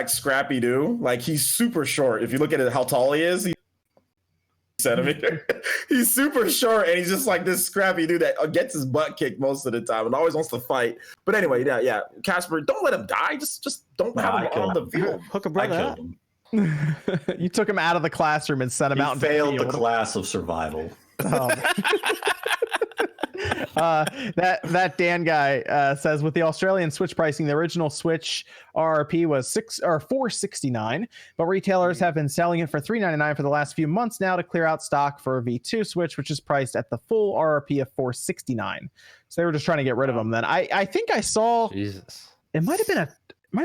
Scrappy Doo. Like he's super short. If you look at it, how tall he is. Centimeter. He's super short and he's just like this scrappy dude that gets his butt kicked most of the time and always wants to fight. But anyway, yeah. Casper, don't let him die. Just don't have him on the field. Hook a brother up. You took him out of the classroom and sent him out. He failed the class of survival. That Dan guy says with the Australian Switch pricing, the original Switch RRP was $469, but retailers have been selling it for $399 for the last few months now to clear out stock for a V2 Switch, which is priced at the full RRP of $469. So they were just trying to get rid of them. Then I think I saw it might have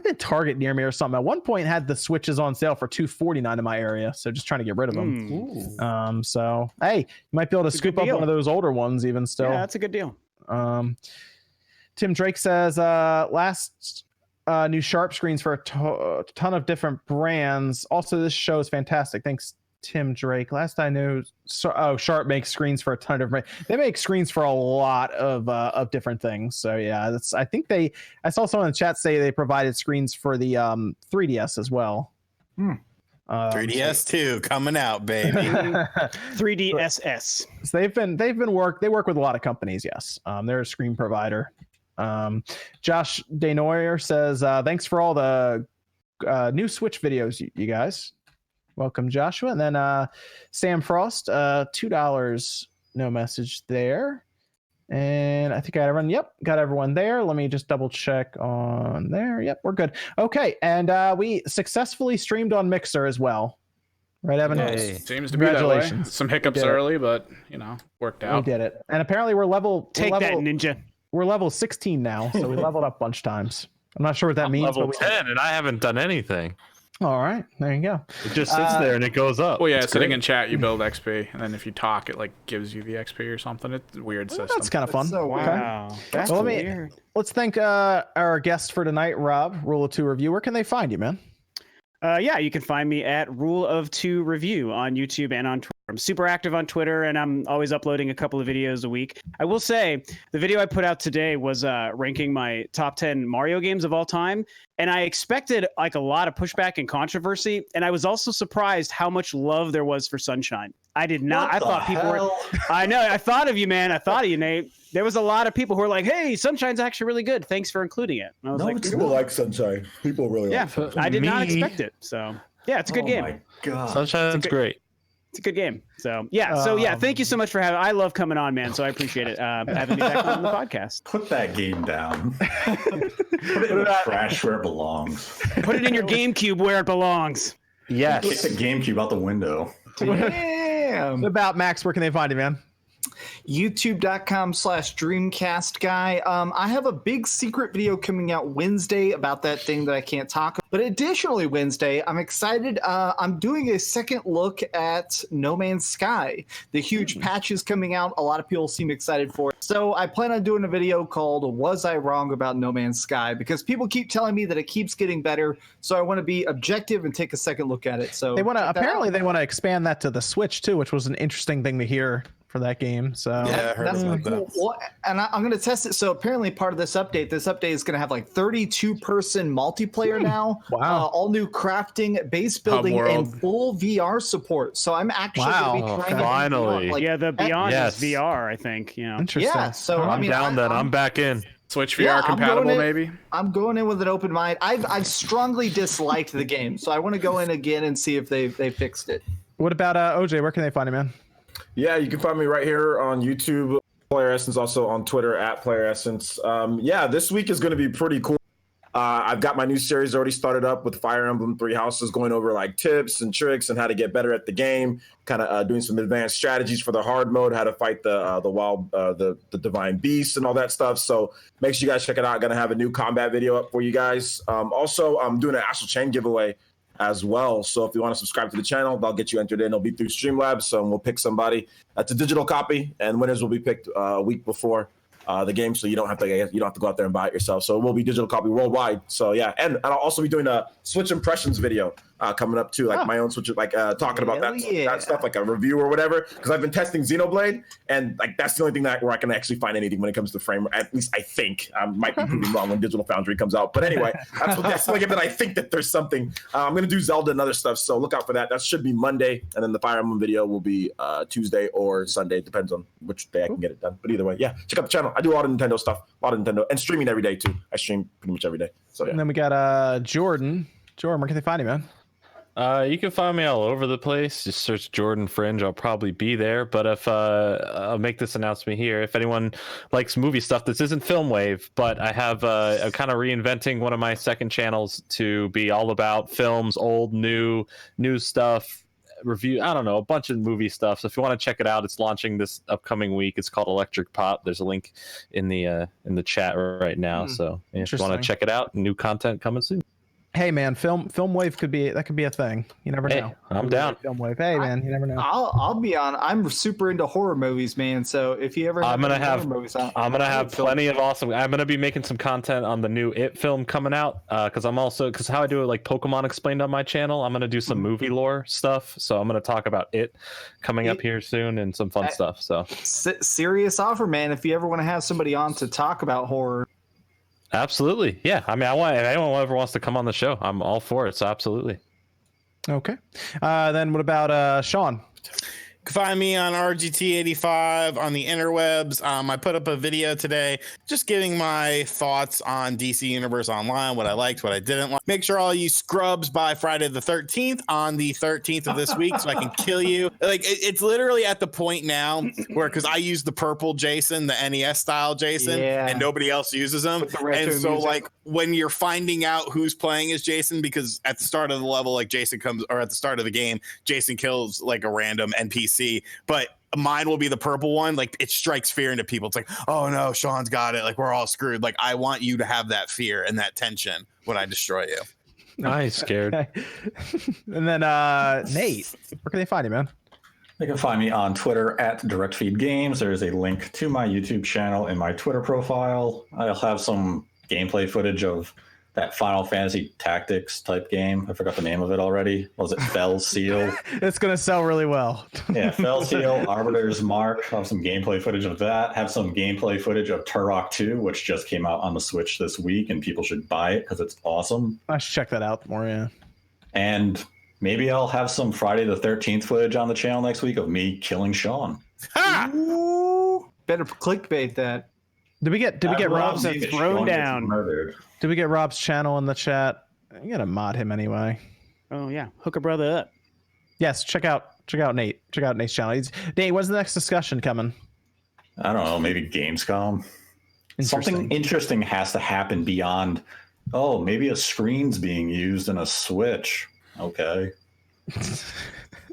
been Target near me or something. At one point had the Switches on sale for $249 in my area. So just trying to get rid of them. So hey, you might be able to scoop up one of those older ones even still. Yeah, that's a good deal. Tim Drake says last new Sharp screens for a ton of different brands. Also, this show is fantastic. Thanks, Tim Drake. Last I knew, Sharp makes screens for a ton of different. They make screens for a lot of different things. So yeah, I think I saw someone in the chat say they provided screens for the 3DS as well. 3DS 2 coming out, baby. 3DSS. So they work with a lot of companies. Yes, they're a screen provider. Josh Denoyer says thanks for all the new Switch videos, you guys. Welcome, Joshua. And then Sam Frost, $2. No message there. And I think I got everyone. Yep, got everyone there. Let me just double check on there. Yep, we're good. Okay, and we successfully streamed on Mixer as well. Right, Evan? Hey. Seems to be that way. Some hiccups early, but worked out. We did it. And apparently we're level. Take that, Ninja. We're level 16 now, so we leveled up a bunch of times. I'm not sure what that means. Level 10, and I haven't done anything. All right, there you go. It just sits there and it goes up. Well, yeah, it's sitting great. in chat, you build XP, and then if you talk, it like gives you the XP or something. It's a weird system. That's kind of fun. So Wow. That's Well, weird. let's thank our guest for tonight, Rob, Rule of Two Review. Where can they find you, man? Yeah, you can find me at Rule of Two Review on YouTube and on Twitter. I'm super active on Twitter, and I'm always uploading a couple of videos a week. I will say the video I put out today was ranking my top 10 Mario games of all time, and I expected like a lot of pushback and controversy, and I was also surprised how much love there was for Sunshine. I did not. I thought people were. I know. I thought of you, man. I thought of you, Nate. There was a lot of people who were like, "Hey, Sunshine's actually really good. Thanks for including it." And I was like, people like Sunshine. People really like Sunshine. I did not expect it. So yeah, it's a good game. My God. Sunshine's great. It's a good game. So yeah. Thank you so much for having. I love coming on, man. So I appreciate it. Having me back on the podcast. Put that game down. Put it in the trash where it belongs. Put it in your GameCube where it belongs. Yes. Kick the GameCube out the window. Damn. What about Max? Where can they find you, man? YouTube.com/Dreamcast guy. I have a big secret video coming out Wednesday about that thing that I can't talk about. But additionally, Wednesday, I'm excited. I'm doing a second look at No Man's Sky. The huge patch is coming out. A lot of people seem excited for it. So I plan on doing a video called Was I Wrong About No Man's Sky? Because people keep telling me that it keeps getting better. So I want to be objective and take a second look at it. So They want to expand that to the Switch too, which was an interesting thing to hear for that game. So Yeah, I heard that's about cool. that. Well, and I'm going to test it. So apparently part of this update is going to have like 32-person multiplayer now. Wow. All new crafting, base building, and world. full VR support. So I'm actually going to be trying finally. to Yeah, the Beyond Yes. is VR, I think. Yeah. interesting. Yeah, so I'm down then. I'm back in. Switch Yeah, VR I'm compatible, going in- maybe. I'm going in with an open mind. I've strongly disliked the game, so I want to go in again and see if they fixed it. What about OJ? Where can they find you, man? Yeah, you can find me right here on YouTube, Player Essence, also on Twitter at Player Essence. Yeah, this week is going to be pretty cool. I've got my new series already started up with Fire Emblem Three Houses, going over like tips and tricks and how to get better at the game. Kind of doing some advanced strategies for the hard mode, how to fight the wild, the divine beasts and all that stuff. So make sure you guys check it out. Going to have a new combat video up for you guys. Also, I'm doing an Astral Chain giveaway as well. So if you want to subscribe to the channel, they'll get you entered in. It'll be through Streamlabs, so we'll pick somebody. That's a digital copy, and winners will be picked a week before the game, so you don't have to go out there and buy it yourself. So it will be digital copy worldwide. So yeah, and I'll also be doing a Switch impressions video coming up too, like my own Switch, like talking about that stuff, like a review or whatever. Because I've been testing Xenoblade, and like that's the only thing where I can actually find anything when it comes to frame. At least I think I might be proving wrong when Digital Foundry comes out. But anyway, that's the only game that I think that there's something. I'm gonna do Zelda and other stuff, so look out for that. That should be Monday, and then the Fire Emblem video will be Tuesday or Sunday, depends on which day I can get it done. But either way, yeah, check out the channel. I do a lot of Nintendo stuff, and streaming every day too. I stream pretty much every day. So yeah. And then we got Jordan. Jordan, where can they find you, man? You can find me all over the place. Just search Jordan Fringe. I'll probably be there. But if I'll make this announcement here, if anyone likes movie stuff, this isn't Film Wave, but I have I'm kind of reinventing one of my second channels to be all about films, old, new stuff, review. I don't know, a bunch of movie stuff. So if you want to check it out, it's launching this upcoming week. It's called Electric Pop. There's a link in the chat right now. So if you want to check it out, new content coming soon. Hey man, film wave could be a thing. You never know. I'm down. Film wave. Hey man, you never know. I'll be on. I'm super into horror movies, man. So if you ever, I'm gonna have plenty of awesome. I'm gonna be making some content on the new It film coming out because how I do it like Pokemon Explained on my channel. I'm gonna do some movie lore stuff. So I'm gonna talk about It coming up here soon and some fun stuff. So serious offer, man. If you ever want to have somebody on to talk about horror. Absolutely. Yeah. I mean, if anyone ever wants to come on the show, I'm all for it. So absolutely. Okay. Then what about Sean? You can find me on RGT85 on the interwebs. I put up a video today just giving my thoughts on DC Universe Online, what I liked, what I didn't like. Make sure all you scrubs by Friday the 13th on the 13th of this week so I can kill you. Like, it's literally at the point now where, because I use the purple Jason, the NES style Jason, and nobody else uses them. And so, music. Like, when you're finding out who's playing as Jason, because at the start of the level, like, Jason comes, or at the start of the game, Jason kills, like, a random NPC. But mine will be the purple one. Like, it strikes fear into people. It's like, oh no, Sean's got it. Like, we're all screwed. Like, I want you to have that fear and that tension when I destroy you. Nice, scared. And then Nate, where can they find you, man? They can find me on Twitter at DirectFeedGames. There's a link to my YouTube channel in my Twitter profile. I'll have some gameplay footage of that Final Fantasy Tactics type game. I forgot the name of it already. Was it Fell Seal? It's going to sell really well. Yeah, Fell Seal, Arbiter's Mark. I'll have some gameplay footage of that. Have some gameplay footage of Turok 2, which just came out on the Switch this week, and people should buy it because it's awesome. I should check that out more, yeah. And maybe I'll have some Friday the 13th footage on the channel next week of me killing Sean. Ha! Better clickbait that. Did we get Rob's thrown down? Murdered. Did we get Rob's channel in the chat? You gotta mod him anyway. Oh yeah, hook a brother up. Yes, check out Nate. Check out Nate's channel. Nate, when's the next discussion coming? I don't know, maybe Gamescom. Something interesting has to happen beyond, oh, maybe a screen's being used in a Switch. Okay.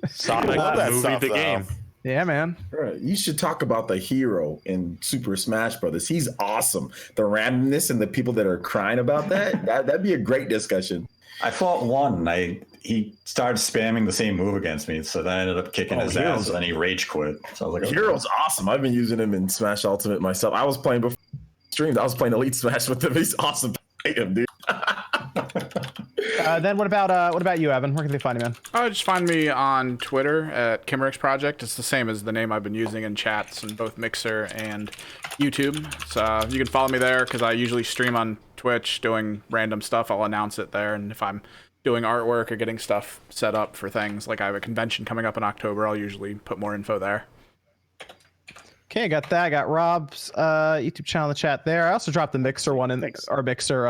Sonic movie the game. Yeah, man. Right. You should talk about the hero in Super Smash Brothers. He's awesome. The randomness and the people that are crying about that'd be a great discussion. I fought one. He started spamming the same move against me, so then I ended up kicking his ass, and then he rage quit. So I was like, okay. Hero's awesome. I've been using him in Smash Ultimate myself. I was playing before streams. I was playing Elite Smash with him. He's awesome. I hate him, dude. Then what about you, Evan? Where can they find you, man? Just find me on Twitter at Kimmerix Project. It's the same as the name I've been using in chats in both Mixer and YouTube. So you can follow me there because I usually stream on Twitch doing random stuff. I'll announce it there, and if I'm doing artwork or getting stuff set up for things, like I have a convention coming up in October, I'll usually put more info there. Okay, I got that. I got Rob's YouTube channel in the chat there. I also dropped the Mixer one in our Mixer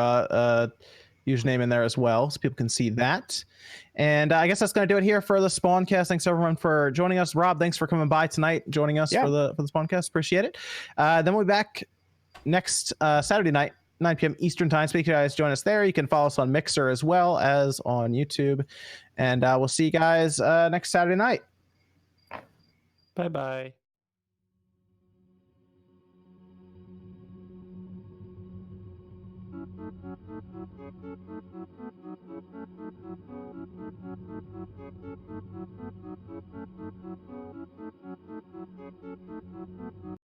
username in there as well, so people can see that. And I guess that's going to do it here for the SpawnCast. Thanks everyone for joining us. Rob, thanks for coming by tonight, joining us for the SpawnCast. Appreciate it. Then we'll be back next Saturday night, 9 p.m. Eastern time. So you guys join us there. You can follow us on Mixer as well as on YouTube. And we'll see you guys next Saturday night. Bye-bye.